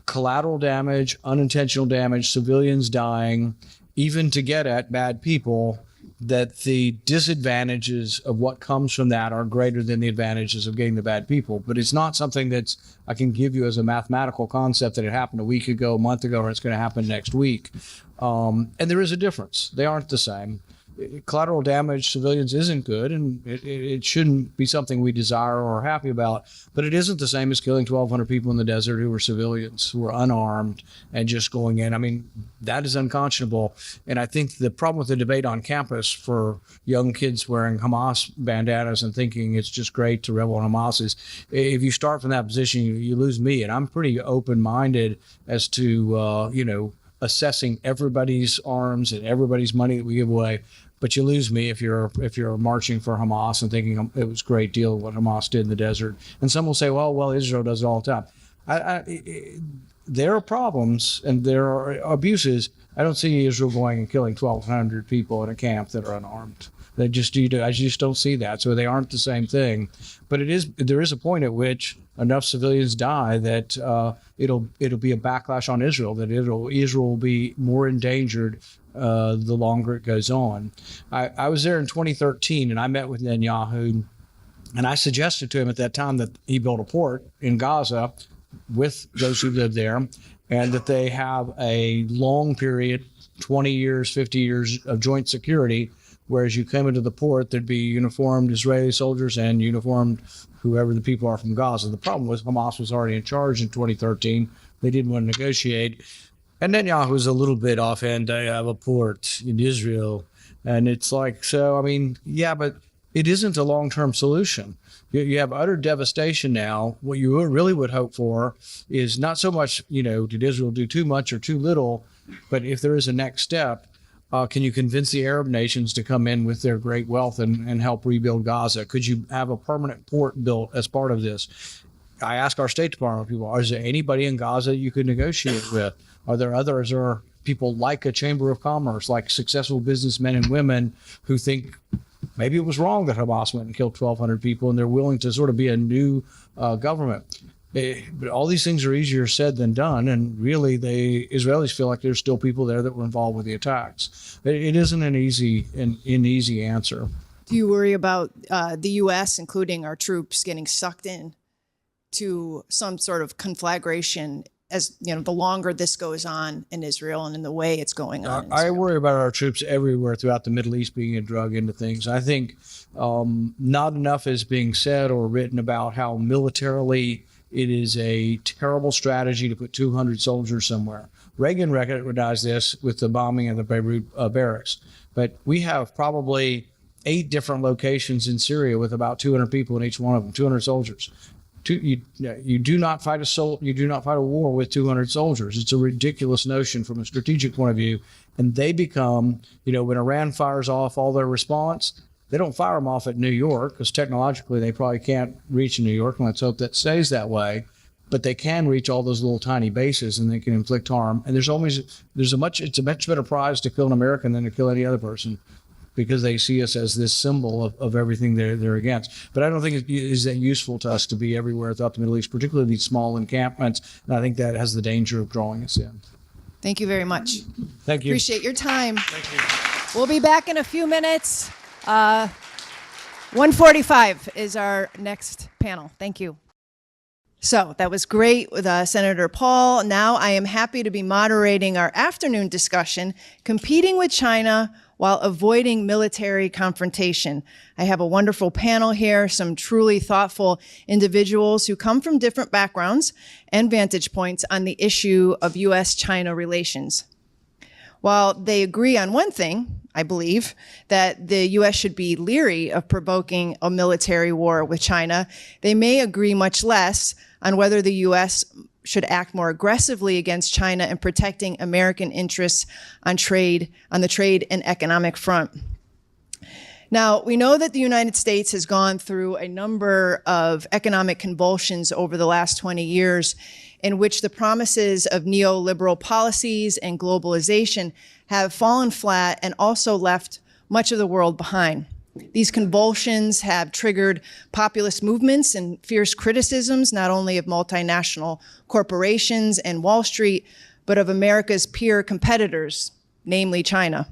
collateral damage, unintentional damage, civilians dying, even to get at bad people, that the disadvantages of what comes from that are greater than the advantages of getting the bad people. But it's not something that's I can give you as a mathematical concept that it happened a week ago, a month ago, or it's going to happen next week. And there is a difference. They aren't the same. Collateral damage civilians isn't good, and it shouldn't be something we desire or are happy about, but it isn't the same as killing 1,200 people in the desert who were civilians, who were unarmed and just going in. I mean, that is unconscionable. And I think the problem with the debate on campus for young kids wearing Hamas bandanas and thinking it's just great to rebel on Hamas is, if you start from that position, you lose me. And I'm pretty open-minded as to, assessing everybody's arms and everybody's money that we give away. But you lose me if you're marching for Hamas and thinking it was a great deal what Hamas did in the desert. And some will say, well, Israel does it all the time. There are problems and there are abuses. I don't see Israel going and killing 1,200 people in a camp that are unarmed. I just don't see that. So they aren't the same thing. But there is a point at which enough civilians die that it'll be a backlash on Israel, that Israel will be more endangered the longer it goes on. I was there in 2013 and I met with Netanyahu, and I suggested to him at that time that he build a port in Gaza with those who live there, and that they have a long period, 20 years, 50 years of joint security, whereas you came into the port, there'd be uniformed Israeli soldiers and uniformed whoever the people are from Gaza. The problem was Hamas was already in charge in 2013. They didn't want to negotiate. And Netanyahu was a little bit offhand. I have a port in Israel. And it's like, so, I mean, yeah, but it isn't a long-term solution. You have utter devastation now. What you really would hope for is not so much, did Israel do too much or too little, but if there is a next step, can you convince the Arab nations to come in with their great wealth and help rebuild Gaza? Could you have a permanent port built as part of this? I ask our State Department people, is there anybody in Gaza you could negotiate with? Are there others, or people like a Chamber of Commerce, like successful businessmen and women who think maybe it was wrong that Hamas went and killed 1,200 people and they're willing to sort of be a new government? But all these things are easier said than done, and really the Israelis feel like there's still people there that were involved with the attacks. It isn't an easy answer. Do you worry about the U.S., including our troops, getting sucked in to some sort of conflagration as the longer this goes on in Israel and in the way it's going on? I worry about our troops everywhere throughout the Middle East being drug into things. I think not enough is being said or written about how militarily it is a terrible strategy to put 200 soldiers somewhere. Reagan recognized this with the bombing of the Beirut barracks. But we have probably 8 different locations in Syria with about 200 people in each one of them, 200 soldiers. You do not fight a war with 200 soldiers. It's a ridiculous notion from a strategic point of view. And they become, when Iran fires off all their response, they don't fire them off at New York because technologically they probably can't reach New York, and let's hope that stays that way. But they can reach all those little tiny bases, and they can inflict harm. And it's a much better prize to kill an American than to kill any other person, because they see us as this symbol of everything they're against. But I don't think it is that useful to us to be everywhere throughout the Middle East, particularly these small encampments. And I think that has the danger of drawing us in. Thank you very much. Thank you. Appreciate your time. Thank you. We'll be back in a few minutes. 1:45 is our next panel. Thank you. So that was great with Senator Paul. Now I am happy to be moderating our afternoon discussion, Competing with China while Avoiding Military Confrontation. I have a wonderful panel here, some truly thoughtful individuals who come from different backgrounds and vantage points on the issue of U.S.-China relations. While they agree on one thing, I believe, that the U.S. should be leery of provoking a military war with China, they may agree much less on whether the U.S. should act more aggressively against China in protecting American interests on the trade and economic front. Now, we know that the United States has gone through a number of economic convulsions over the last 20 years in which the promises of neoliberal policies and globalization have fallen flat and also left much of the world behind. These convulsions have triggered populist movements and fierce criticisms, not only of multinational corporations and Wall Street, but of America's peer competitors, namely China.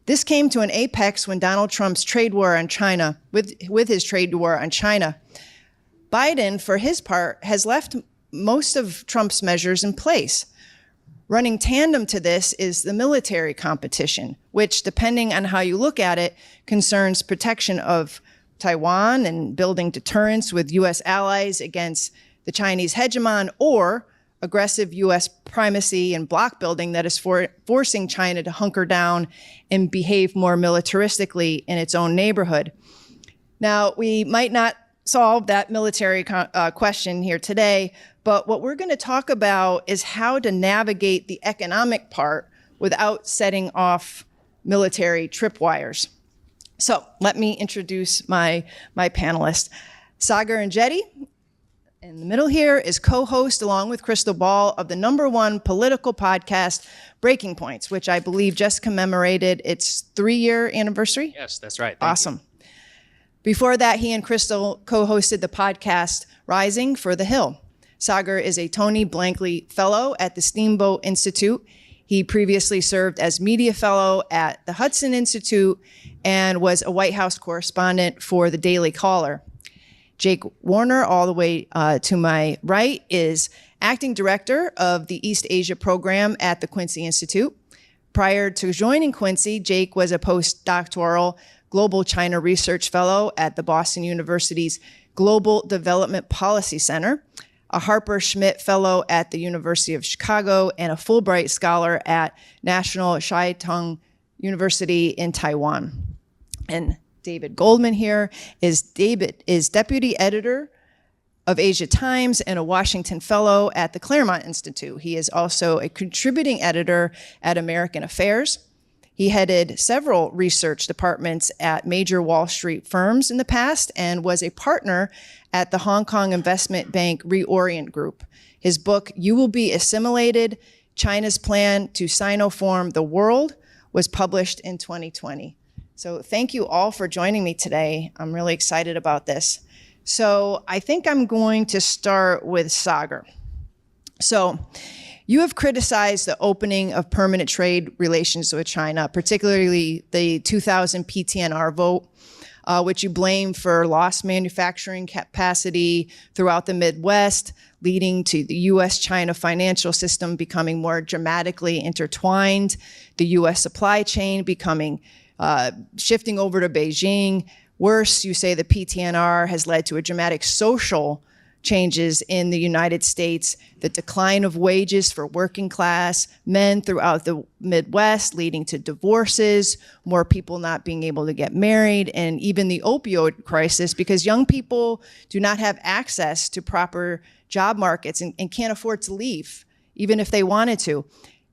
This came to an apex when Donald Trump's trade war on China, with his trade war on China. Biden, for his part, has left most of Trump's measures in place. Running tandem to this is the military competition, which, depending on how you look at it, concerns protection of Taiwan and building deterrence with U.S. allies against the Chinese hegemon, or aggressive U.S. primacy and bloc building that is forcing China to hunker down and behave more militaristically in its own neighborhood. Now, we might not solve that military question here today, but what we're going to talk about is how to navigate the economic part without setting off military tripwires. So let me introduce my panelists. Sagar and JD, in the middle here, is co-host along with Crystal Ball of the #1 political podcast, Breaking Points, which I believe just commemorated its 3-year anniversary. Yes, that's right. Awesome. Before that, he and Crystal co-hosted the podcast Rising for the Hill. Sagar is a Tony Blankley Fellow at the Steamboat Institute. He previously served as Media Fellow at the Hudson Institute and was a White House correspondent for the Daily Caller. Jake Warner, all the way to my right, is Acting Director of the East Asia Program at the Quincy Institute. Prior to joining Quincy, Jake was a postdoctoral Global China Research Fellow at the Boston University's Global Development Policy Center, a Harper Schmidt Fellow at the University of Chicago, and a Fulbright Scholar at National Schitung University in Taiwan. And David Goldman here is Deputy Editor of Asia Times and a Washington Fellow at the Claremont Institute. He is also a contributing editor at American Affairs. He headed several research departments at major Wall Street firms in the past and was a partner at the Hong Kong investment bank Reorient Group. His book, You Will Be Assimilated, China's Plan to Sinoform the World, was published in 2020. So thank you all for joining me today. I'm really excited about this. So I think I'm going to start with Sagar. So you have criticized the opening of permanent trade relations with China, particularly the 2000 PTNR vote, which you blame for lost manufacturing capacity throughout the Midwest, leading to the U.S.-China financial system becoming more dramatically intertwined, the U.S. supply chain becoming shifting over to Beijing. Worse, you say the PTNR has led to a dramatic social changes in the United States, the decline of wages for working class men throughout the Midwest, leading to divorces, more people not being able to get married, and even the opioid crisis, because young people do not have access to proper job markets and can't afford to leave, even if they wanted to.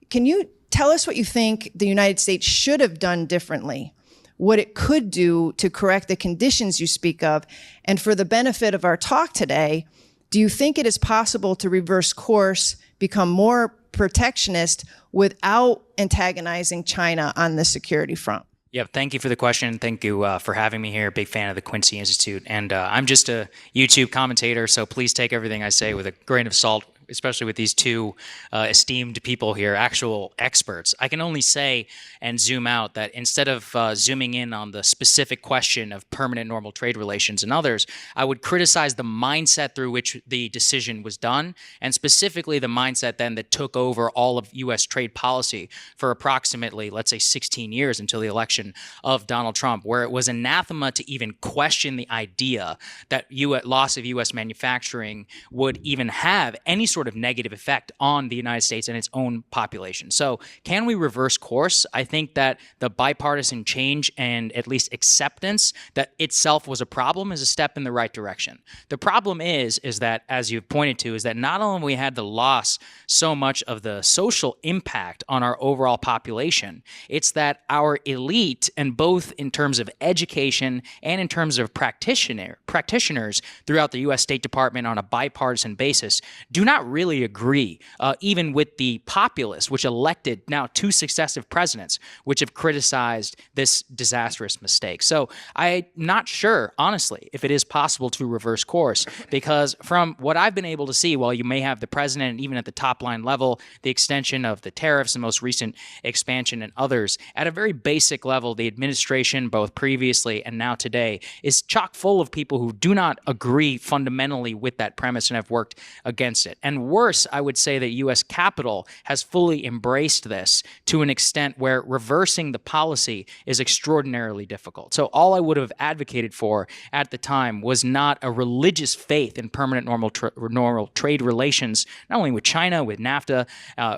Can you tell us what you think the United States should have done differently, what it could do to correct the conditions you speak of? And for the benefit of our talk today, do you think it is possible to reverse course, become more protectionist without antagonizing China on the security front? Yeah, thank you for the question. Thank you for having me here. Big fan of the Quincy Institute. And I'm just a YouTube commentator, so please take everything I say with a grain of salt, especially with these two esteemed people here, actual experts. I can only say and zoom out that instead of zooming in on the specific question of permanent normal trade relations and others, I would criticize the mindset through which the decision was done, and specifically the mindset then that took over all of U.S. trade policy for approximately, let's say, 16 years until the election of Donald Trump, where it was anathema to even question the idea that loss of U.S. manufacturing would even have any sort of negative effect on the United States and its own population. So can we reverse course? I think that the bipartisan change and at least acceptance that itself was a problem is a step in the right direction. The problem is that, as you've pointed to, is that not only we had the loss so much of the social impact on our overall population, it's that our elite, and both in terms of education and in terms of practitioners throughout the U.S. State Department on a bipartisan basis, do not really agree, even with the populace, which elected now 2 successive presidents, which have criticized this disastrous mistake. So I'm not sure, honestly, if it is possible to reverse course, because from what I've been able to see, while you may have the president, and even at the top line level, the extension of the tariffs, the most recent expansion and others, at a very basic level, the administration, both previously and now today, is chock full of people who do not agree fundamentally with that premise and have worked against it. And worse, I would say that U.S. Capitol has fully embraced this to an extent where reversing the policy is extraordinarily difficult. So all I would have advocated for at the time was not a religious faith in permanent normal trade relations, not only with China, with NAFTA,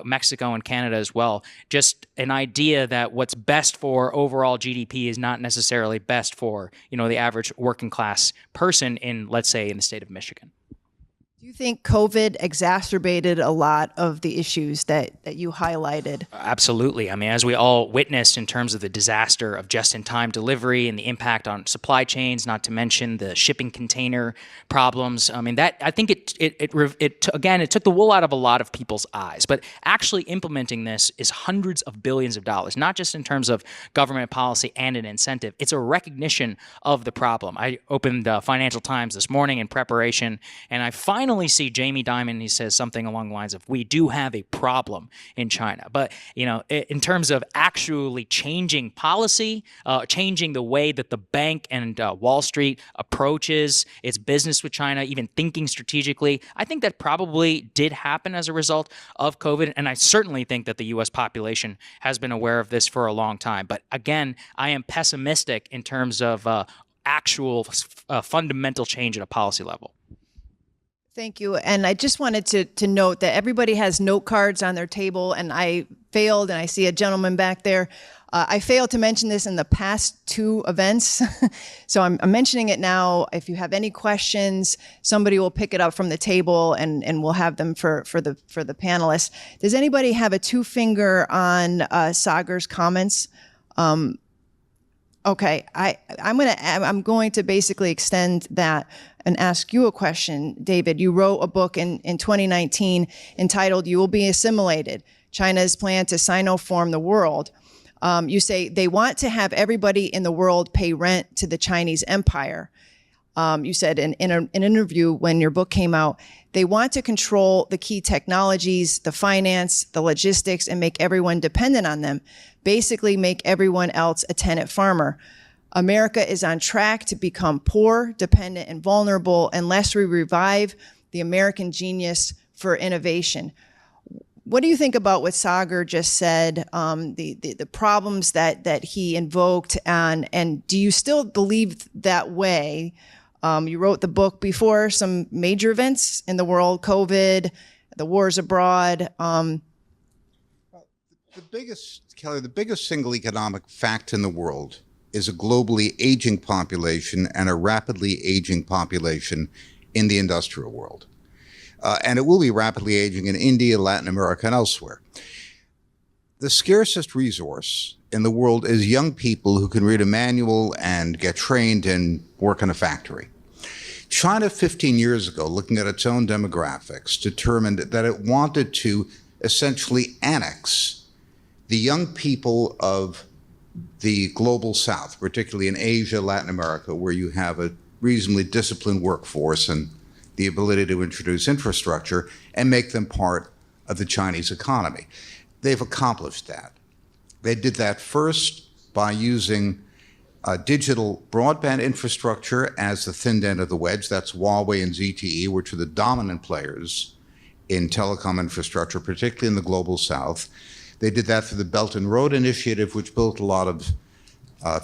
Mexico and Canada as well, just an idea that what's best for overall GDP is not necessarily best for, the average working class person in, let's say, in the state of Michigan. Do you think COVID exacerbated a lot of the issues that you highlighted? Absolutely. I mean, as we all witnessed in terms of the disaster of just-in-time delivery and the impact on supply chains, not to mention the shipping container problems. I mean, I think it took the wool out of a lot of people's eyes. But actually implementing this is hundreds of billions of dollars, not just in terms of government policy and an incentive. It's a recognition of the problem. I opened Financial Times this morning in preparation, and I finally see Jamie Dimon. He says something along the lines of, we do have a problem in China. But, in terms of actually changing policy, changing the way that the bank and Wall Street approaches its business with China, even thinking strategically, I think that probably did happen as a result of COVID. And I certainly think that the U.S. population has been aware of this for a long time. But again, I am pessimistic in terms of actual fundamental change at a policy level. Thank you. And I just wanted to note that everybody has note cards on their table, and I failed, and I see a gentleman back there. I failed to mention this in the past 2 events, so I'm mentioning it now. If you have any questions, somebody will pick it up from the table, and we'll have them for the panelists. Does anybody have a 2-finger on Sagar's comments? Okay, I'm going to basically extend that and ask you a question, David. You wrote a book in 2019 entitled "You Will Be Assimilated: China's Plan to Sinoform the World." You say they want to have everybody in the world pay rent to the Chinese empire. You said in an interview when your book came out, they want to control the key technologies, the finance, the logistics, and make everyone dependent on them. Basically make everyone else a tenant farmer. America is on track to become poor, dependent, and vulnerable unless we revive the American genius for innovation. What do you think about what Sagar just said, the problems that he invoked, and do you still believe that way? You wrote the book before some major events in the world, COVID, the wars abroad. Kelly, the biggest single economic fact in the world is a globally aging population and a rapidly aging population in the industrial world. And it will be rapidly aging in India, Latin America, and elsewhere. The scarcest resource in the world is young people who can read a manual and get trained and work in a factory. China 15 years ago, looking at its own demographics, determined that it wanted to essentially annex the young people of the global south, particularly in Asia, Latin America, where you have a reasonably disciplined workforce and the ability to introduce infrastructure, and make them part of the Chinese economy. They've accomplished that. They did that first by using digital broadband infrastructure as the thin end of the wedge. That's Huawei and ZTE, which are the dominant players in telecom infrastructure, particularly in the global south. They did that through the Belt and Road Initiative, which built a lot of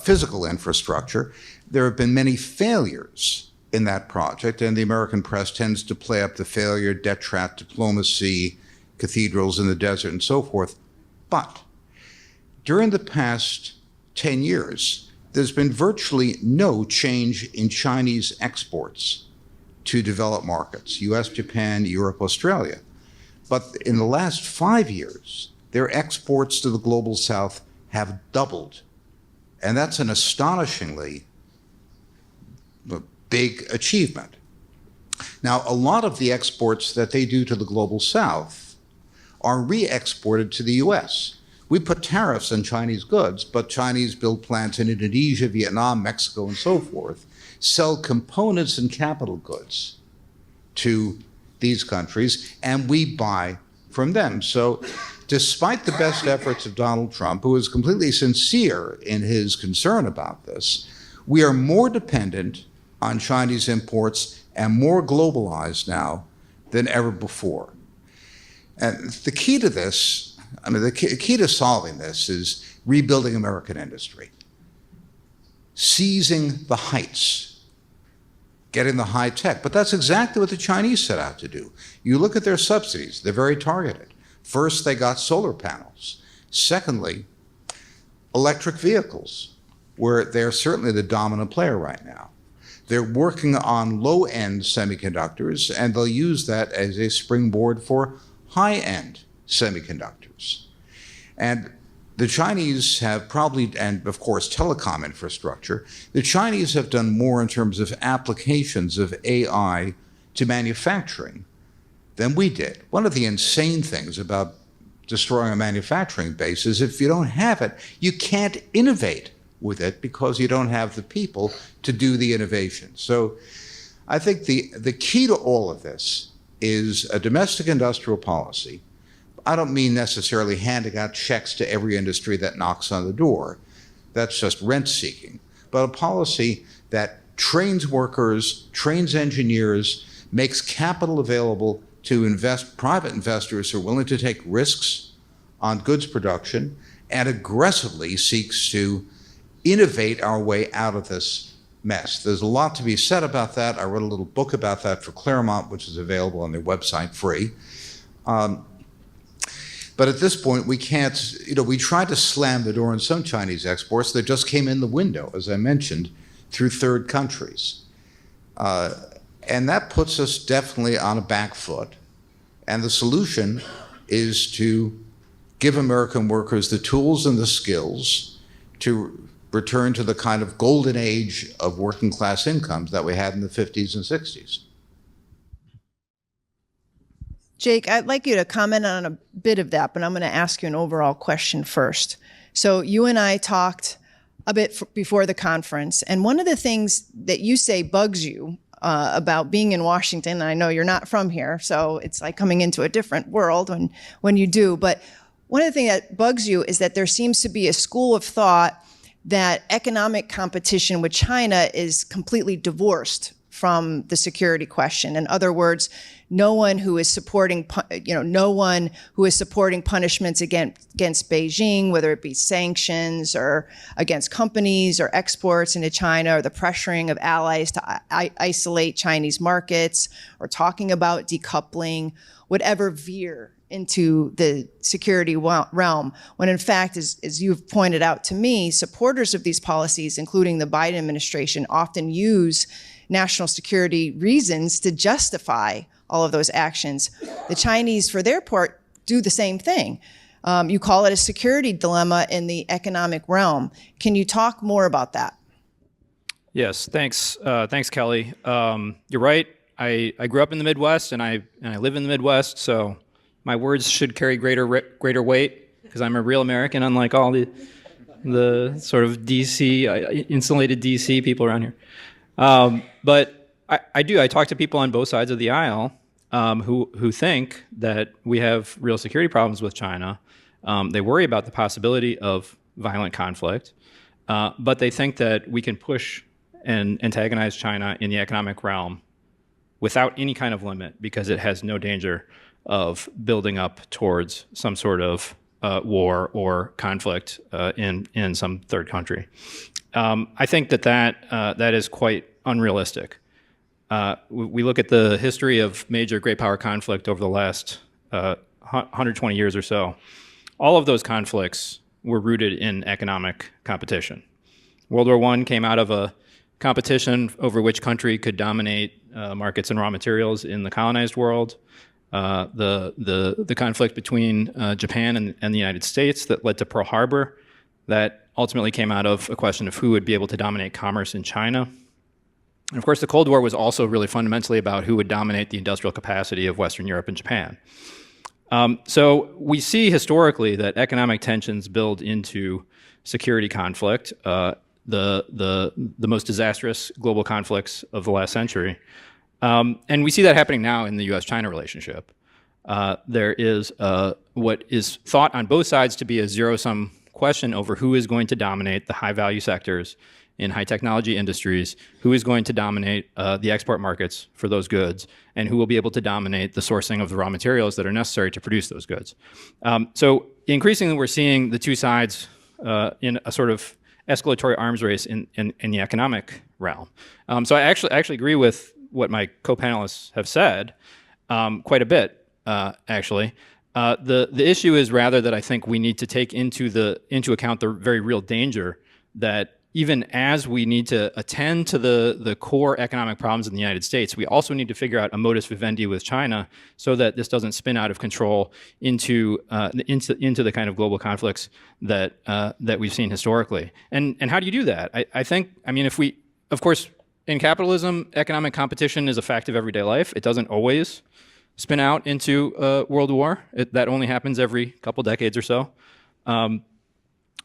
physical infrastructure. There have been many failures in that project, and the American press tends to play up the failure, debt trap, diplomacy, cathedrals in the desert, and so forth. But during the past 10 years, there's been virtually no change in Chinese exports to developed markets, US, Japan, Europe, Australia. But in the last 5 years, their exports to the global south have doubled. And that's an astonishingly big achievement. Now, a lot of the exports that they do to the global south are re-exported to the US. We put tariffs on Chinese goods, but Chinese build plants in Indonesia, Vietnam, Mexico, and so forth, sell components and capital goods to these countries, and we buy from them. So despite the best efforts of Donald Trump, who is completely sincere in his concern about this, we are more dependent on Chinese imports and more globalized now than ever before. And the key to this, the key to solving this is rebuilding American industry, seizing the heights, getting the high tech. But that's exactly what the Chinese set out to do. You look at their subsidies, they're very targeted. First, they got solar panels. Secondly, electric vehicles, where they're certainly the dominant player right now. They're working on low-end semiconductors, and they'll use that as a springboard for high-end semiconductors. And the Chinese have probably, and of course telecom infrastructure, the Chinese have done more in terms of applications of AI to manufacturing than we did. One of the insane things about destroying a manufacturing base is if you don't have it, you can't innovate with it because you don't have the people to do the innovation. So I think the key to all of this is a domestic industrial policy. I don't mean necessarily handing out checks to every industry that knocks on the door. That's just rent seeking. But a policy that trains workers, trains engineers, makes capital available to invest, private investors who are willing to take risks on goods production, and aggressively seeks to innovate our way out of this mess. There's a lot to be said about that. I wrote a little book about that for Claremont, which is available on their website free. But at this point, we can't, we tried to slam the door on some Chinese exports that just came in the window, as I mentioned, through third countries. And that puts us definitely on a back foot. And the solution is to give American workers the tools and the skills to return to the kind of golden age of working class incomes that we had in the 50s and 60s. Jake, I'd like you to comment on a bit of that, but I'm going to ask you an overall question first. So you and I talked a bit before the conference, and one of the things that you say bugs you about being in Washington, and I know you're not from here, so it's like coming into a different world when you do, but one of the things that bugs you is that there seems to be a school of thought that economic competition with China is completely divorced from the security question. In other words, no one who is supporting punishments against Beijing, whether it be sanctions or against companies or exports into China, or the pressuring of allies to isolate Chinese markets, or talking about decoupling, would ever veer into the security realm, when in fact, as you've pointed out to me, supporters of these policies, including the Biden administration, often use national security reasons to justify all of those actions. The Chinese, for their part, do the same thing. You call it a security dilemma in the economic realm. Can you talk more about that? Yes, thanks. Thanks, Kelly. You're right. I grew up in the Midwest, and I live in the Midwest, so my words should carry greater weight because I'm a real American, unlike all the sort of DC insulated DC people around here. But I talk to people on both sides of the aisle who think that we have real security problems with China. They worry about the possibility of violent conflict, but they think that we can push and antagonize China in the economic realm without any kind of limit because it has no danger of building up towards some sort of war or conflict in some third country. I think that is quite unrealistic. We look at the history of major great power conflict over the last 120 years or so. All of those conflicts were rooted in economic competition. World War I came out of a competition over which country could dominate markets and raw materials in the colonized world. The conflict between Japan and the United States that led to Pearl Harbor, that ultimately came out of a question of who would be able to dominate commerce in China. And of course, the Cold War was also really fundamentally about who would dominate the industrial capacity of Western Europe and Japan. So we see historically that economic tensions build into security conflict, the most disastrous global conflicts of the last century. And we see that happening now in the U.S.-China relationship. There is what is thought on both sides to be a zero-sum question over who is going to dominate the high-value sectors in high-technology industries, who is going to dominate the export markets for those goods, and who will be able to dominate the sourcing of the raw materials that are necessary to produce those goods. So increasingly, we're seeing the two sides in a sort of escalatory arms race in the economic realm. So I actually agree with what my co-panelists have said quite a bit, actually. The issue is rather that I think we need to take into account the very real danger that even as we need to attend to the core economic problems in the United States, we also need to figure out a modus vivendi with China so that this doesn't spin out of control into the kind of global conflicts that we've seen historically. And how do you do that? Of course, in capitalism, economic competition is a fact of everyday life. It doesn't always spin out into a world war. That only happens every couple decades or so.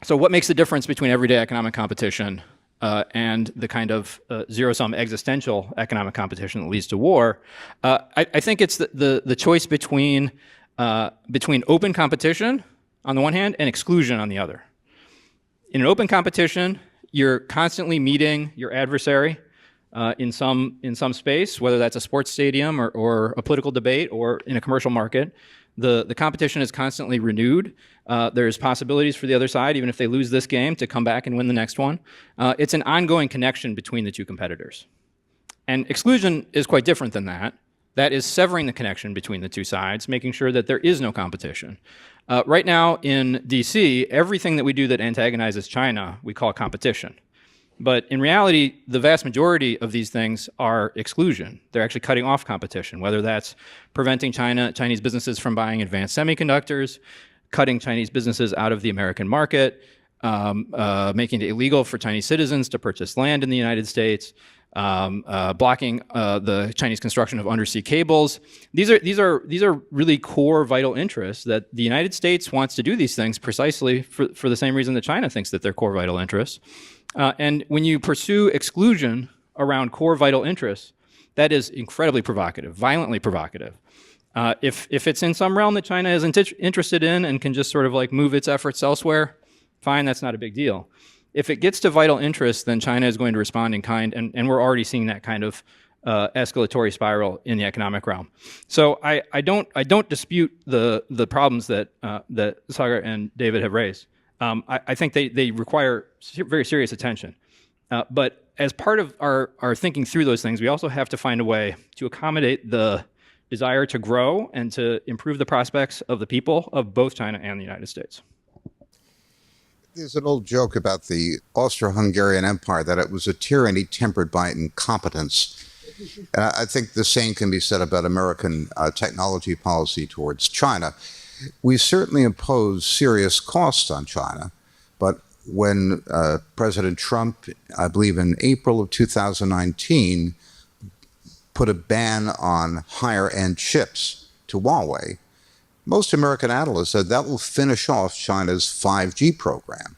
So what makes the difference between everyday economic competition and the kind of zero-sum existential economic competition that leads to war? I think it's the choice between open competition on the one hand and exclusion on the other. In an open competition, you're constantly meeting your adversary in some space, whether that's a sports stadium or a political debate or in a commercial market. The competition is constantly renewed. There's possibilities for the other side, even if they lose this game, to come back and win the next one. It's an ongoing connection between the two competitors. And exclusion is quite different than that. That is severing the connection between the two sides, making sure that there is no competition. Right now in DC, everything that we do that antagonizes China, we call competition. But in reality, the vast majority of these things are exclusion. They're actually cutting off competition, whether that's preventing Chinese businesses from buying advanced semiconductors, cutting Chinese businesses out of the American market, making it illegal for Chinese citizens to purchase land in the United States, blocking the Chinese construction of undersea cables. These are really core vital interests that the United States wants to do these things precisely for the same reason that China thinks that they're core vital interests. And when you pursue exclusion around core vital interests, that is incredibly provocative, violently provocative. If it's in some realm that China isn't interested in and can just sort of like move its efforts elsewhere, fine, that's not a big deal. If it gets to vital interests, then China is going to respond in kind, and we're already seeing that kind of escalatory spiral in the economic realm. So I don't dispute the problems that Sagar and David have raised. I think they require very serious attention. But as part of our thinking through those things, we also have to find a way to accommodate the desire to grow and to improve the prospects of the people of both China and the United States. There's an old joke about the Austro-Hungarian Empire that it was a tyranny tempered by incompetence. And I think the same can be said about American technology policy towards China. We certainly impose serious costs on China, but when President Trump, I believe in April of 2019, put a ban on higher-end chips to Huawei, most American analysts said that will finish off China's 5G program.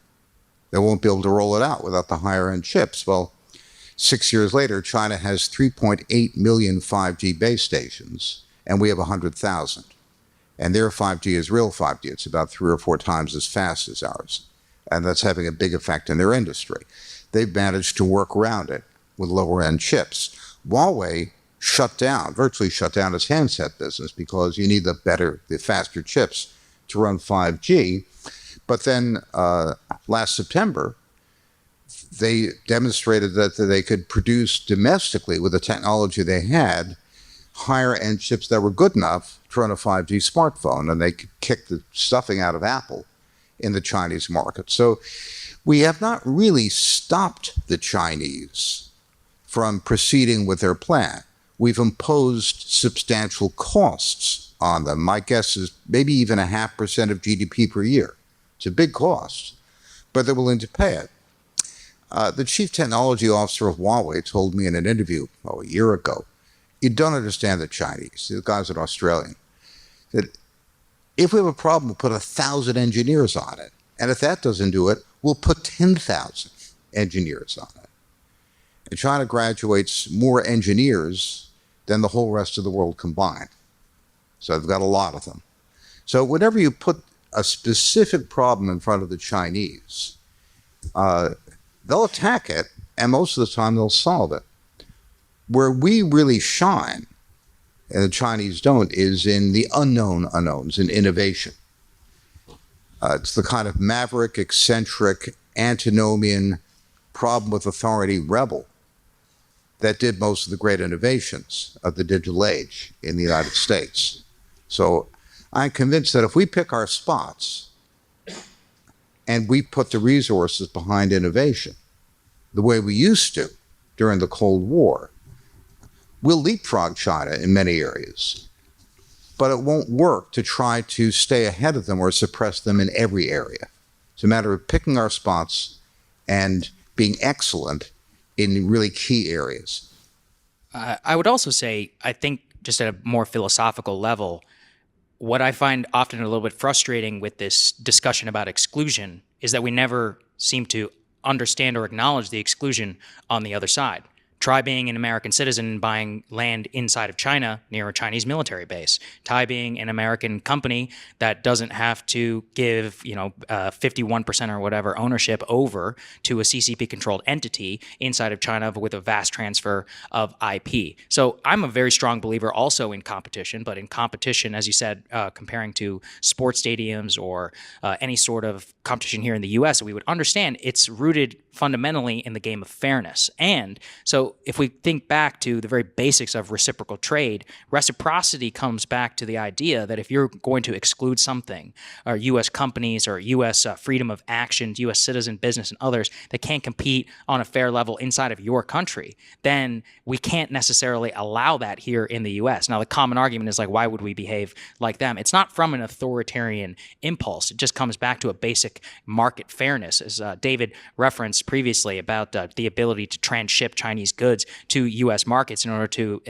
They won't be able to roll it out without the higher-end chips. Well, 6 years later, China has 3.8 million 5G base stations, and we have 100,000. And their 5G is real 5G. It's about 3 or 4 times as fast as ours. And that's having a big effect in their industry. They've managed to work around it with lower-end chips. Huawei virtually shut down its handset business because you need the faster chips to run 5G. But then last September, they demonstrated that they could produce domestically with the technology they had higher-end chips that were good enough to run a 5G smartphone, and they could kick the stuffing out of Apple in the Chinese market. So we have not really stopped the Chinese from proceeding with their plan. We've imposed substantial costs on them. My guess is maybe even 0.5% of GDP per year. It's a big cost, but they're willing to pay it. The chief technology officer of Huawei told me in an interview a year ago, you don't understand the Chinese. The guy's an Australian. That if we have a problem, we'll put 1,000 engineers on it. And if that doesn't do it, we'll put 10,000 engineers on it. And China graduates more engineers than the whole rest of the world combined. So they've got a lot of them. So whenever you put a specific problem in front of the Chinese, they'll attack it, and most of the time they'll solve it. Where we really shine, and the Chinese don't, is in the unknown unknowns, in innovation. It's the kind of maverick, eccentric, antinomian, problem with authority rebel that did most of the great innovations of the digital age in the United States. So I'm convinced that if we pick our spots and we put the resources behind innovation the way we used to during the Cold War, we'll leapfrog China in many areas. But it won't work to try to stay ahead of them or suppress them in every area. It's a matter of picking our spots and being excellent in really key areas. I would also say, I think just at a more philosophical level, what I find often a little bit frustrating with this discussion about exclusion is that we never seem to understand or acknowledge the exclusion on the other side. Try being an American citizen and buying land inside of China near a Chinese military base. Try being an American company that doesn't have to give, 51% or whatever ownership over to a CCP-controlled entity inside of China with a vast transfer of IP. So I'm a very strong believer also in competition, but in competition, as you said, comparing to sports stadiums or any sort of competition here in the U.S., we would understand it's rooted fundamentally in the game of fairness. And so if we think back to the very basics of reciprocal trade, reciprocity comes back to the idea that if you're going to exclude something, or U.S. companies or U.S. Freedom of action, U.S. citizen business and others that can't compete on a fair level inside of your country, then we can't necessarily allow that here in the U.S. Now, the common argument is like, why would we behave like them? It's not from an authoritarian impulse. It just comes back to a basic market fairness, as David referenced previously about the ability to transship Chinese goods to U.S. markets in order to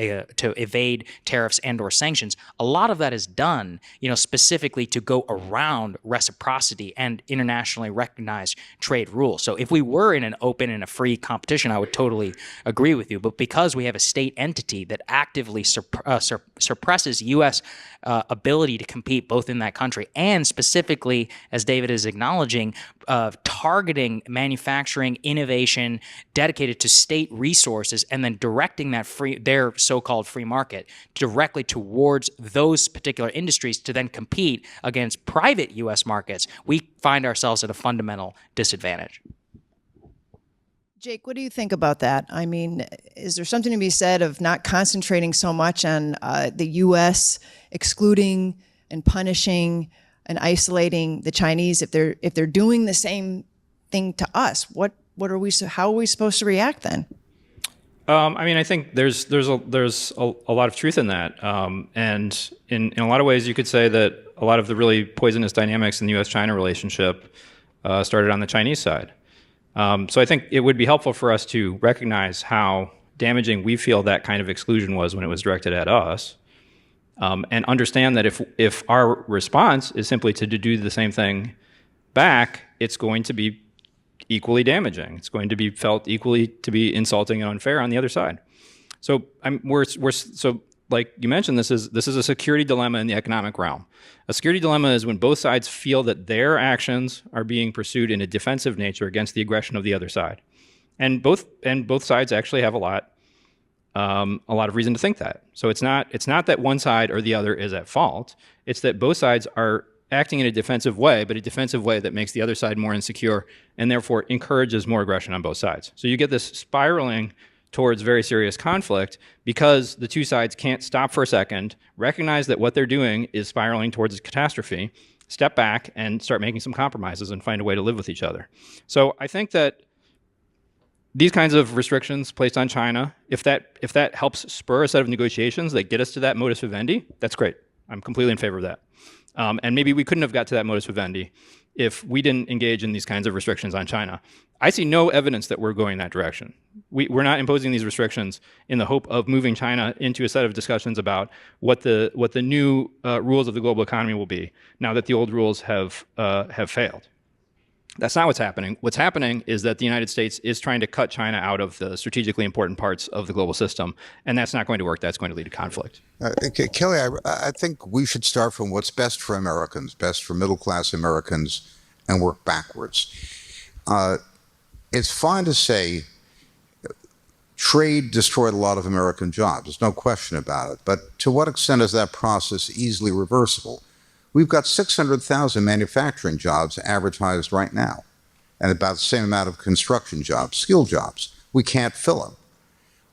evade tariffs and/or sanctions. A lot of that is done, specifically to go around reciprocity and internationally recognized trade rules. So if we were in an open and a free competition, I would totally agree with you. But because we have a state entity that actively suppresses U.S. Ability to compete both in that country and specifically, as David is acknowledging, targeting manufacturing innovation dedicated to state resources resources and then directing their so-called free market directly towards those particular industries to then compete against private U.S. markets, we find ourselves at a fundamental disadvantage. Jake, what do you think about that? I mean, is there something to be said of not concentrating so much on the U.S. excluding and punishing and isolating the Chinese if they're doing the same thing to us? How are we supposed to react then? I mean, I think there's a lot of truth in that, and in a lot of ways, you could say that a lot of the really poisonous dynamics in the U.S.-China relationship started on the Chinese side. So I think it would be helpful for us to recognize how damaging we feel that kind of exclusion was when it was directed at us, and understand that if our response is simply to do the same thing back, it's going to be equally damaging. It's going to be felt equally to be insulting and unfair on the other side. So so like you mentioned, this is a security dilemma in the economic realm. A security dilemma is when both sides feel that their actions are being pursued in a defensive nature against the aggression of the other side, and both sides actually have a lot of reason to think that. So it's not that one side or the other is at fault. It's that both sides are acting in a defensive way, but a defensive way that makes the other side more insecure and therefore encourages more aggression on both sides. So you get this spiraling towards very serious conflict because the two sides can't stop for a second, recognize that what they're doing is spiraling towards a catastrophe, step back and start making some compromises and find a way to live with each other. So I think that these kinds of restrictions placed on China, if that helps spur a set of negotiations that get us to that modus vivendi, that's great. I'm completely in favor of that. And maybe we couldn't have got to that modus vivendi if we didn't engage in these kinds of restrictions on China. I see no evidence that we're going that direction. We're not imposing these restrictions in the hope of moving China into a set of discussions about what the new rules of the global economy will be now that the old rules have failed. That's not what's happening. What's happening is that the United States is trying to cut China out of the strategically important parts of the global system, and that's not going to work. That's going to lead to conflict. Kelly, I think we should start from what's best for Americans, best for middle-class Americans, and work backwards. It's fine to say trade destroyed a lot of American jobs. There's no question about it. But to what extent is that process easily reversible? We've got 600,000 manufacturing jobs advertised right now, and about the same amount of construction jobs, skilled jobs. We can't fill them.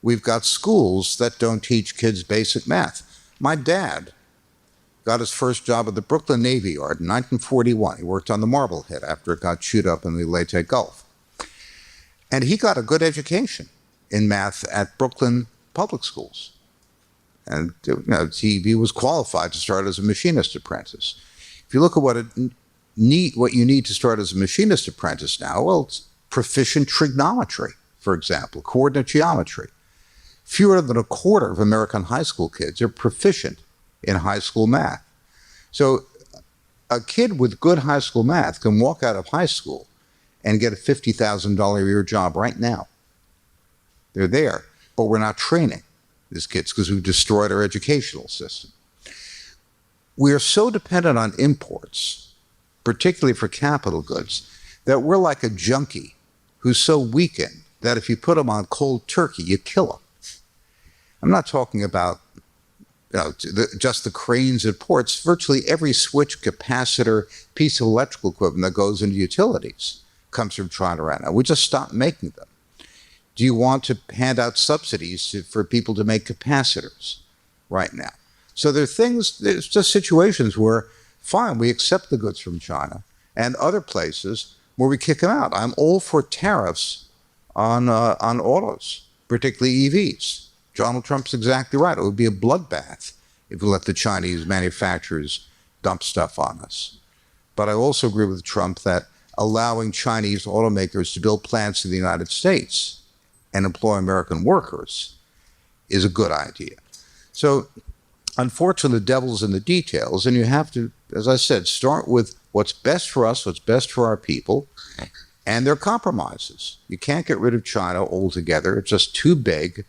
We've got schools that don't teach kids basic math. My dad got his first job at the Brooklyn Navy Yard in 1941. He worked on the Marblehead after it got chewed up in the Leyte Gulf. And he got a good education in math at Brooklyn public schools. And he was qualified to start as a machinist apprentice. If you look at what you need to start as a machinist apprentice now, well, it's proficient trigonometry, for example, coordinate geometry. Fewer than a quarter of American high school kids are proficient in high school math. So a kid with good high school math can walk out of high school and get a $50,000 a year job right now. They're there, but we're not training these kids because we've destroyed our educational system. We are so dependent on imports, particularly for capital goods, that we're like a junkie who's so weakened that if you put him on cold turkey, you kill him. I'm not talking about just the cranes at ports. Virtually every switch, capacitor, piece of electrical equipment that goes into utilities comes from China right now. We just stopped making them. Do you want to hand out subsidies for people to make capacitors right now? So there's just situations where, fine, we accept the goods from China, and other places where we kick them out. I'm all for tariffs on autos, particularly EVs. Donald Trump's exactly right. It would be a bloodbath if we let the Chinese manufacturers dump stuff on us. But I also agree with Trump that allowing Chinese automakers to build plants in the United States and employ American workers is a good idea. So unfortunately, the devil's in the details, and you have to, as I said, start with what's best for us, what's best for our people, and their compromises. You can't get rid of China altogether. It's just too big.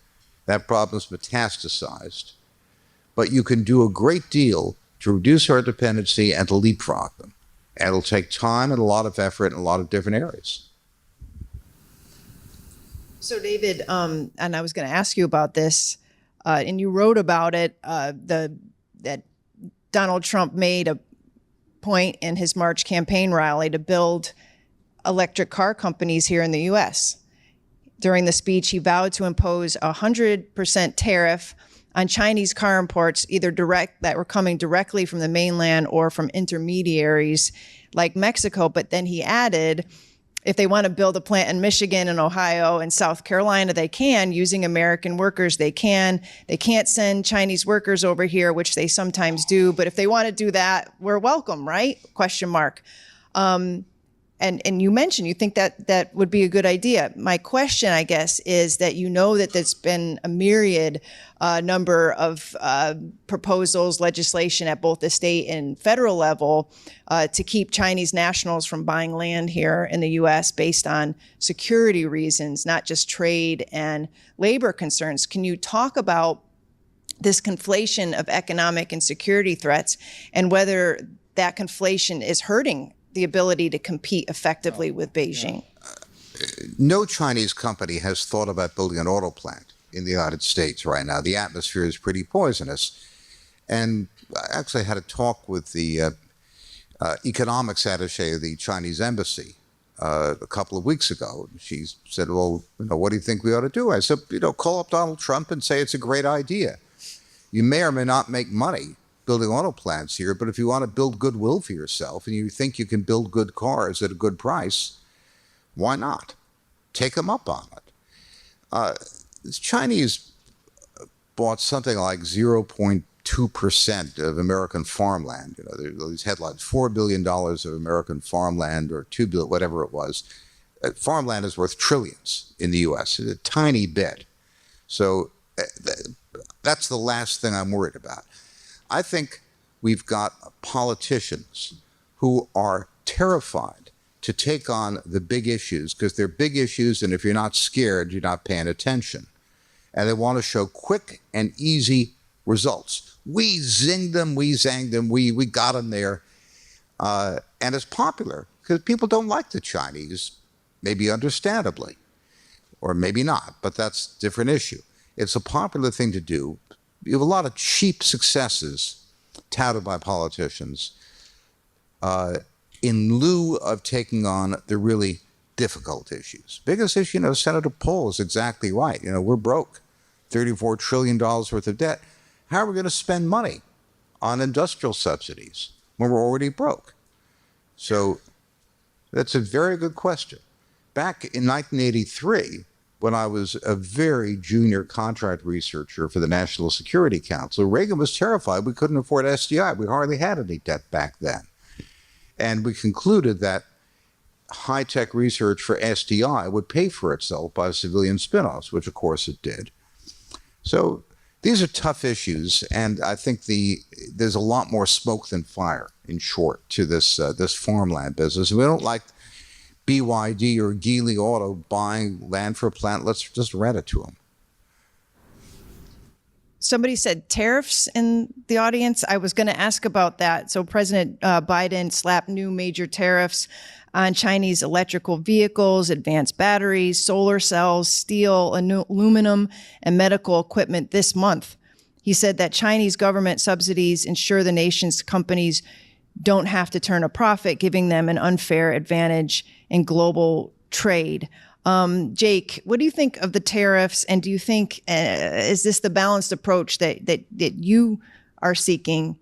That problem's metastasized. But you can do a great deal to reduce our dependency and to leapfrog them. And it'll take time and a lot of effort in a lot of different areas. So David, and I was going to ask you about this, and you wrote about it, that Donald Trump made a point in his March campaign rally to build electric car companies here in the U.S. During the speech, he vowed to impose a 100% tariff on Chinese car imports, either direct that were coming directly from the mainland or from intermediaries like Mexico. But then he added, if they want to build a plant in Michigan and Ohio and South Carolina, they can, using American workers, they can. They can't send Chinese workers over here, which they sometimes do. But if they want to do that, we're welcome, right? Question mark. And you mentioned you think that would be a good idea. My question, I guess, is that you know that there's been a myriad number of proposals, legislation at both the state and federal level to keep Chinese nationals from buying land here in the U.S. based on security reasons, not just trade and labor concerns. Can you talk about this conflation of economic and security threats and whether that conflation is hurting the ability to compete effectively with Beijing? No Chinese company has thought about building an auto plant in the United States right now. The atmosphere is pretty poisonous. And I actually had a talk with the economics attaché of the Chinese embassy a couple of weeks ago. She said, well, what do you think we ought to do? I said, call up Donald Trump and say it's a great idea. You may or may not make money building auto plants here, but if you want to build goodwill for yourself and you think you can build good cars at a good price, why not? Take them up on it. The Chinese bought something like 0.2% of American farmland. There are these headlines, $4 billion of American farmland, or $2 billion, whatever it was. Farmland is worth trillions in the U.S., a tiny bit. So that's the last thing I'm worried about. I think we've got politicians who are terrified to take on the big issues because they're big issues, and if you're not scared, you're not paying attention. And they want to show quick and easy results. We zinged them, we zanged them, we got them there. And it's popular because people don't like the Chinese, maybe understandably, or maybe not, but that's a different issue. It's a popular thing to do. You have a lot of cheap successes touted by politicians in lieu of taking on the really difficult issues. Biggest issue, Senator Paul is exactly right. We're broke, $34 trillion worth of debt. How are we going to spend money on industrial subsidies when we're already broke? So that's a very good question. Back in 1983, when I was a very junior contract researcher for the National Security Council, Reagan was terrified we couldn't afford SDI. We hardly had any debt back then. And we concluded that high-tech research for SDI would pay for itself by civilian spinoffs, which of course it did. So these are tough issues, and I think there's a lot more smoke than fire, in short, to this farmland business. We don't like BYD or Geely Auto buying land for a plant. Let's just rent it to them. Somebody said tariffs in the audience. I was going to ask about that. So President Biden slapped new major tariffs on Chinese electrical vehicles, advanced batteries, solar cells, steel, aluminum, and medical equipment this month. He said that Chinese government subsidies ensure the nation's companies don't have to turn a profit, giving them an unfair advantage in global trade. Jake, what do you think of the tariffs? And do you think, is this the balanced approach that you are seeking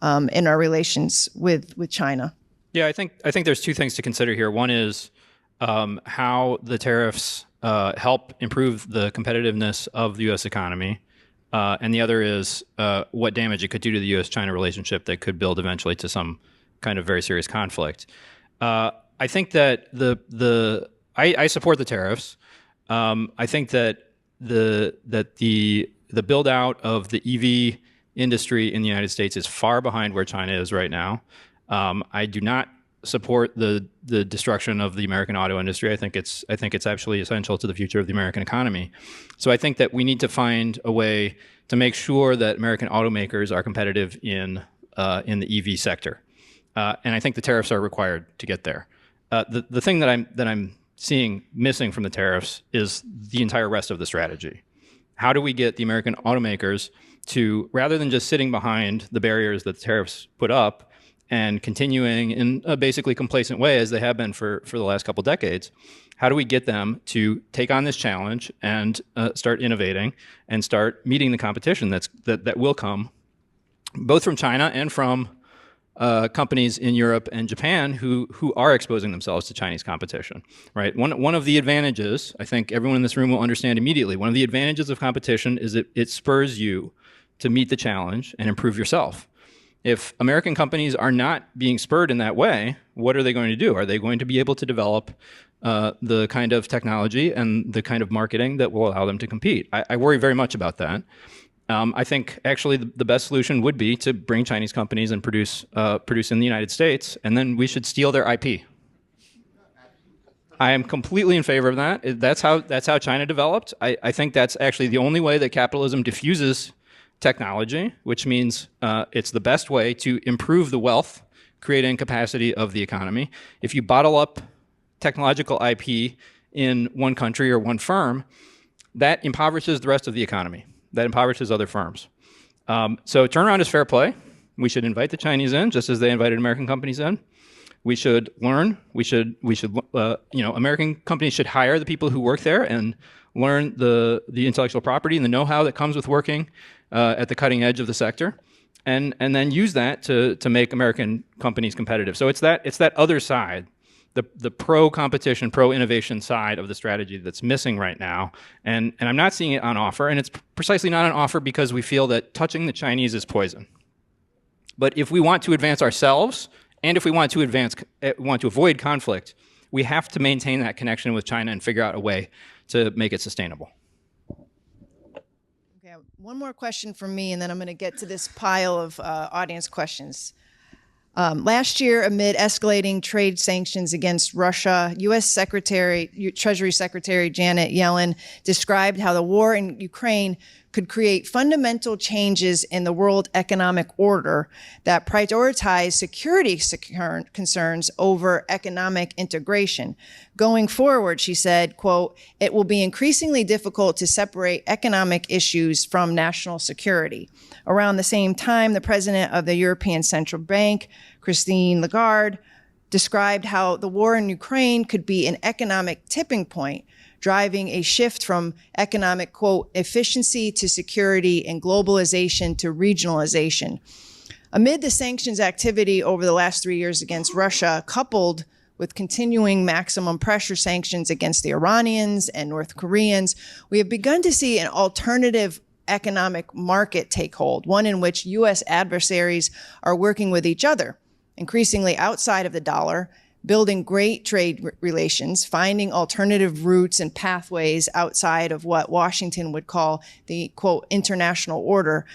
in our relations with China? Yeah, I think there's two things to consider here. One is how the tariffs help improve the competitiveness of the U.S. economy. And the other is what damage it could do to the U.S.-China relationship that could build eventually to some kind of very serious conflict. I think that I support the tariffs. I think that the build out of the EV industry in the United States is far behind where China is right now. I do not support the destruction of the American auto industry. I think it's actually essential to the future of the American economy. So I think that we need to find a way to make sure that American automakers are competitive in the EV sector, and I think the tariffs are required to get there. The thing that I'm seeing missing from the tariffs is the entire rest of the strategy. How do we get the American automakers to, rather than just sitting behind the barriers that the tariffs put up and continuing in a basically complacent way as they have been for the last couple decades, how do we get them to take on this challenge and start innovating and start meeting the competition that will come both from China and from companies in Europe and Japan who are exposing themselves to Chinese competition, right? One of the advantages, I think everyone in this room will understand immediately, one of the advantages of competition is that it spurs you to meet the challenge and improve yourself. If American companies are not being spurred in that way, what are they going to do? Are they going to be able to develop the kind of technology and the kind of marketing that will allow them to compete? I worry very much about that. I think actually the best solution would be to bring Chinese companies and produce in the United States, and then we should steal their IP. I am completely in favor of that. That's how China developed. I think that's actually the only way that capitalism diffuses technology, which means it's the best way to improve the wealth, creating capacity of the economy. If you bottle up technological IP in one country or one firm, that impoverishes the rest of the economy. That impoverishes other firms. So turnaround is fair play. We should invite the Chinese in, just as they invited American companies in. We should learn. American companies should hire the people who work there and learn the intellectual property and the know-how that comes with working at the cutting edge of the sector, and then use that to make American companies competitive. So it's that other side, the pro-competition, pro-innovation side of the strategy that's missing right now, and I'm not seeing it on offer, and it's precisely not on offer because we feel that touching the Chinese is poison. But if we want to advance ourselves, and if we want to avoid conflict, we have to maintain that connection with China and figure out a way to make it sustainable. Okay, one more question from me, and then I'm going to get to this pile of audience questions. Last year, amid escalating trade sanctions against Russia, U.S. Treasury Secretary Janet Yellen described how the war in Ukraine could create fundamental changes in the world economic order that prioritize security concerns over economic integration. Going forward, she said, quote, "It will be increasingly difficult to separate economic issues from national security." Around the same time, the president of the European Central Bank, Christine Lagarde, described how the war in Ukraine could be an economic tipping point, driving a shift from economic, quote, efficiency to security and globalization to regionalization. Amid the sanctions activity over the last 3 years against Russia, coupled with continuing maximum pressure sanctions against the Iranians and North Koreans, we have begun to see an alternative economic market take hold, one in which U.S. adversaries are working with each other, increasingly outside of the dollar, building great trade relations, finding alternative routes and pathways outside of what Washington would call the, quote, international order.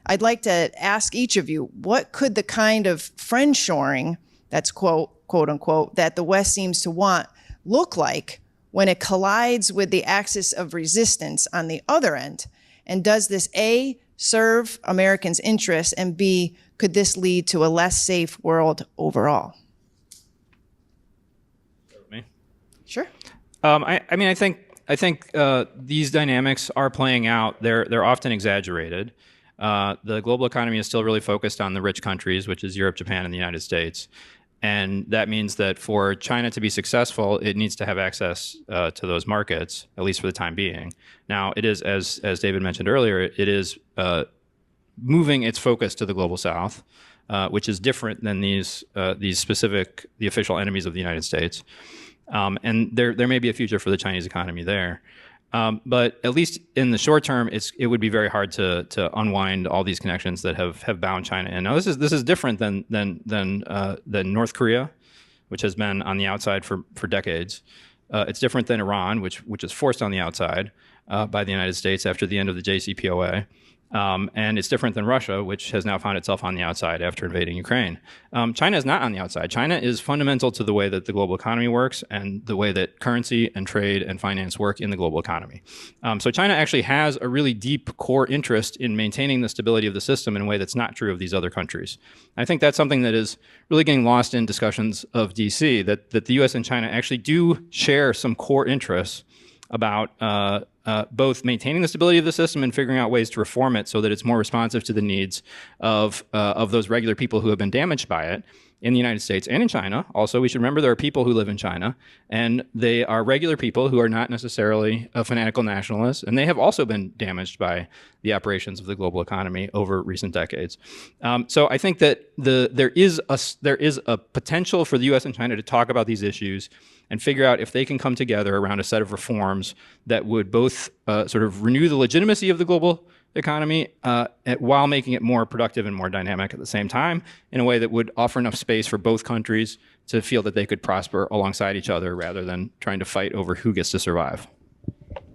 I'd like to ask each of you, what could the kind of friendshoring, that's quote unquote, that the West seems to want look like when it collides with the axis of resistance on the other end? And does this A, serve Americans' interests, and B, could this lead to a less safe world overall? Me? Sure. I think these dynamics are playing out. They're often exaggerated. The global economy is still really focused on the rich countries, which is Europe, Japan, and the United States. And that means that for China to be successful, it needs to have access to those markets, at least for the time being. Now, it is, as David mentioned earlier, it is moving its focus to the global South, which is different than these specific, the official enemies of the United States. And there may be a future for the Chinese economy there. But at least in the short term, it would be very hard to unwind all these connections that have bound China in. Now, this is different than North Korea, which has been on the outside for decades. It's different than Iran, which is forced on the outside by the United States after the end of the JCPOA. And it's different than Russia, which has now found itself on the outside after invading Ukraine. China is not on the outside. China is fundamental to the way that the global economy works and the way that currency and trade and finance work in the global economy. So China actually has a really deep core interest in maintaining the stability of the system in a way that's not true of these other countries. I think that's something that is really getting lost in discussions of DC, that the US and China actually do share some core interests about both maintaining the stability of the system and figuring out ways to reform it so that it's more responsive to the needs of those regular people who have been damaged by it in the United States and in China. Also, we should remember there are people who live in China, and they are regular people who are not necessarily fanatical nationalists, and they have also been damaged by the operations of the global economy over recent decades. So I think that there is a potential for the U.S. and China to talk about these issues and figure out if they can come together around a set of reforms that would both sort of renew the legitimacy of the global economy while making it more productive and more dynamic at the same time in a way that would offer enough space for both countries to feel that they could prosper alongside each other rather than trying to fight over who gets to survive.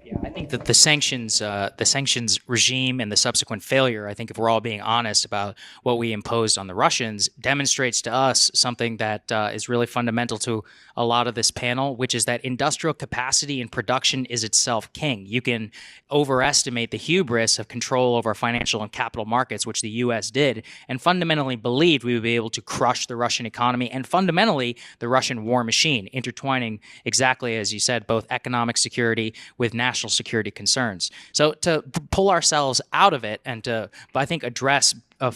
Yeah, I think that the sanctions regime and the subsequent failure, I think if we're all being honest about what we imposed on the Russians, demonstrates to us something that is really fundamental to a lot of this panel, which is that industrial capacity and production is itself king. You can overestimate the hubris of control over financial and capital markets, which the U.S. did, and fundamentally believed we would be able to crush the Russian economy and fundamentally the Russian war machine, intertwining exactly, as you said, both economic security with national security concerns. So to pull ourselves out of it and to, I think, address a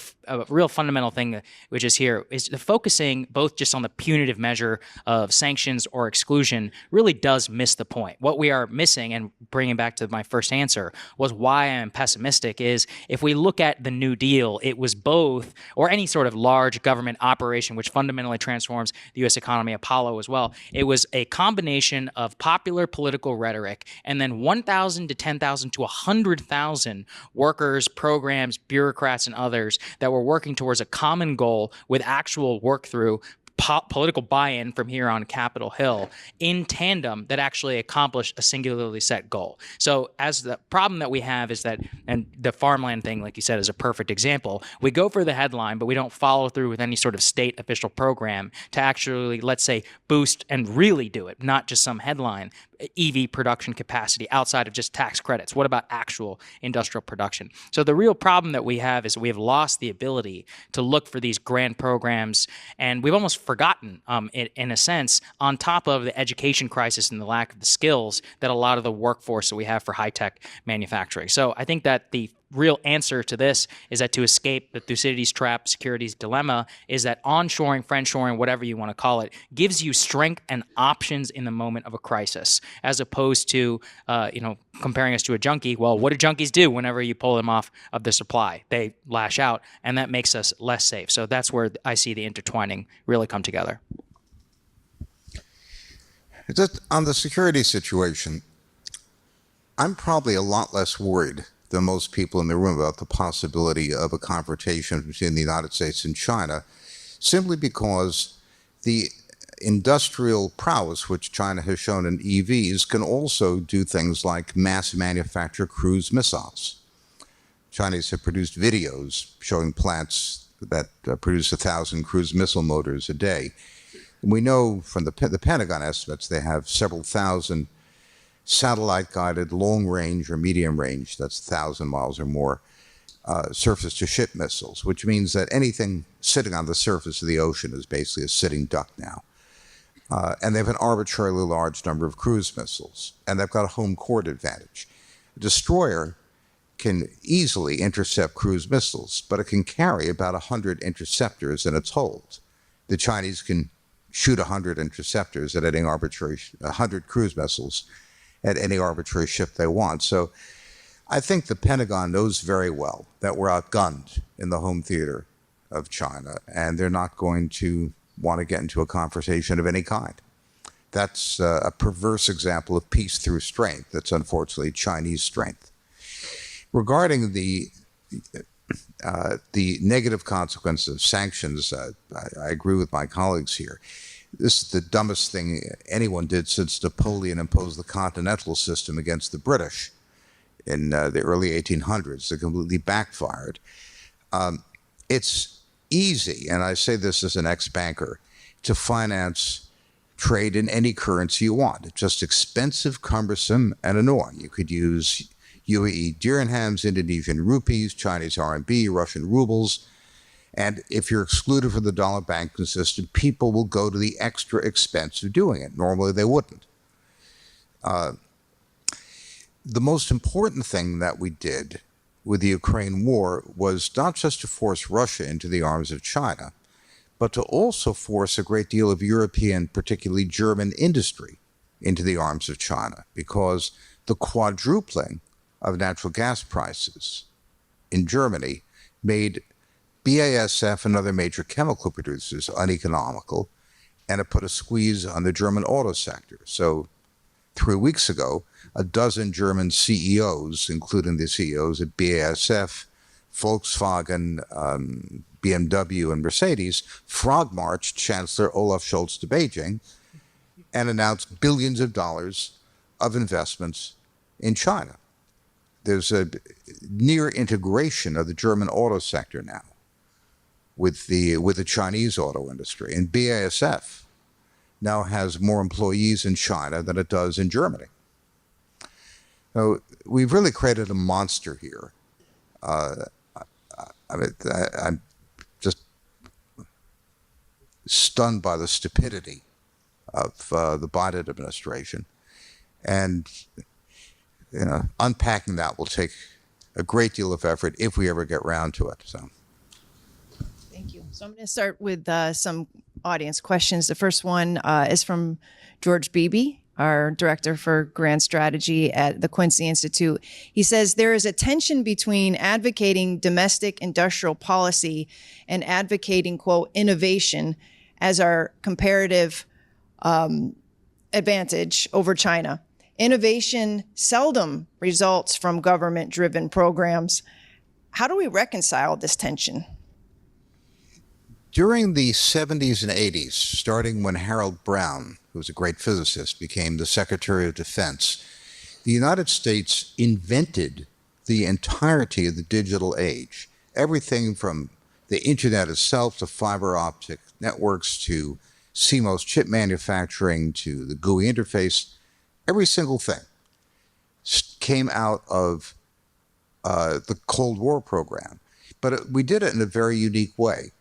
real fundamental thing which is here is the focusing both just on the punitive measure of sanctions or exclusion really does miss the point. What we are missing, and bringing back to my first answer, was why I'm pessimistic is if we look at the New Deal, it was both, or any sort of large government operation which fundamentally transforms the U.S. economy, Apollo as well, it was a combination of popular political rhetoric and then 1,000 to 10,000 to 100,000 workers, programs, bureaucrats, and others that were working towards a common goal with actual work through political buy-in from here on Capitol Hill in tandem that actually accomplished a singularly set goal. So as the problem that we have is that, and the farmland thing, like you said, is a perfect example, we go for the headline, but we don't follow through with any sort of state official program to actually, let's say, boost and really do it, not just some headline, EV production capacity outside of just tax credits. What about actual industrial production? So the real problem that we have is we have lost the ability to look for these grand programs, and we've almost forgotten, in a sense, on top of the education crisis and the lack of the skills that a lot of the workforce that we have for high-tech manufacturing. So I think that the real answer to this is that to escape the Thucydides trap, security's dilemma, is that onshoring, friendshoring, whatever you want to call it, gives you strength and options in the moment of a crisis, as opposed to, comparing us to a junkie. Well, what do junkies do whenever you pull them off of the supply? They lash out, and that makes us less safe. So that's where I see the intertwining really come together. Just on the security situation, I'm probably a lot less worried than most people in the room about the possibility of a confrontation between the United States and China, simply because the industrial prowess which China has shown in EVs can also do things like mass manufacture cruise missiles. Chinese have produced videos showing plants that produce 1,000 cruise missile motors a day. And we know from the Pentagon estimates they have several thousand satellite-guided long-range or medium-range, that's 1,000 miles or more, surface-to-ship missiles, which means that anything sitting on the surface of the ocean is basically a sitting duck now. And they have an arbitrarily large number of cruise missiles, and they've got a home court advantage. A destroyer can easily intercept cruise missiles, but it can carry about 100 interceptors in its hold. The Chinese can shoot 100 interceptors at any arbitrary, 100 cruise missiles at any arbitrary ship they want. So I think the Pentagon knows very well that we're outgunned in the home theater of China, and they're not going to want to get into a confrontation of any kind. That's a perverse example of peace through strength. That's unfortunately Chinese strength. Regarding the negative consequences of sanctions, I agree with my colleagues here. This is the dumbest thing anyone did since Napoleon imposed the continental system against the British. in the early 1800s that completely backfired. It's easy, and I say this as an ex-banker, to finance trade in any currency you want. It's just expensive, cumbersome, and annoying. You could use UAE dirhams, Indonesian rupees, Chinese RMB, Russian rubles. And if you're excluded from the dollar banking system, people will go to the extra expense of doing it. Normally, they wouldn't. The most important thing that we did with the Ukraine war was not just to force Russia into the arms of China, but to also force a great deal of European, particularly German industry into the arms of China, because the quadrupling of natural gas prices in Germany made BASF and other major chemical producers uneconomical, and it put a squeeze on the German auto sector. So 3 weeks ago, a dozen German CEOs, including the CEOs at BASF, Volkswagen, BMW, and Mercedes, frog marched Chancellor Olaf Scholz to Beijing and announced billions of dollars of investments in China. There's a near integration of the German auto sector now with the Chinese auto industry. And BASF now has more employees in China than it does in Germany. So we've really created a monster here. I'm just stunned by the stupidity of the Biden administration. And unpacking that will take a great deal of effort if we ever get around to it. So, thank you. So I'm going to start with some audience questions. The first one is from George Beebe, our director for grant strategy at the Quincy Institute. He says there is a tension between advocating domestic industrial policy and advocating, quote, innovation as our comparative advantage over China. Innovation seldom results from government-driven programs. How do we reconcile this tension? During the 70s and 80s, starting when Harold Brown, who was a great physicist, became the Secretary of Defense, the United States invented the entirety of the digital age. Everything from the internet itself to fiber optic networks to CMOS chip manufacturing to the GUI interface, every single thing came out of the Cold War program. But we did it in a very unique way.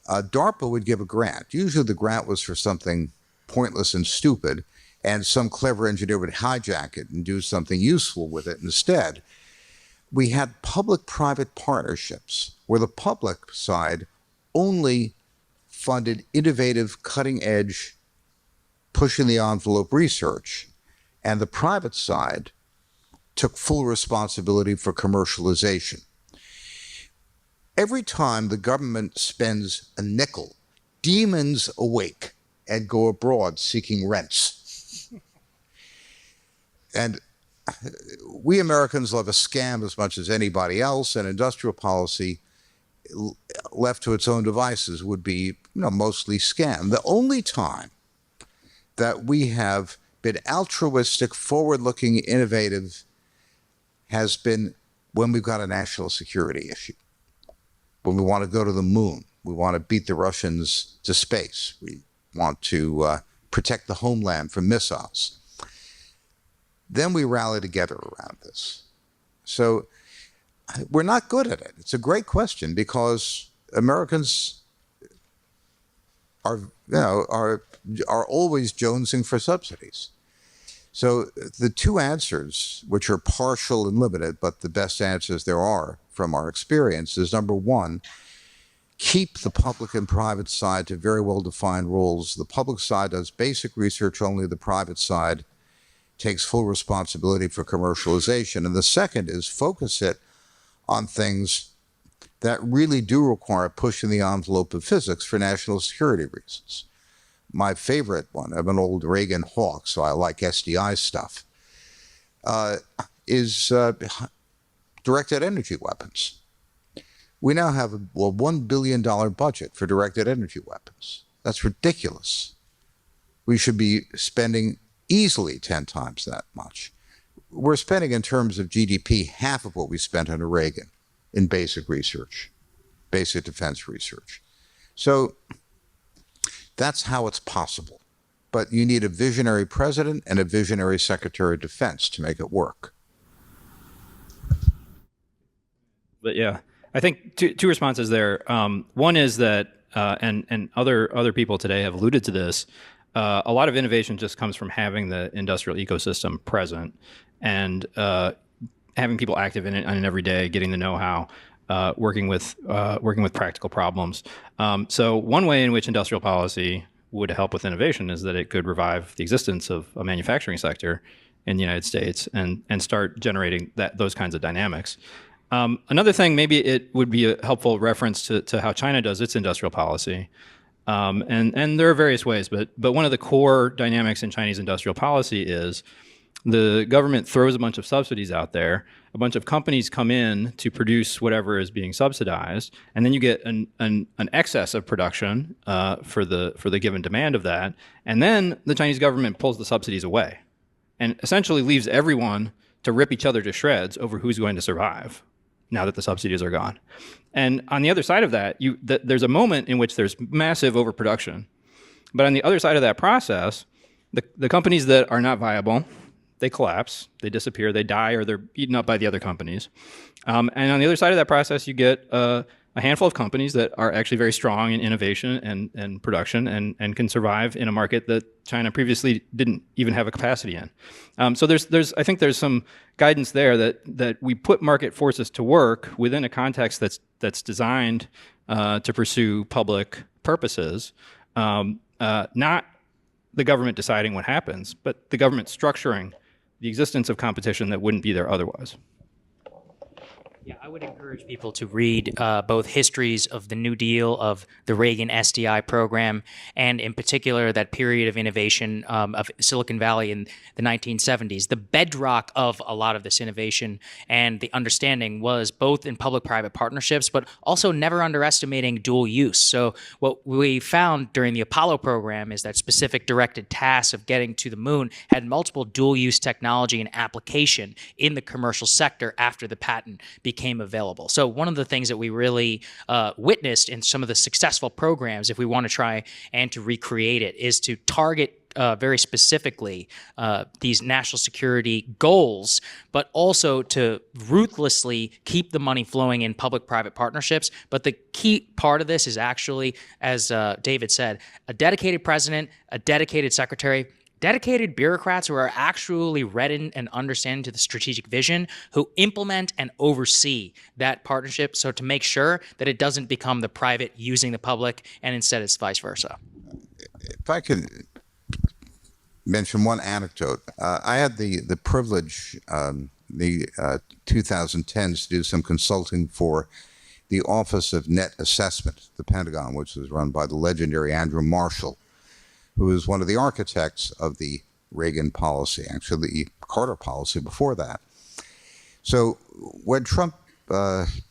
DARPA would give a grant. Usually the grant was for something pointless and stupid, and some clever engineer would hijack it and do something useful with it instead. We had public-private partnerships where the public side only funded innovative, cutting-edge, pushing-the-envelope research, and the private side took full responsibility for commercialization. Every time the government spends a nickel, demons awake and go abroad seeking rents. And we Americans love a scam as much as anybody else, and industrial policy left to its own devices would be mostly scam. The only time that we have been altruistic, forward-looking, innovative has been when we've got a national security issue. When we want to go to the moon, we want to beat the Russians to space. We want to protect the homeland from missiles. Then we rally together around this. So we're not good at it. It's a great question because Americans are always jonesing for subsidies. So the two answers, which are partial and limited, but the best answers there are from our experience, is number one, keep the public and private side to very well-defined roles. The public side does basic research only. The private side takes full responsibility for commercialization. And the second is focus it on things that really do require pushing the envelope of physics for national security reasons. My favorite one, I'm an old Reagan hawk, so I like SDI stuff, is directed energy weapons. We now have a $1 billion budget for directed energy weapons. That's ridiculous. We should be spending easily 10 times that much. we're spending in terms of GDP half of what we spent under Reagan in basic research, basic defense research. So that's how it's possible. But you need a visionary president and a visionary secretary of defense to make it work. But yeah, I think two responses there. One is that, and other people today have alluded to this, a lot of innovation just comes from having the industrial ecosystem present and having people active in it on an everyday, getting the know-how, working with practical problems. So one way in which industrial policy would help with innovation is that it could revive the existence of a manufacturing sector in the United States and start generating those kinds of dynamics. Another thing, maybe it would be a helpful reference to how China does its industrial policy. And there are various ways, but one of the core dynamics in Chinese industrial policy is the government throws a bunch of subsidies out there. A bunch of companies come in to produce whatever is being subsidized, and then you get an excess of production for the given demand of that. And then the Chinese government pulls the subsidies away and essentially leaves everyone to rip each other to shreds over who's going to survive now that the subsidies are gone. And on the other side of that, there's a moment in which there's massive overproduction. But on the other side of that process, the companies that are not viable, they collapse, they disappear, they die, or they're eaten up by the other companies. And on the other side of that process, you get a handful of companies that are actually very strong in innovation and production and can survive in a market that China previously didn't even have a capacity in. So I think there's some guidance there that we put market forces to work within a context that's designed to pursue public purposes, not the government deciding what happens, but the government structuring the existence of competition that wouldn't be there otherwise. Yeah, I would encourage people to read both histories of the New Deal, of the Reagan SDI program, and in particular that period of innovation of Silicon Valley in the 1970s. The bedrock of a lot of this innovation and the understanding was both in public-private partnerships, but also never underestimating dual use. So what we found during the Apollo program is that specific directed tasks of getting to the moon had multiple dual-use technology and application in the commercial sector after the patent became available. So one of the things that we really witnessed in some of the successful programs, if we want to try and to recreate it, is to target very specifically these national security goals, but also to ruthlessly keep the money flowing in public-private partnerships. But the key part of this is actually, as David said, a dedicated president, a dedicated secretary, dedicated bureaucrats who are actually read in and understand to the strategic vision, who implement and oversee that partnership, so to make sure that it doesn't become the private using the public, and instead it's vice versa. If I could mention one anecdote. I had the privilege, the 2010s, to do some consulting for the Office of Net Assessment, the Pentagon, which was run by the legendary Andrew Marshall, who was one of the architects of the Reagan policy, actually the Carter policy before that. So when Trump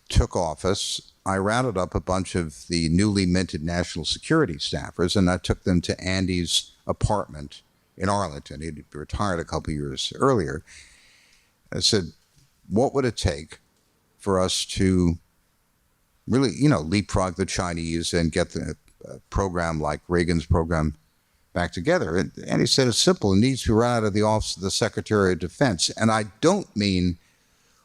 took office, I rounded up a bunch of the newly minted national security staffers, and I took them to Andy's apartment in Arlington. He'd retired a couple years earlier. I said, what would it take for us to really, leapfrog the Chinese and get the program like Reagan's program back together? And he said, it's simple. It needs to be run out of the Office of the Secretary of Defense. And I don't mean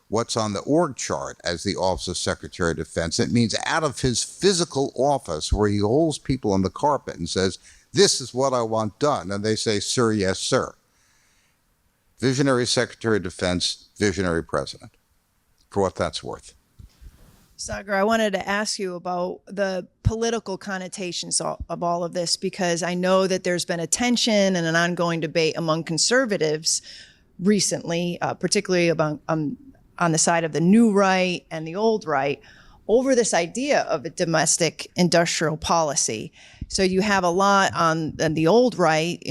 what's on the org chart as the Office of Secretary of Defense. It means out of his physical office, where he holds people on the carpet and says, this is what I want done. And they say, sir, yes, sir. Visionary Secretary of Defense, visionary president, for what that's worth. Sagar, I wanted to ask you about the political connotations of all of this, because I know that there's been a tension and an ongoing debate among conservatives recently, particularly about, on the side of the new right and the old right, over this idea of a domestic industrial policy. So you have a lot on the old right,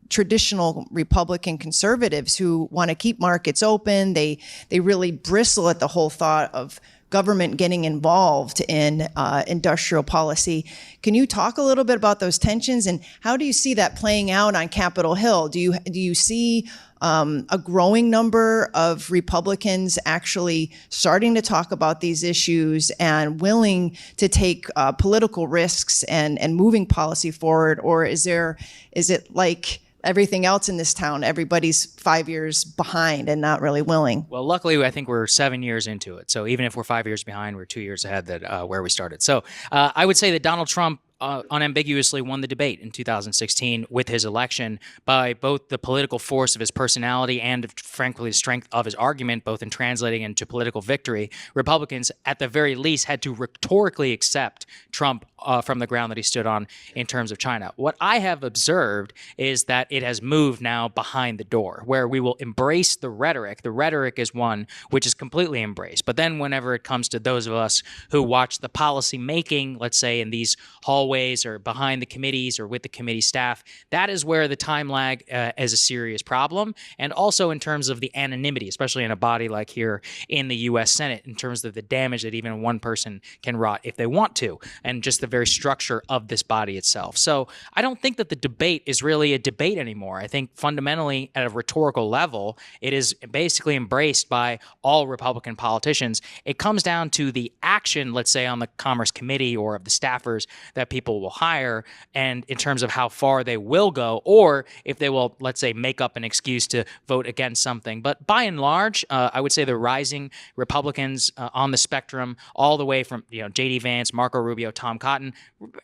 traditional Republican conservatives who want to keep markets open. They really bristle at the whole thought of government getting involved in industrial policy. Can you talk a little bit about those tensions, and how do you see that playing out on Capitol Hill? Do you see a growing number of Republicans actually starting to talk about these issues and willing to take political risks and moving policy forward? Or is it like everything else in this town, everybody's 5 years behind and not really willing? Well, luckily, I think we're 7 years into it. So even if we're 5 years behind, we're 2 years ahead that where we started. So I would say that Donald Trump unambiguously won the debate in 2016 with his election by both the political force of his personality and, frankly, the strength of his argument, both in translating into political victory. Republicans, at the very least, had to rhetorically accept Trump from the ground that he stood on in terms of China. What I have observed is that it has moved now behind the door, where we will embrace the rhetoric. The rhetoric is one which is completely embraced. But then whenever it comes to those of us who watch the policy making, let's say in these hallways or behind the committees or with the committee staff, that is where the time lag is a serious problem. And also in terms of the anonymity, especially in a body like here in the U.S. Senate, in terms of the damage that even one person can wrought if they want to, and just the very structure of this body itself. So I don't think that the debate is really a debate anymore. I think fundamentally at a rhetorical level, it is basically embraced by all Republican politicians. It comes down to the action, let's say on the Commerce Committee or of the staffers that people will hire, and in terms of how far they will go, or if they will, let's say, make up an excuse to vote against something. But by and large, I would say the rising Republicans on the spectrum, all the way from JD Vance, Marco Rubio, Tom Cotton,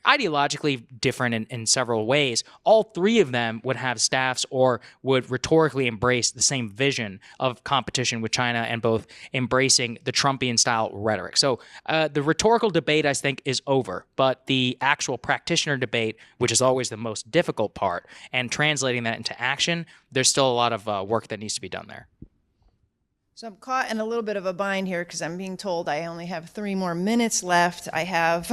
ideologically different in several ways. All three of them would have staffs or would rhetorically embrace the same vision of competition with China and both embracing the Trumpian style rhetoric. So the rhetorical debate, I think, is over, but the actual practitioner debate, which is always the most difficult part, and translating that into action, there's still a lot of work that needs to be done there. So I'm caught in a little bit of a bind here because I'm being told I only have 3 more minutes left. I have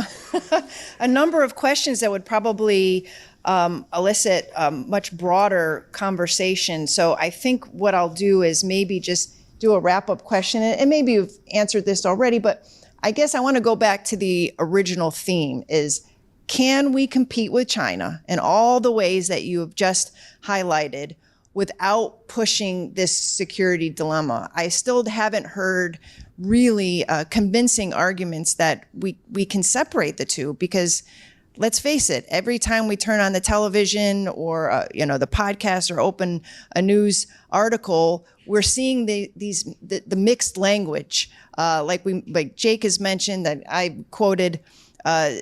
a number of questions that would probably elicit a much broader conversation. So I think what I'll do is maybe just do a wrap-up question. And maybe you've answered this already, but I guess I want to go back to the original theme is, can we compete with China in all the ways that you have just highlighted without pushing this security dilemma? I still haven't heard really convincing arguments that we can separate the two, because let's face it, every time we turn on the television or the podcast or open a news article, we're seeing the mixed language. Like Jake has mentioned, that I quoted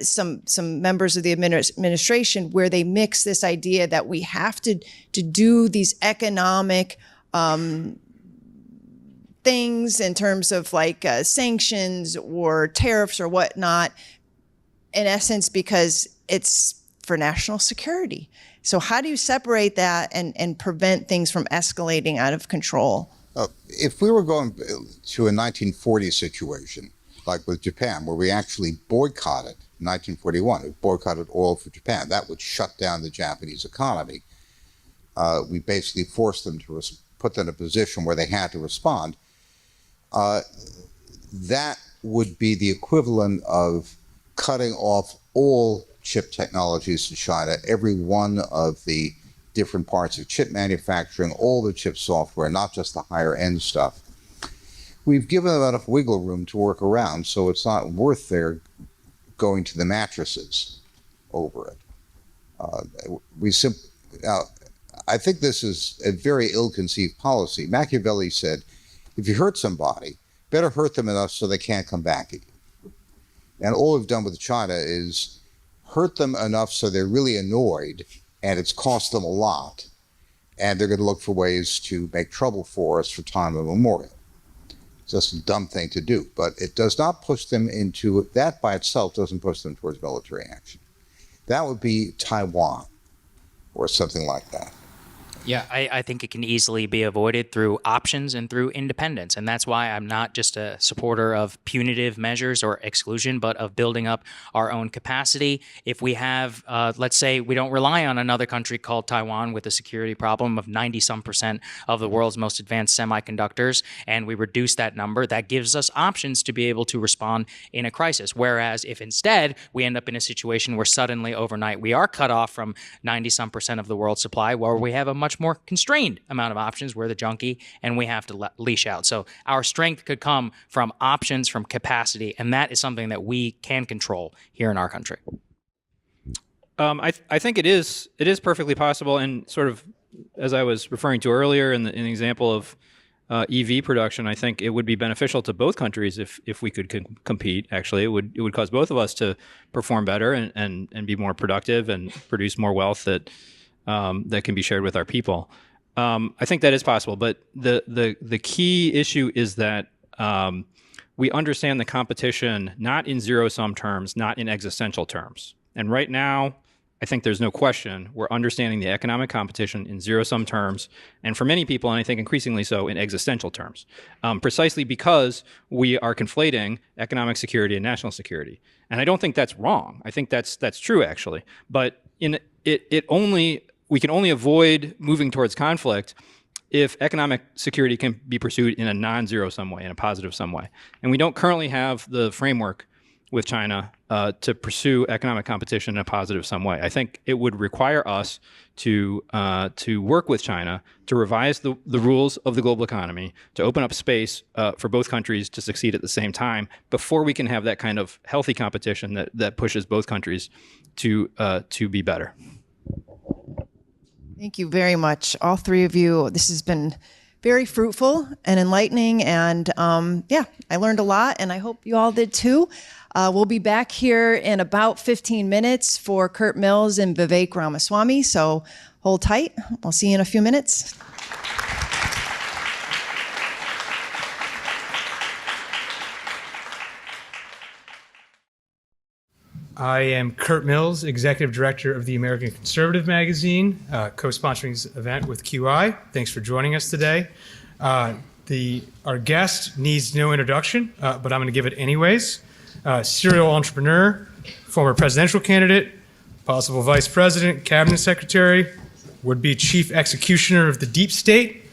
some members of the administration where they mix this idea that we have to do these economic things in terms of like sanctions or tariffs or whatnot, in essence, because it's for national security. So how do you separate that and prevent things from escalating out of control? If we were going to a 1940 situation, like with Japan, where we actually boycotted in 1941, we boycotted oil for Japan, that would shut down the Japanese economy. We basically forced them to put them in a position where they had to respond. That would be the equivalent of cutting off all chip technologies to China, every one of the different parts of chip manufacturing, all the chip software, not just the higher end stuff. We've given them enough wiggle room to work around, so it's not worth their going to the mattresses over it. I think this is a very ill-conceived policy. Machiavelli said, if you hurt somebody, better hurt them enough so they can't come back at you. And all we've done with China is hurt them enough so they're really annoyed, and it's cost them a lot, and they're going to look for ways to make trouble for us for time immemorial. It's just a dumb thing to do, but it does not push them into, that by itself doesn't push them towards military action. That would be Taiwan or something like that. Yeah, I think it can easily be avoided through options and through independence. And that's why I'm not just a supporter of punitive measures or exclusion, but of building up our own capacity. If we have, let's say, we don't rely on another country called Taiwan with a security problem of 90-some% of the world's most advanced semiconductors, and we reduce that number, that gives us options to be able to respond in a crisis. Whereas if instead we end up in a situation where suddenly overnight we are cut off from 90-some% of the world's supply, where we have a much much more constrained amount of options. We're the junkie, and we have to leash out. So our strength could come from options, from capacity, and that is something that we can control here in our country. I think it is perfectly possible, and sort of as I was referring to earlier in the example of EV production, I think it would be beneficial to both countries if we could compete. Actually, it would cause both of us to perform better and be more productive and produce more wealth that can be shared with our people. I think that is possible, but the key issue is that we understand the competition not in zero-sum terms, not in existential terms. And right now, I think there's no question we're understanding the economic competition in zero-sum terms, and for many people, and I think increasingly so, in existential terms, precisely because we are conflating economic security and national security. And I don't think that's wrong. I think that's true, actually. But we can only avoid moving towards conflict if economic security can be pursued in a non-zero-sum way, in a positive-sum way. And we don't currently have the framework with China to pursue economic competition in a positive-sum way. I think it would require us to work with China to revise the rules of the global economy, to open up space for both countries to succeed at the same time before we can have that kind of healthy competition that pushes both countries to be better. Thank you very much, all three of you. This has been very fruitful and enlightening, and I learned a lot, and I hope you all did too. We'll be back here in about 15 minutes for Kurt Mills and Vivek Ramaswamy, so hold tight. I'll see you in a few minutes. I am Kurt Mills, Executive Director of the American Conservative magazine, co-sponsoring this event with QI. Thanks for joining us today. Our guest needs no introduction, but I'm going to give it anyways. Serial entrepreneur, former presidential candidate, possible vice president, cabinet secretary, would-be chief executioner of the deep state.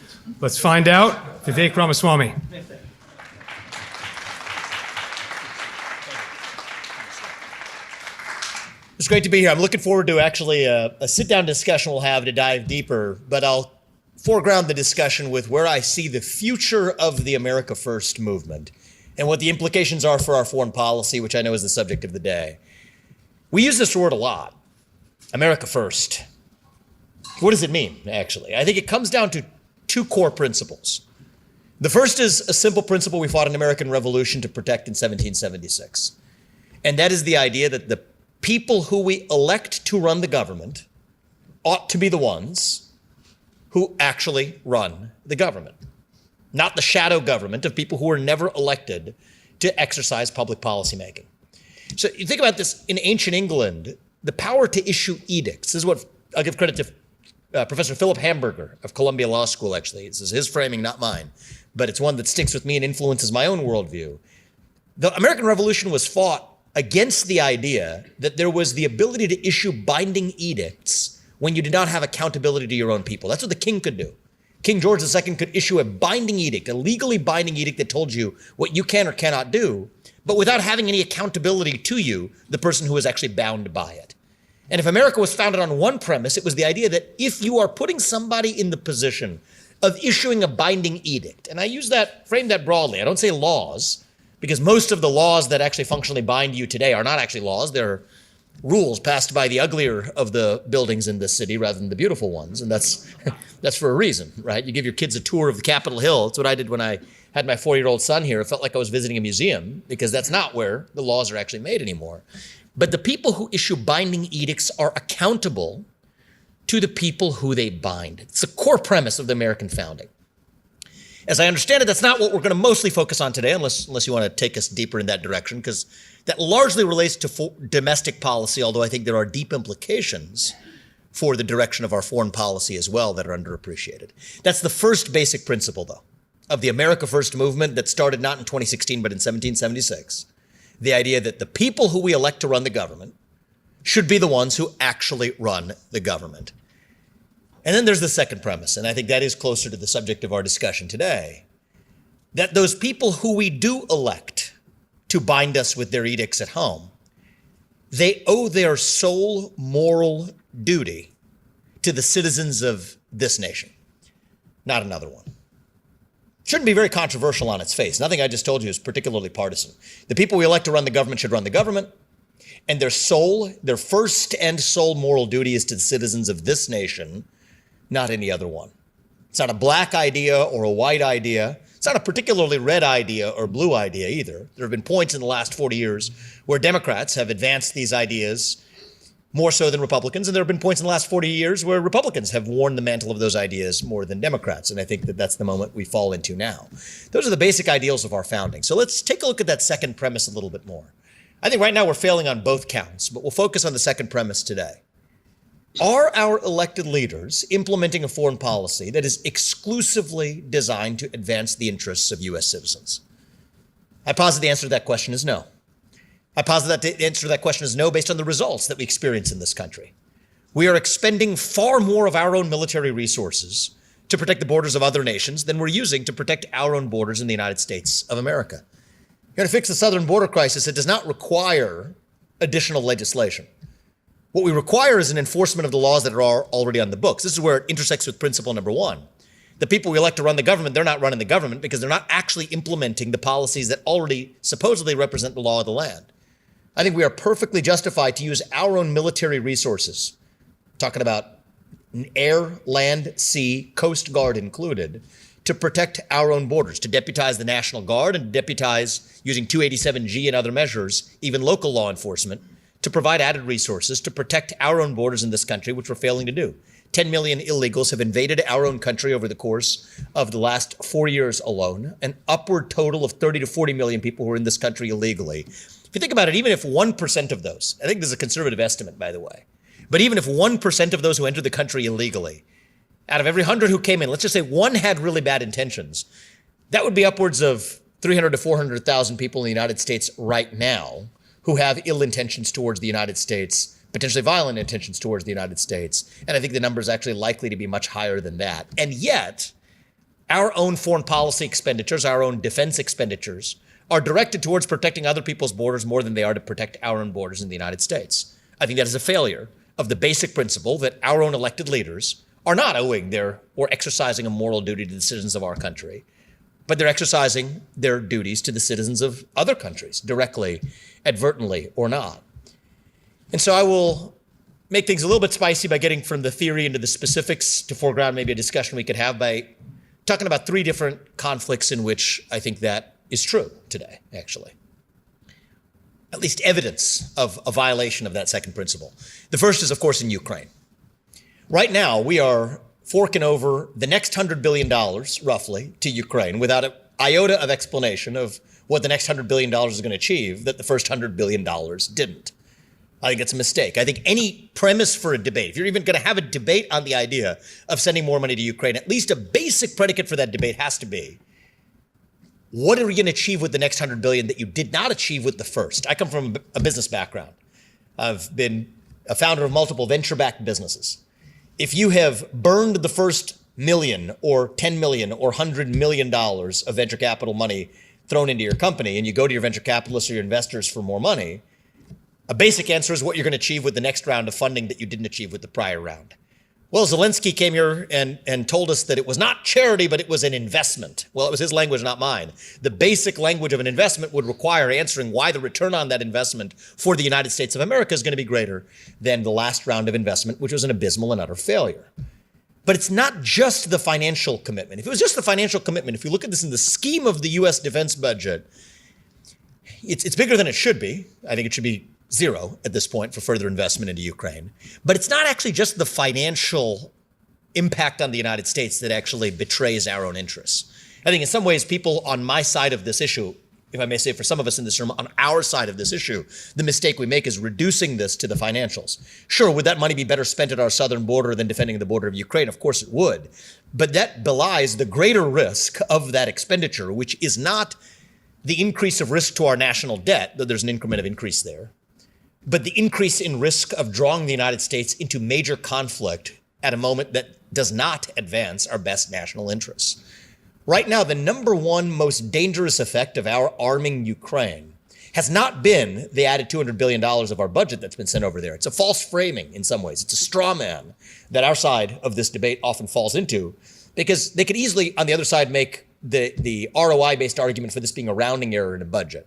Let's find out. Vivek Ramaswamy. It's great to be here. I'm looking forward to actually a sit-down discussion we'll have to dive deeper, but I'll foreground the discussion with where I see the future of the America First movement and what the implications are for our foreign policy, which I know is the subject of the day. We use this word a lot, America First. What does it mean, actually? I think it comes down to two core principles. The first is a simple principle we fought an American Revolution to protect in 1776, and that is the idea that the people who we elect to run the government ought to be the ones who actually run the government, not the shadow government of people who were never elected to exercise public policy making. So you think about this in ancient England, the power to issue edicts. This is what I'll give credit to Professor Philip Hamburger of Columbia Law School, actually. This is his framing, not mine, but it's one that sticks with me and influences my own worldview. The American Revolution was fought against the idea that there was the ability to issue binding edicts when you did not have accountability to your own people. That's what the king could do. King George II could issue a binding edict, a legally binding edict that told you what you can or cannot do, but without having any accountability to you, the person who was actually bound by it. And if America was founded on one premise, it was the idea that if you are putting somebody in the position of issuing a binding edict, and I frame that broadly, I don't say laws, because most of the laws that actually functionally bind you today are not actually laws. They're rules passed by the uglier of the buildings in this city rather than the beautiful ones. And that's for a reason, right? You give your kids a tour of the Capitol Hill. That's what I did when I had my 4-year-old son here. It felt like I was visiting a museum because that's not where the laws are actually made anymore. But the people who issue binding edicts are accountable to the people who they bind. It's a core premise of the American founding. As I understand it, that's not what we're going to mostly focus on today, unless you want to take us deeper in that direction, because that largely relates to domestic policy, although I think there are deep implications for the direction of our foreign policy as well that are underappreciated. That's the first basic principle, though, of the America First movement that started not in 2016, but in 1776. The idea that the people who we elect to run the government should be the ones who actually run the government. And then there's the second premise, and I think that is closer to the subject of our discussion today, that those people who we do elect to bind us with their edicts at home, they owe their sole moral duty to the citizens of this nation, not another one. Shouldn't be very controversial on its face. Nothing I just told you is particularly partisan. The people we elect to run the government should run the government, and their first and sole moral duty is to the citizens of this nation, not any other one. It's not a black idea or a white idea. It's not a particularly red idea or blue idea either. There have been points in the last 40 years where Democrats have advanced these ideas more so than Republicans, and there have been points in the last 40 years where Republicans have worn the mantle of those ideas more than Democrats, and I think that that's the moment we fall into now. Those are the basic ideals of our founding. So let's take a look at that second premise a little bit more. I think right now we're failing on both counts, but we'll focus on the second premise today. Are our elected leaders implementing a foreign policy that is exclusively designed to advance the interests of U.S. citizens? I posit the answer to that question is no. I posit that the answer to that question is no based on the results that we experience in this country. We are expending far more of our own military resources to protect the borders of other nations than we're using to protect our own borders in the United States of America. You're going to fix the southern border crisis. It does not require additional legislation. What we require is an enforcement of the laws that are already on the books. This is where it intersects with principle number one. The people we elect to run the government, they're not running the government because they're not actually implementing the policies that already supposedly represent the law of the land. I think we are perfectly justified to use our own military resources, talking about air, land, sea, Coast Guard included, to protect our own borders, to deputize the National Guard and deputize, using 287G and other measures, even local law enforcement, to provide added resources to protect our own borders in this country, which we're failing to do. 10 million illegals have invaded our own country over the course of the last 4 years alone, an upward total of 30 to 40 million people who are in this country illegally. If you think about it, even if 1% of those, I think this is a conservative estimate, by the way, but even if 1% of those who entered the country illegally, out of every 100 who came in, let's just say one had really bad intentions, that would be upwards of 300 to 400,000 people in the United States right now who have ill intentions towards the United States, potentially violent intentions towards the United States. And I think the number is actually likely to be much higher than that. And yet, our own foreign policy expenditures, our own defense expenditures, are directed towards protecting other people's borders more than they are to protect our own borders in the United States. I think that is a failure of the basic principle that our own elected leaders are not owing or exercising a moral duty to the citizens of our country, but they're exercising their duties to the citizens of other countries, directly, advertently, or not. And so I will make things a little bit spicy by getting from the theory into the specifics to foreground maybe a discussion we could have by talking about three different conflicts in which I think that is true today, actually. At least evidence of a violation of that second principle. The first is, of course, in Ukraine. Right now, we are forking over the next $100 billion, roughly, to Ukraine without an iota of explanation of what the next $100 billion is going to achieve that the first $100 billion didn't. I think it's a mistake. I think any premise for a debate, if you're even going to have a debate on the idea of sending more money to Ukraine, at least a basic predicate for that debate has to be, what are we going to achieve with the next $100 billion that you did not achieve with the first? I come from a business background. I've been a founder of multiple venture-backed businesses. If you have burned the first million or 10 million or $100 million of venture capital money thrown into your company and you go to your venture capitalists or your investors for more money, a basic answer is what you're going to achieve with the next round of funding that you didn't achieve with the prior round. Well, Zelensky came here and told us that it was not charity, but it was an investment. Well, it was his language, not mine. The basic language of an investment would require answering why the return on that investment for the United States of America is going to be greater than the last round of investment, which was an abysmal and utter failure. But it's not just the financial commitment. If it was just the financial commitment, if you look at this in the scheme of the U.S. defense budget, it's bigger than it should be. I think it should be zero at this point for further investment into Ukraine. But it's not actually just the financial impact on the United States that actually betrays our own interests. I think in some ways, people on my side of this issue, if I may say for some of us in this room, on our side of this issue, the mistake we make is reducing this to the financials. Sure, would that money be better spent at our southern border than defending the border of Ukraine? Of course it would. But that belies the greater risk of that expenditure, which is not the increase of risk to our national debt, though there's an increment of increase there, but the increase in risk of drawing the United States into major conflict at a moment that does not advance our best national interests. Right now, the number one most dangerous effect of our arming Ukraine has not been the added $200 billion of our budget that's been sent over there. It's a false framing in some ways. It's a straw man that our side of this debate often falls into, because they could easily, on the other side, make the ROI-based argument for this being a rounding error in a budget.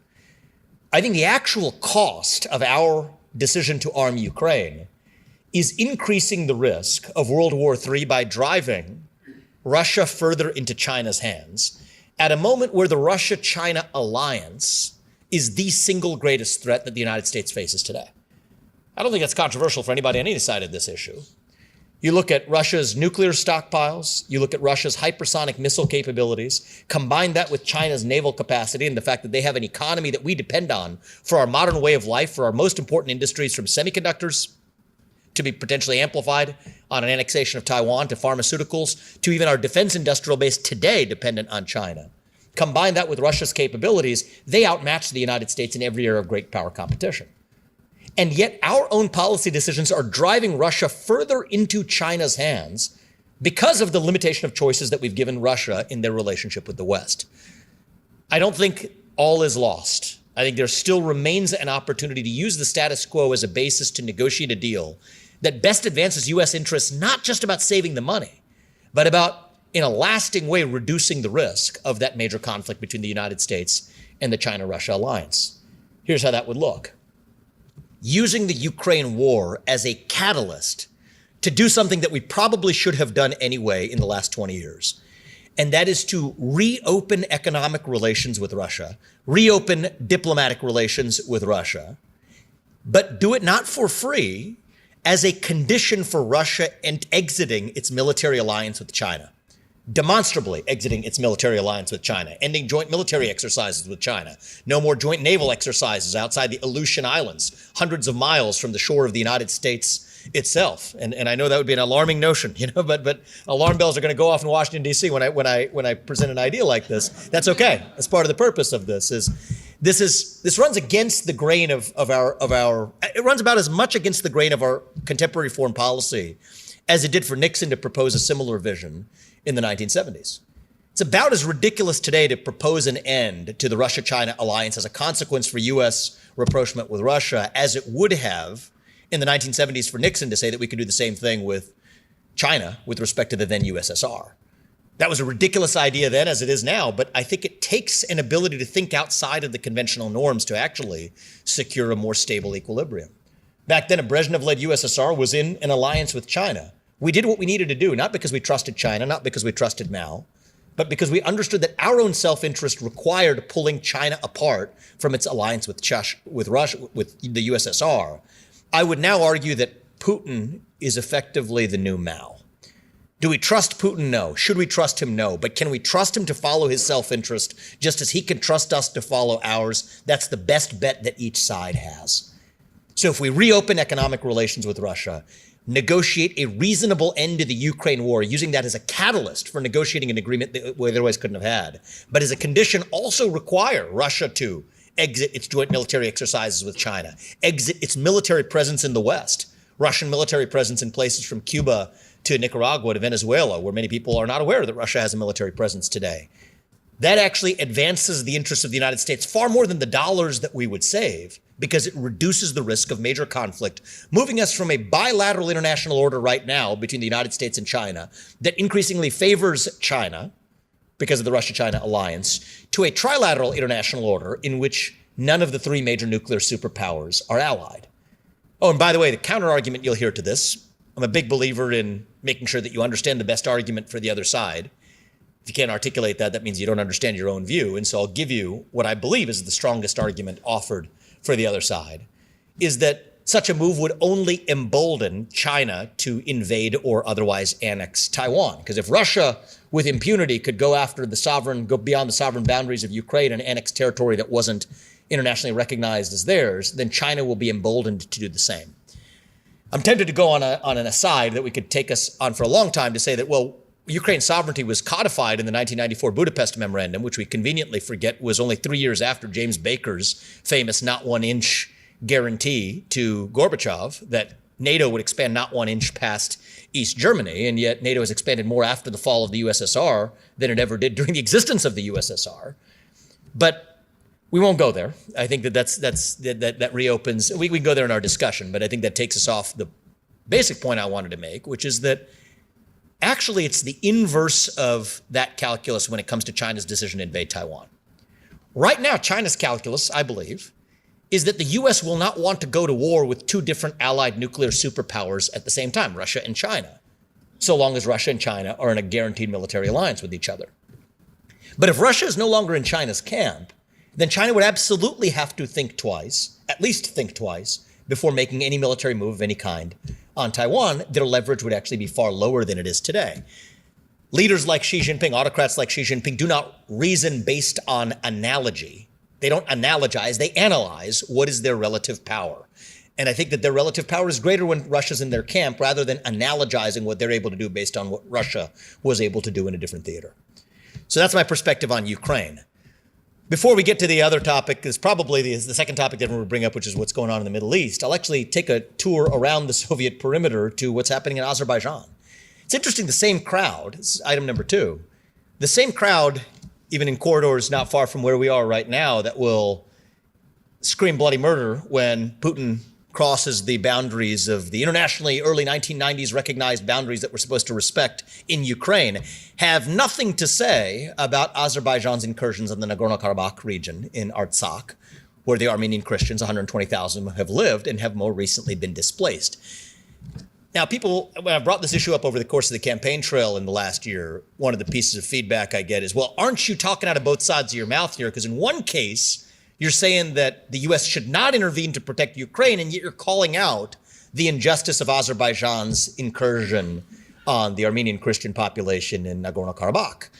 I think the actual cost of our decision to arm Ukraine is increasing the risk of World War III by driving Russia further into China's hands at a moment where the Russia-China alliance is the single greatest threat that the United States faces today. I don't think that's controversial for anybody on any side of this issue. You look at Russia's nuclear stockpiles, you look at Russia's hypersonic missile capabilities, combine that with China's naval capacity and the fact that they have an economy that we depend on for our modern way of life, for our most important industries, from semiconductors to be potentially amplified on an annexation of Taiwan, to pharmaceuticals, to even our defense industrial base today dependent on China. Combine that with Russia's capabilities, they outmatch the United States in every area of great power competition. And yet our own policy decisions are driving Russia further into China's hands because of the limitation of choices that we've given Russia in their relationship with the West. I don't think all is lost. I think there still remains an opportunity to use the status quo as a basis to negotiate a deal that best advances U.S. interests, not just about saving the money, but about, in a lasting way, reducing the risk of that major conflict between the United States and the China-Russia alliance. Here's how that would look. Using the Ukraine war as a catalyst to do something that we probably should have done anyway in the last 20 years. And that is to reopen economic relations with Russia, reopen diplomatic relations with Russia, but do it not for free, as a condition for Russia and exiting its military alliance with China. Demonstrably exiting its military alliance with China, ending joint military exercises with China, no more joint naval exercises outside the Aleutian Islands, hundreds of miles from the shore of the United States itself. And I know that would be an alarming notion, but alarm bells are going to go off in Washington, D.C. when I present an idea like this. That's okay. That's part of the purpose of this. This runs against the grain of our. It runs about as much against the grain of our contemporary foreign policy as it did for Nixon to propose a similar vision in the 1970s. It's about as ridiculous today to propose an end to the Russia-China alliance as a consequence for U.S. rapprochement with Russia as it would have in the 1970s for Nixon to say that we could do the same thing with China with respect to the then USSR. That was a ridiculous idea then, as it is now, but I think it takes an ability to think outside of the conventional norms to actually secure a more stable equilibrium. Back then, a Brezhnev-led USSR was in an alliance with China. We did what we needed to do, not because we trusted China, not because we trusted Mao, but because we understood that our own self-interest required pulling China apart from its alliance with Russia, with the USSR. I would now argue that Putin is effectively the new Mao. Do we trust Putin? No. Should we trust him? No. But can we trust him to follow his self-interest just as he can trust us to follow ours? That's the best bet that each side has. So if we reopen economic relations with Russia, negotiate a reasonable end to the Ukraine war, using that as a catalyst for negotiating an agreement that we otherwise couldn't have had, but as a condition also require Russia to exit its joint military exercises with China, exit its military presence in the West, Russian military presence in places from Cuba to Nicaragua to Venezuela, where many people are not aware that Russia has a military presence today. That actually advances the interests of the United States far more than the dollars that we would save, because it reduces the risk of major conflict, moving us from a bilateral international order right now between the United States and China that increasingly favors China because of the Russia-China alliance, to a trilateral international order in which none of the three major nuclear superpowers are allied. Oh, and by the way, the counter-argument you'll hear to this, I'm a big believer in making sure that you understand the best argument for the other side. If you can't articulate that, that means you don't understand your own view. And so I'll give you what I believe is the strongest argument offered for the other side, is that such a move would only embolden China to invade or otherwise annex Taiwan. Because if Russia, with impunity, could go beyond the sovereign boundaries of Ukraine and annex territory that wasn't internationally recognized as theirs, then China will be emboldened to do the same. I'm tempted to go on an aside that we could take us on for a long time to say that, well, Ukraine's sovereignty was codified in the 1994 Budapest Memorandum, which we conveniently forget was only 3 years after James Baker's famous not 1 inch guarantee to Gorbachev that NATO would expand not 1 inch past East Germany, and yet NATO has expanded more after the fall of the USSR than it ever did during the existence of the USSR. But We won't go there. I think that reopens. We can go there in our discussion, but I think that takes us off the basic point I wanted to make, which is that actually it's the inverse of that calculus when it comes to China's decision to invade Taiwan. Right now, China's calculus, I believe, is that the U.S. will not want to go to war with two different allied nuclear superpowers at the same time, Russia and China, so long as Russia and China are in a guaranteed military alliance with each other. But if Russia is no longer in China's camp, then China would absolutely have to think twice, at least think twice, before making any military move of any kind on Taiwan. Their leverage would actually be far lower than it is today. Leaders like Xi Jinping, autocrats like Xi Jinping, do not reason based on analogy. They don't analogize, they analyze what is their relative power. And I think that their relative power is greater when Russia's in their camp rather than analogizing what they're able to do based on what Russia was able to do in a different theater. So that's my perspective on Ukraine. Before we get to the other topic, is probably the second topic that everyone would bring up, which is what's going on in the Middle East. I'll actually take a tour around the Soviet perimeter to what's happening in Azerbaijan. It's interesting, the same crowd, this is item number 2, the same crowd, even in corridors not far from where we are right now, that will scream bloody murder when Putin crosses the boundaries of the internationally early 1990s recognized boundaries that we're supposed to respect in Ukraine, have nothing to say about Azerbaijan's incursions in the Nagorno-Karabakh region in Artsakh, where the Armenian Christians, 120,000, have lived and have more recently been displaced. Now, people, when I brought this issue up over the course of the campaign trail in the last year, one of the pieces of feedback I get is, well, aren't you talking out of both sides of your mouth here? Because in one case, you're saying that the U.S. should not intervene to protect Ukraine, and yet you're calling out the injustice of Azerbaijan's incursion on the Armenian Christian population in Nagorno-Karabakh.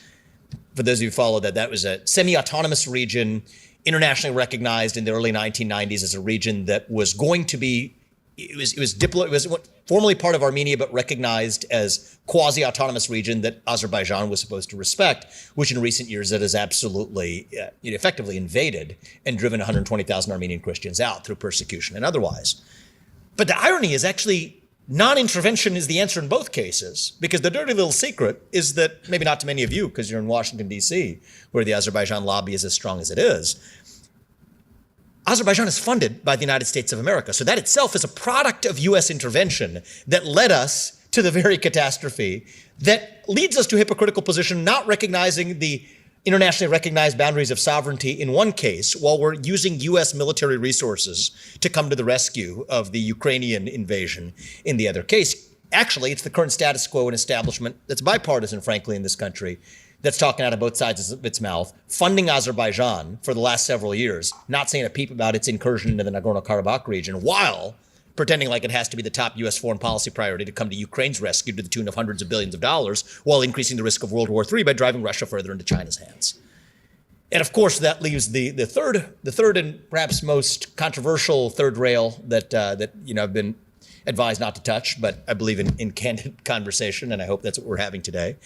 For those of you who follow that, that was a semi-autonomous region, internationally recognized in the early 1990s as a region that was going to be, it was formerly part of Armenia, but recognized as quasi-autonomous region that Azerbaijan was supposed to respect, which in recent years it has absolutely, effectively invaded and driven 120,000 Armenian Christians out through persecution and otherwise. But the irony is actually non-intervention is the answer in both cases, because the dirty little secret is that, maybe not to many of you because you're in Washington, D.C., where the Azerbaijan lobby is as strong as it is, Azerbaijan is funded by the United States of America. So that itself is a product of U.S. intervention that led us to the very catastrophe that leads us to a hypocritical position, not recognizing the internationally recognized boundaries of sovereignty in one case, while we're using U.S. military resources to come to the rescue of the Ukrainian invasion in the other case. Actually, it's the current status quo and establishment that's bipartisan, frankly, in this country, that's talking out of both sides of its mouth, funding Azerbaijan for the last several years, not saying a peep about its incursion into the Nagorno-Karabakh region, while pretending like it has to be the top U.S. foreign policy priority to come to Ukraine's rescue to the tune of hundreds of billions of dollars, while increasing the risk of World War III by driving Russia further into China's hands. And of course, that leaves the third and perhaps most controversial third rail that I've been advised not to touch, but I believe in candid conversation, and I hope that's what we're having today,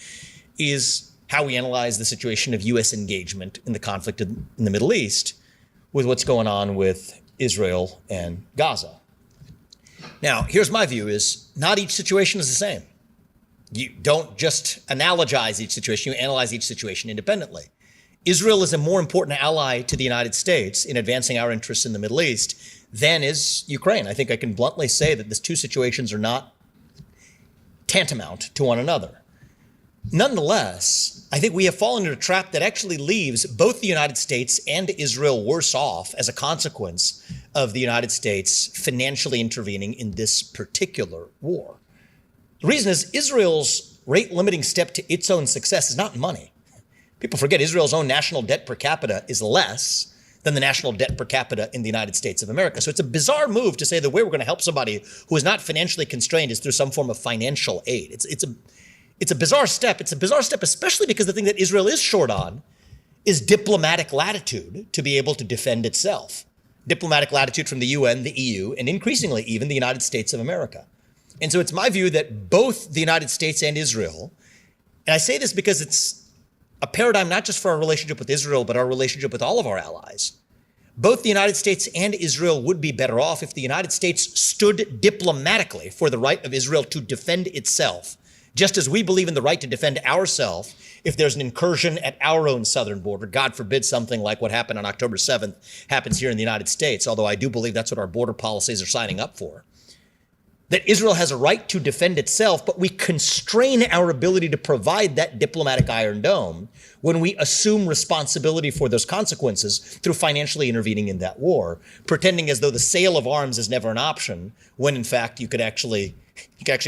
is how we analyze the situation of U.S. engagement in the conflict in the Middle East with what's going on with Israel and Gaza. Now, here's my view, is not each situation is the same. You don't just analogize each situation, you analyze each situation independently. Israel is a more important ally to the United States in advancing our interests in the Middle East than is Ukraine. I think I can bluntly say that these two situations are not tantamount to one another. Nonetheless, I think we have fallen into a trap that actually leaves both the United States and Israel worse off as a consequence of the United States financially intervening in this particular war. The reason is Israel's rate-limiting step to its own success is not money. People forget Israel's own national debt per capita is less than the national debt per capita in the United States of America. So it's a bizarre move to say the way we're going to help somebody who is not financially constrained is through some form of financial aid. It's a bizarre step. It's a bizarre step, especially because the thing that Israel is short on is diplomatic latitude to be able to defend itself. Diplomatic latitude from the UN, the EU, and increasingly even the United States of America. And so it's my view that both the United States and Israel, and I say this because it's a paradigm not just for our relationship with Israel, but our relationship with all of our allies. Both the United States and Israel would be better off if the United States stood diplomatically for the right of Israel to defend itself, Just as we believe in the right to defend ourselves if there's an incursion at our own southern border, God forbid something like what happened on October 7th happens here in the United States, although I do believe that's what our border policies are signing up for. That Israel has a right to defend itself, but we constrain our ability to provide that diplomatic Iron Dome when we assume responsibility for those consequences through financially intervening in that war, pretending as though the sale of arms is never an option, when in fact you could actually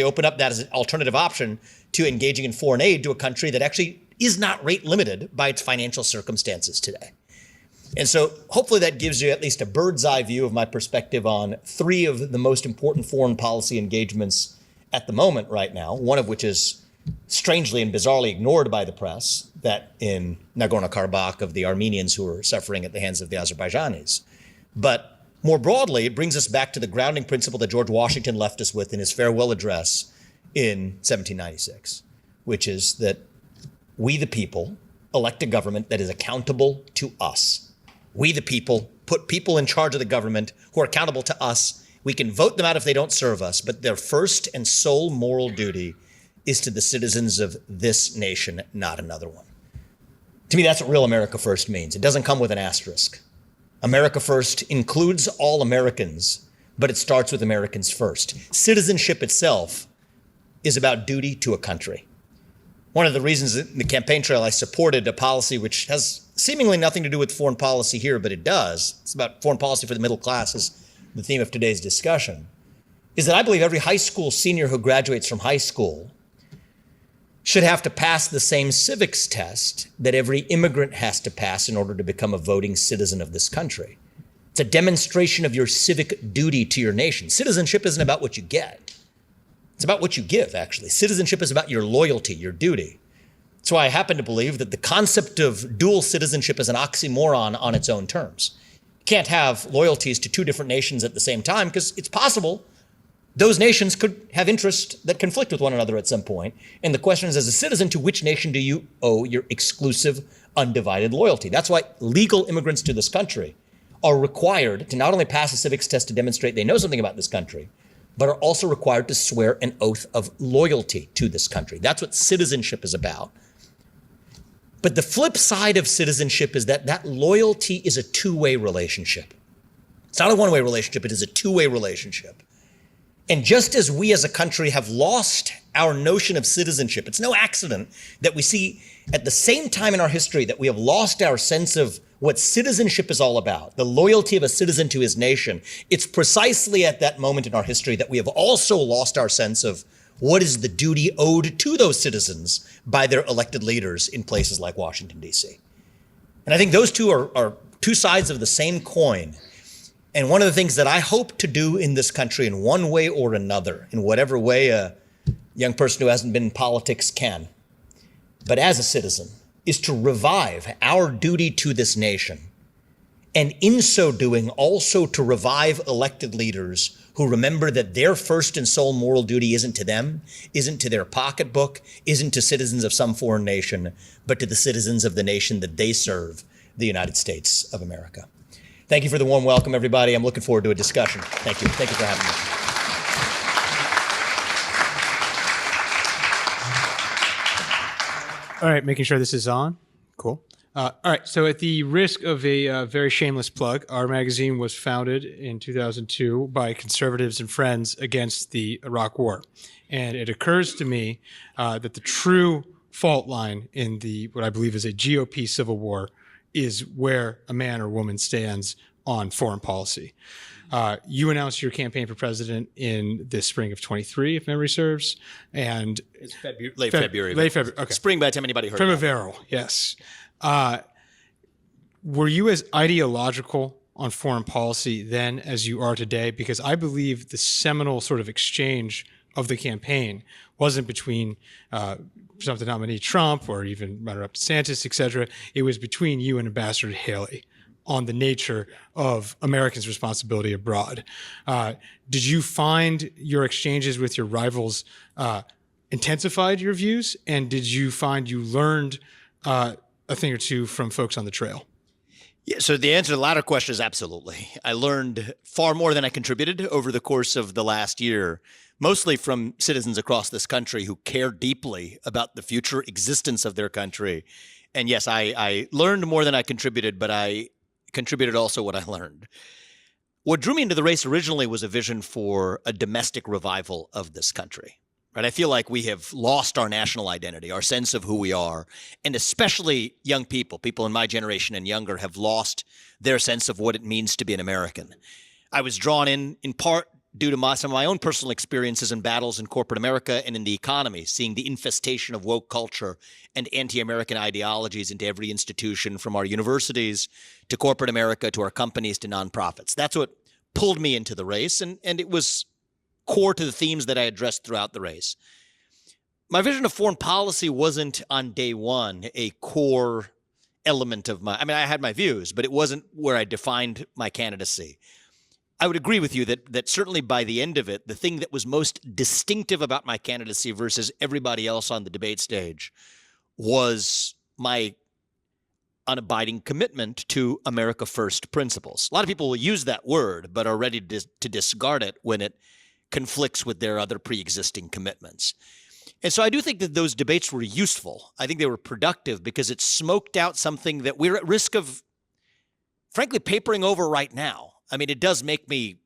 open up that as an alternative option to engaging in foreign aid to a country that actually is not rate limited by its financial circumstances today. And so hopefully that gives you at least a bird's eye view of my perspective on three of the most important foreign policy engagements at the moment right now, one of which is strangely and bizarrely ignored by the press, that in Nagorno-Karabakh of the Armenians who are suffering at the hands of the Azerbaijanis. But more broadly, it brings us back to the grounding principle that George Washington left us with in his farewell address in 1796, which is that we the people elect a government that is accountable to us. We, the people, put people in charge of the government who are accountable to us. We can vote them out if they don't serve us, but their first and sole moral duty is to the citizens of this nation, not another one. To me, that's what real America First means. It doesn't come with an asterisk. America First includes all Americans, but it starts with Americans first. Citizenship itself is about duty to a country. One of the reasons in the campaign trail I supported a policy which has seemingly nothing to do with foreign policy here, but it does. It's about foreign policy for the middle classes, the theme of today's discussion, is that I believe every high school senior who graduates from high school should have to pass the same civics test that every immigrant has to pass in order to become a voting citizen of this country. It's a demonstration of your civic duty to your nation. Citizenship isn't about what you get. It's about what you give, actually. Citizenship is about your loyalty, your duty. That's why I happen to believe that the concept of dual citizenship is an oxymoron on its own terms. You can't have loyalties to two different nations at the same time because it's possible those nations could have interests that conflict with one another at some point. And the question is, as a citizen, to which nation do you owe your exclusive, undivided loyalty? That's why legal immigrants to this country are required to not only pass a civics test to demonstrate they know something about this country, but are also required to swear an oath of loyalty to this country. That's what citizenship is about. But the flip side of citizenship is that that loyalty is a two-way relationship. It's not a one-way relationship, it is a two-way relationship. And just as we as a country have lost our notion of citizenship, it's no accident that we see at the same time in our history that we have lost our sense of what citizenship is all about, the loyalty of a citizen to his nation. It's precisely at that moment in our history that we have also lost our sense of what is the duty owed to those citizens by their elected leaders in places like Washington, D.C. And I think those two are two sides of the same coin. And one of the things that I hope to do in this country in one way or another, in whatever way a young person who hasn't been in politics can, but as a citizen, is to revive our duty to this nation. And in so doing, also to revive elected leaders who remember that their first and sole moral duty isn't to them, isn't to their pocketbook, isn't to citizens of some foreign nation, but to the citizens of the nation that they serve, the United States of America. Thank you for the warm welcome, everybody. I'm looking forward to a discussion. Thank you. Thank you for having me. All right, making sure this is on. Cool. All right, so at the risk of a very shameless plug, our magazine was founded in 2002 by conservatives and friends against the Iraq War. And it occurs to me that the true fault line in what I believe is a GOP civil war is where a man or woman stands on foreign policy. You announced your campaign for president in the spring of 23, if memory serves, and it's late February. Late February. Okay. Spring by the time anybody heard. Primavera, yes. Were you as ideological on foreign policy then as you are today? Because I believe the seminal sort of exchange of the campaign wasn't between presumptive nominee Trump or even Runner-up DeSantis, et cetera. It was between you and Ambassador Haley on the nature of Americans' responsibility abroad. Did you find your exchanges with your rivals intensified your views? And did you find you learned a thing or two from folks on the trail? Yeah, so the answer to the latter question is absolutely. I learned far more than I contributed over the course of the last year, mostly from citizens across this country who care deeply about the future existence of their country. And yes, I learned more than I contributed, but I contributed also what I learned. What drew me into the race originally was a vision for a domestic revival of this country. Right? I feel like we have lost our national identity, our sense of who we are, and especially young people in my generation and younger have lost their sense of what it means to be an American. I was drawn in part due to some of my own personal experiences and battles in corporate America and in the economy, seeing the infestation of woke culture and anti-American ideologies into every institution, from our universities to corporate America to our companies to nonprofits. That's what pulled me into the race, and it was core to the themes that I addressed throughout the race. My vision of foreign policy wasn't on day one a core element of I had my views, but it wasn't where I defined my candidacy. I would agree with you that certainly by the end of it, the thing that was most distinctive about my candidacy versus everybody else on the debate stage was my unabiding commitment to America First principles. A lot of people will use that word, but are ready to discard it when it conflicts with their other pre-existing commitments. And so I do think that those debates were useful. I think they were productive because it smoked out something that we're at risk of, frankly, papering over right now. I mean, it does make me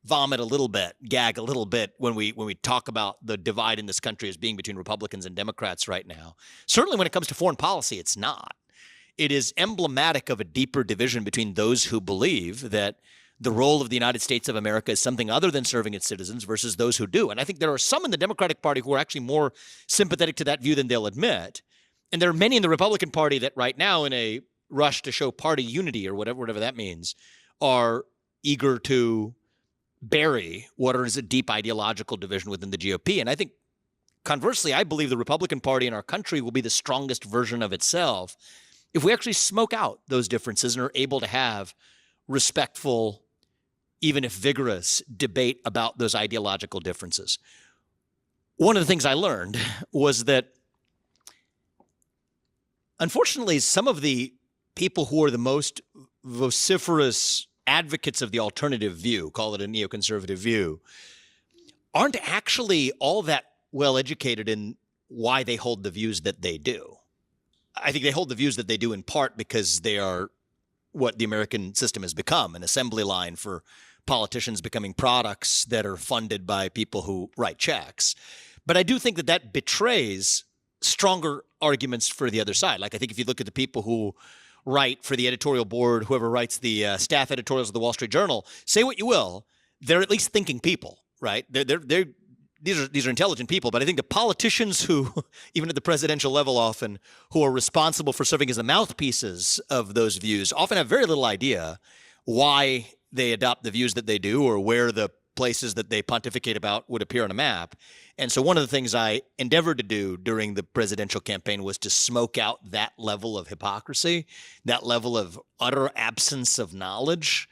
vomit a little bit, gag a little bit when we talk about the divide in this country as being between Republicans and Democrats right now. Certainly when it comes to foreign policy, it's not. It is emblematic of a deeper division between those who believe that the role of the United States of America is something other than serving its citizens versus those who do. And I think there are some in the Democratic Party who are actually more sympathetic to that view than they'll admit. And there are many in the Republican Party that right now, in a rush to show party unity or whatever that means, are eager to bury what is a deep ideological division within the GOP. And I think, conversely, I believe the Republican Party in our country will be the strongest version of itself if we actually smoke out those differences and are able to have respectful, even if vigorous, debate about those ideological differences. One of the things I learned was that, unfortunately, some of the people who are the most vociferous advocates of the alternative view, call it a neoconservative view, aren't actually all that well educated in why they hold the views that they do. I think they hold the views that they do in part because they are what the American system has become, an assembly line for politicians becoming products that are funded by people who write checks. But I do think that betrays stronger arguments for the other side. Like, I think if you look at the people who write for the editorial board, whoever writes the staff editorials of the Wall Street Journal, say what you will, they're at least thinking people, right? These are intelligent people, but I think the politicians who, even at the presidential level often, who are responsible for serving as the mouthpieces of those views often have very little idea why they adopt the views that they do or where the places that they pontificate about would appear on a map. And so one of the things I endeavored to do during the presidential campaign was to smoke out that level of hypocrisy, that level of utter absence of knowledge.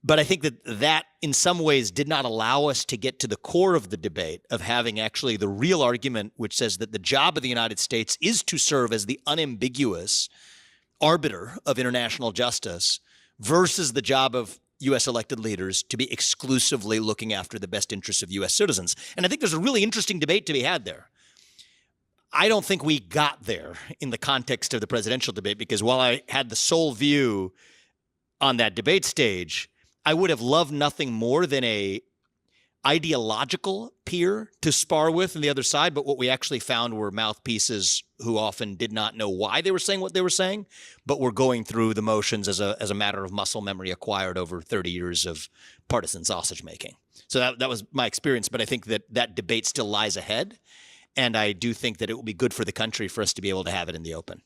But I think that in some ways did not allow us to get to the core of the debate of having actually the real argument, which says that the job of the United States is to serve as the unambiguous arbiter of international justice versus the job of U.S. elected leaders to be exclusively looking after the best interests of U.S. citizens. And I think there's a really interesting debate to be had there. I don't think we got there in the context of the presidential debate, because while I had the sole view on that debate stage, I would have loved nothing more than a ideological peer to spar with on the other side. But what we actually found were mouthpieces who often did not know why they were saying what they were saying, but were going through the motions as a matter of muscle memory acquired over 30 years of partisan sausage making. So that was my experience. But I think that debate still lies ahead. And I do think that it will be good for the country for us to be able to have it in the open.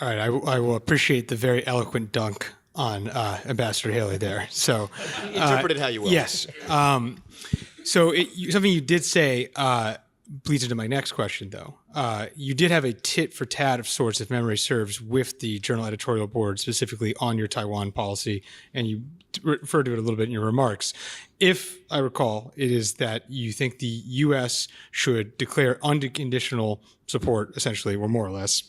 All right, I will appreciate the very eloquent dunk on Ambassador Haley there. So interpret it how you will. Yes. So something you did say bleeds into my next question, though. You did have a tit for tat of sorts, if memory serves, with the Journal editorial board, specifically on your Taiwan policy, and you referred to it a little bit in your remarks. If I recall, it is that you think the U.S. should declare unconditional support, essentially, or more or less,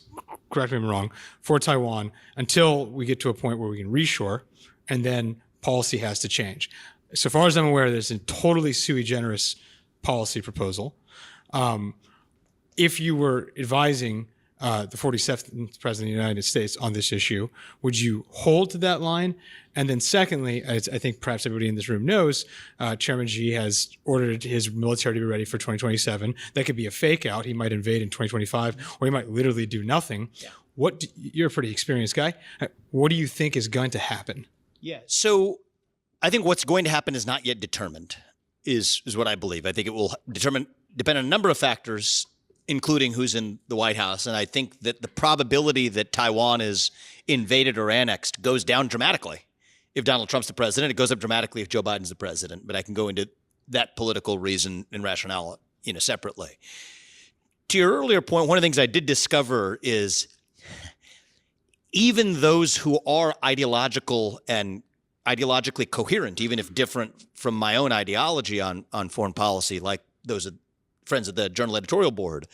correct me if I'm wrong, for Taiwan until we get to a point where we can reshore, and then policy has to change. So far as I'm aware, there's a totally sui generis policy proposal. If you were advising the 47th President of the United States on this issue, would you hold to that line? And then secondly, as I think perhaps everybody in this room knows, Chairman Xi has ordered his military to be ready for 2027. That could be a fake out. He might invade in 2025, or he might literally do nothing. Yeah. You're a pretty experienced guy. What do you think is going to happen? Yeah. So I think what's going to happen is not yet determined, is what I believe. I think it will depend on a number of factors, including who's in the White House. And I think that the probability that Taiwan is invaded or annexed goes down dramatically if Donald Trump's the president. It goes up dramatically if Joe Biden's the president. But I can go into that political reason and rationale, separately. To your earlier point, one of the things I did discover is even those who are ideologically coherent, even if different from my own ideology on foreign policy, like those friends of the Journal editorial board,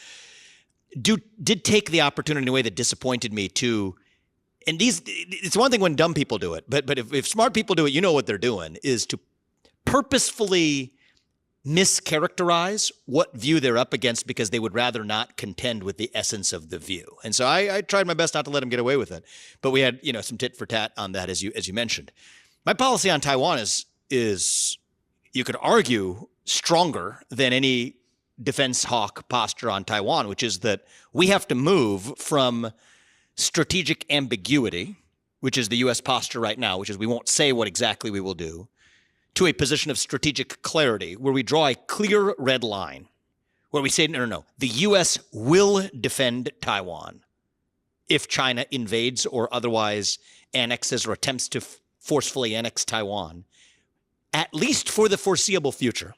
did take the opportunity in a way that disappointed me to. And it's one thing when dumb people do it, but if smart people do it, you know what they're doing is to purposefully mischaracterize what view they're up against because they would rather not contend with the essence of the view. And so I tried my best not to let them get away with it, but we had some tit for tat on that, as you mentioned. My policy on Taiwan is you could argue stronger than any defense hawk posture on Taiwan, which is that we have to move from strategic ambiguity, which is the U.S. posture right now, which is we won't say what exactly we will do, to a position of strategic clarity, where we draw a clear red line, where we say, no, the U.S. will defend Taiwan if China invades or otherwise annexes or attempts to forcefully annex Taiwan, at least for the foreseeable future,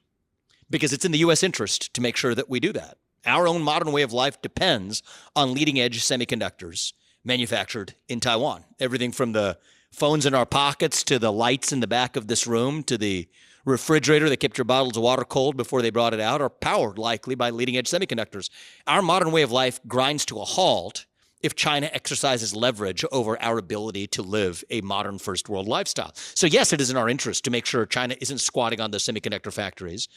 because it's in the U.S. interest to make sure that we do that. Our own modern way of life depends on leading-edge semiconductors manufactured in Taiwan. Everything from the phones in our pockets to the lights in the back of this room to the refrigerator that kept your bottles of water cold before they brought it out are powered likely by leading-edge semiconductors. Our modern way of life grinds to a halt if China exercises leverage over our ability to live a modern first world lifestyle. So yes, it is in our interest to make sure China isn't squatting on those semiconductor factories,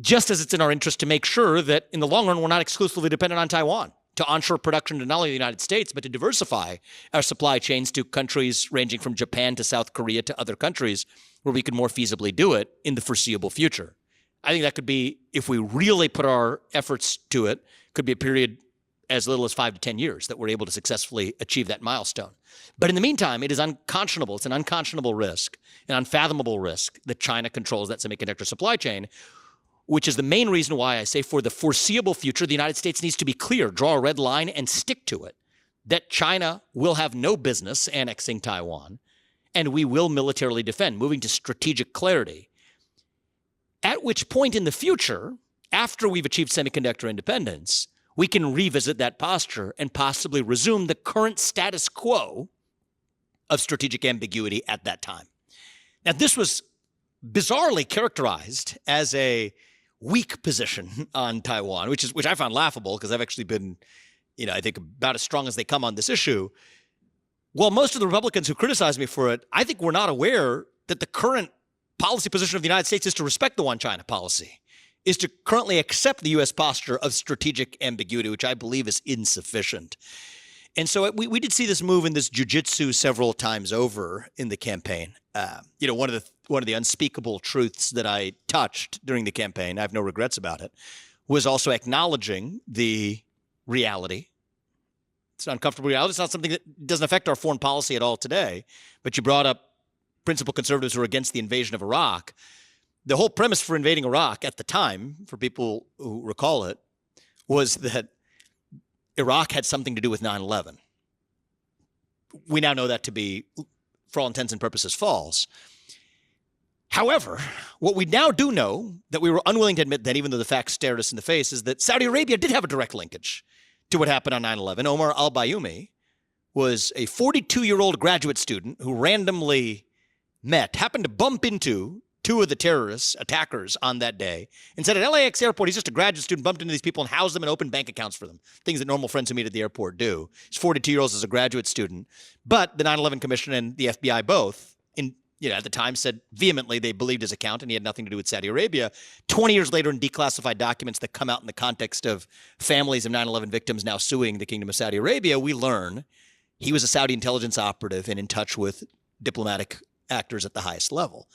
just as it's in our interest to make sure that in the long run, we're not exclusively dependent on Taiwan, to onshore production to not only the United States, but to diversify our supply chains to countries ranging from Japan to South Korea to other countries where we could more feasibly do it in the foreseeable future. I think that could be, if we really put our efforts to it, could be a period as little as 5 to 10 years that we're able to successfully achieve that milestone. But in the meantime, it is unconscionable. It's an unconscionable risk, an unfathomable risk that China controls that semiconductor supply chain, which is the main reason why I say for the foreseeable future, the United States needs to be clear, draw a red line and stick to it, that China will have no business annexing Taiwan, and we will militarily defend, moving to strategic clarity. At which point in the future, after we've achieved semiconductor independence, we can revisit that posture and possibly resume the current status quo of strategic ambiguity at that time. Now, this was bizarrely characterized as a weak position on Taiwan, which I found laughable because I've actually been, I think about as strong as they come on this issue. Well, most of the Republicans who criticize me for it, I think we're not aware that the current policy position of the United States is to respect the one China policy, is to currently accept the U.S. posture of strategic ambiguity, which I believe is insufficient. And so we did see this move in this jujitsu several times over in the campaign. One of the unspeakable truths that I touched during the campaign, I have no regrets about it, was also acknowledging the reality. It's an uncomfortable reality. It's not something that doesn't affect our foreign policy at all today. But you brought up principal conservatives who are against the invasion of Iraq. The whole premise for invading Iraq at the time, for people who recall it, was that Iraq had something to do with 9/11. We now know that to be, for all intents and purposes, false. However, what we now do know, that we were unwilling to admit that even though the facts stared us in the face, is that Saudi Arabia did have a direct linkage to what happened on 9/11. Omar al-Bayoumi was a 42-year-old graduate student who randomly happened to bump into two of the attackers on that day, and said at LAX airport, he's just a graduate student, bumped into these people and housed them and opened bank accounts for them. Things that normal friends who meet at the airport do. He's 42 years old as a graduate student. But the 9/11 Commission and the FBI both, at the time, said vehemently they believed his account and he had nothing to do with Saudi Arabia. 20 years later, in declassified documents that come out in the context of families of 9/11 victims now suing the Kingdom of Saudi Arabia, we learn he was a Saudi intelligence operative and in touch with diplomatic actors at the highest level.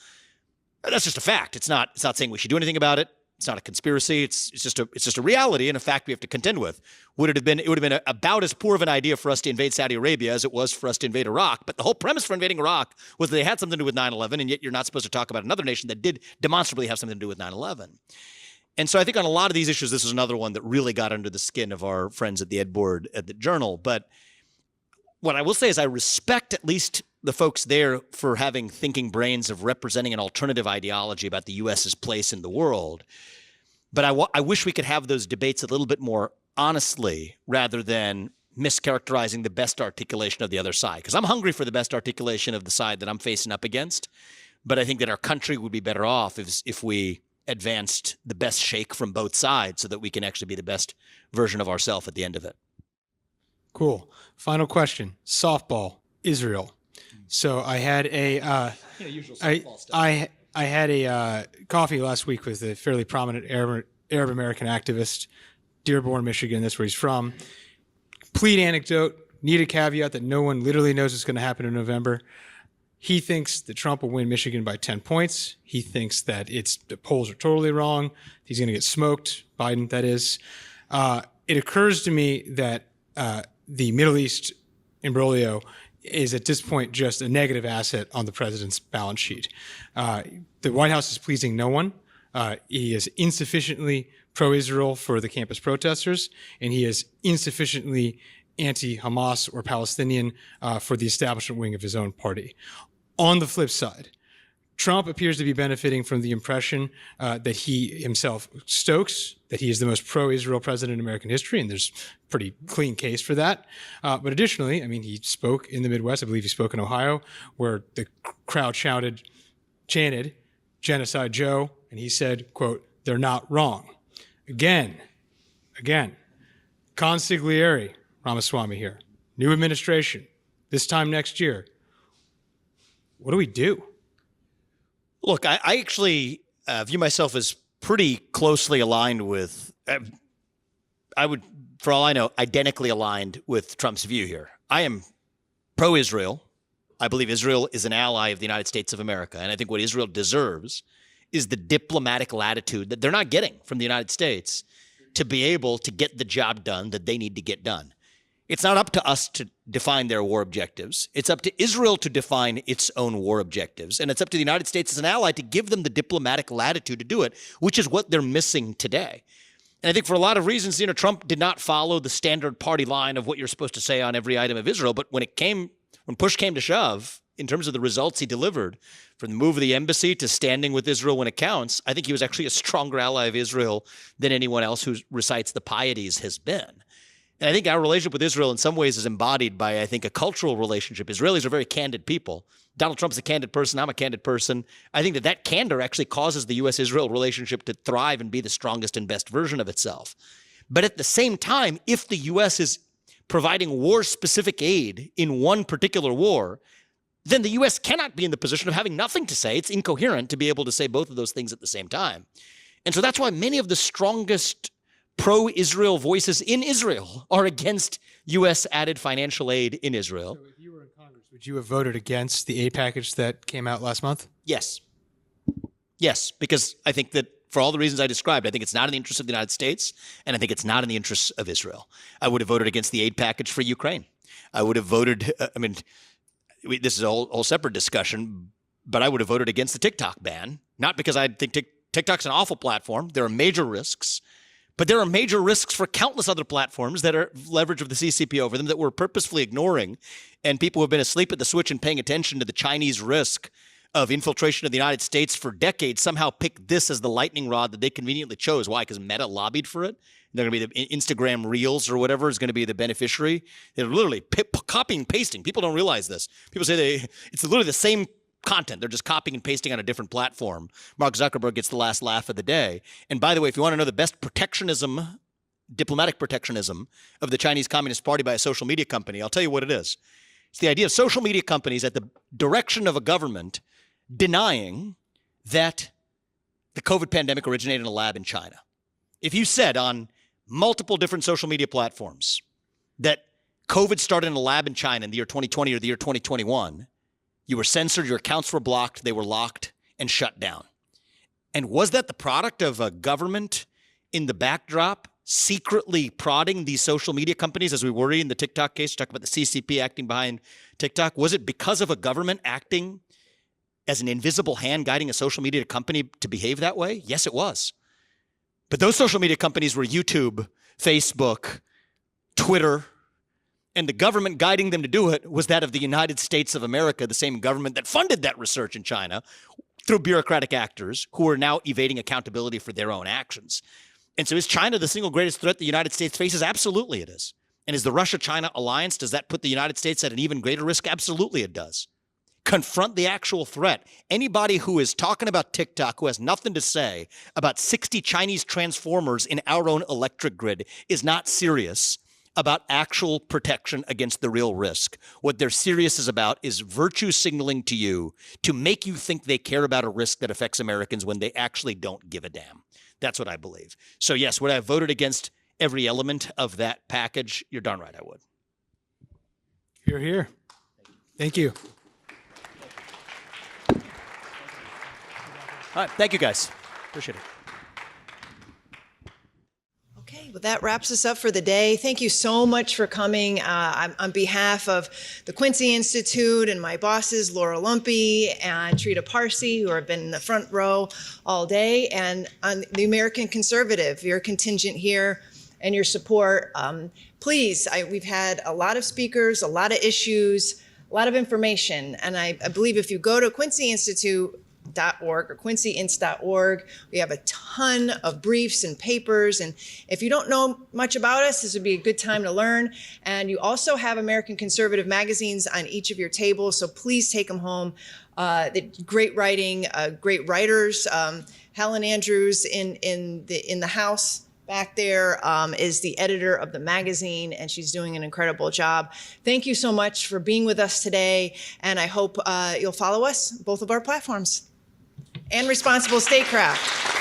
That's just a fact. It's not saying we should do anything about it. It's not a conspiracy. It's just a reality and a fact we have to contend with. It would have been about as poor of an idea for us to invade Saudi Arabia as it was for us to invade Iraq. But the whole premise for invading Iraq was that they had something to do with 9/11, and yet you're not supposed to talk about another nation that did demonstrably have something to do with 9/11. And so I think on a lot of these issues, this is another one that really got under the skin of our friends at the Ed Board at the Journal. But what I will say is I respect at least the folks there for having thinking brains of representing an alternative ideology about the U.S.'s place in the world. But I wish we could have those debates a little bit more honestly rather than mischaracterizing the best articulation of the other side. Because I'm hungry for the best articulation of the side that I'm facing up against. But I think that our country would be better off if we advanced the best shake from both sides so that we can actually be the best version of ourselves at the end of it. Cool. Final question. Softball, Israel. So I had I had a coffee last week with a fairly prominent Arab American activist, Dearborn, Michigan. That's where he's from. Complete anecdote. Need a caveat that no one literally knows what's going to happen in November. He thinks that Trump will win Michigan by 10 points. He thinks that the polls are totally wrong. He's going to get smoked, Biden, that is. It occurs to me that the Middle East imbroglio is at this point just a negative asset on the president's balance sheet. The White House is pleasing no one. He is insufficiently pro-Israel for the campus protesters, and he is insufficiently anti-Hamas or Palestinian for the establishment wing of his own party. On the flip side, Trump appears to be benefiting from the impression that he himself stokes, that he is the most pro-Israel president in American history, and there's a pretty clean case for that. But additionally, I mean, he spoke in the Midwest. I believe he spoke in Ohio, where the crowd chanted, "Genocide Joe," and he said, quote, "They're not wrong." Again, consigliere Ramaswamy here. New administration, this time next year. What do we do? Look, I actually view myself as pretty closely aligned with, I would, for all I know, identically aligned with Trump's view here. I am pro-Israel. I believe Israel is an ally of the United States of America. And I think what Israel deserves is the diplomatic latitude that they're not getting from the United States to be able to get the job done that they need to get done. It's not up to us to define their war objectives. It's up to Israel to define its own war objectives. And it's up to the United States as an ally to give them the diplomatic latitude to do it, which is what they're missing today. And I think for a lot of reasons, Trump did not follow the standard party line of what you're supposed to say on every item of Israel. But when push came to shove, in terms of the results he delivered, from the move of the embassy to standing with Israel when it counts, I think he was actually a stronger ally of Israel than anyone else who recites the pieties has been. And I think our relationship with Israel in some ways is embodied by, I think, a cultural relationship. Israelis are very candid people. Donald Trump's a candid person. I'm a candid person. I think that candor actually causes the U.S.-Israel relationship to thrive and be the strongest and best version of itself. But at the same time, if the U.S. is providing war-specific aid in one particular war, then the U.S. cannot be in the position of having nothing to say. It's incoherent to be able to say both of those things at the same time. And so that's why many of the strongest pro-Israel voices in Israel are against U.S. added financial aid in Israel. So if you were in Congress, would you have voted against the aid package that came out last month? Yes. Yes, because I think that for all the reasons I described, I think it's not in the interest of the United States, and I think it's not in the interests of Israel. I would have voted against the aid package for Ukraine. I would have voted, this is a whole separate discussion, but I would have voted against the TikTok ban, not because I think TikTok's an awful platform. There are major risks. But there are major risks for countless other platforms that are leverage of the CCP over them that we're purposefully ignoring. And people who have been asleep at the switch and paying attention to the Chinese risk of infiltration of the United States for decades somehow picked this as the lightning rod that they conveniently chose. Why? Because Meta lobbied for it. They're going to be the Instagram Reels or whatever is going to be the beneficiary. They're literally copying and pasting. People don't realize this. People say it's literally the same content. They're just copying and pasting on a different platform. Mark Zuckerberg gets the last laugh of the day. And by the way, if you want to know the best protectionism, diplomatic protectionism of the Chinese Communist Party by a social media company, I'll tell you what it is. It's the idea of social media companies at the direction of a government denying that the COVID pandemic originated in a lab in China. If you said on multiple different social media platforms that COVID started in a lab in China in the year 2020 or the year 2021, you were censored, your accounts were blocked, they were locked and shut down. And was that the product of a government in the backdrop secretly prodding these social media companies, as we worry in the TikTok case, talk about the CCP acting behind TikTok? Was it because of a government acting as an invisible hand guiding a social media company to behave that way? Yes, it was. But those social media companies were YouTube, Facebook, Twitter, and the government guiding them to do it was that of the United States of America, the same government that funded that research in China through bureaucratic actors who are now evading accountability for their own actions. And so is China the single greatest threat the United States faces? Absolutely it is. And is the Russia-China alliance, does that put the United States at an even greater risk? Absolutely it does. Confront the actual threat. Anybody who is talking about TikTok who has nothing to say about 60 Chinese transformers in our own electric grid is not serious about actual protection against the real risk. What they're serious about is virtue signaling to you to make you think they care about a risk that affects Americans when they actually don't give a damn. That's what I believe. So yes, would I have voted against every element of that package? You're darn right I would. Hear, hear. Thank you. All right, thank you guys. Appreciate it. Okay, well, that wraps us up for the day. Thank you so much for coming. On behalf of the Quincy Institute and my bosses, Laura Lumpy and Trita Parsi, who have been in the front row all day, and on the American Conservative, your contingent here and your support. Please, we've had a lot of speakers, a lot of issues, a lot of information, and I believe if you go to quincyinstitute.org or quincyinst.org. We have a ton of briefs and papers. And if you don't know much about us, this would be a good time to learn. And you also have American Conservative magazines on each of your tables. So please take them home. Great writing, great writers. Helen Andrews in the house back there is the editor of the magazine, and she's doing an incredible job. Thank you so much for being with us today. And I hope you'll follow us, both of our platforms. And Responsible Statecraft.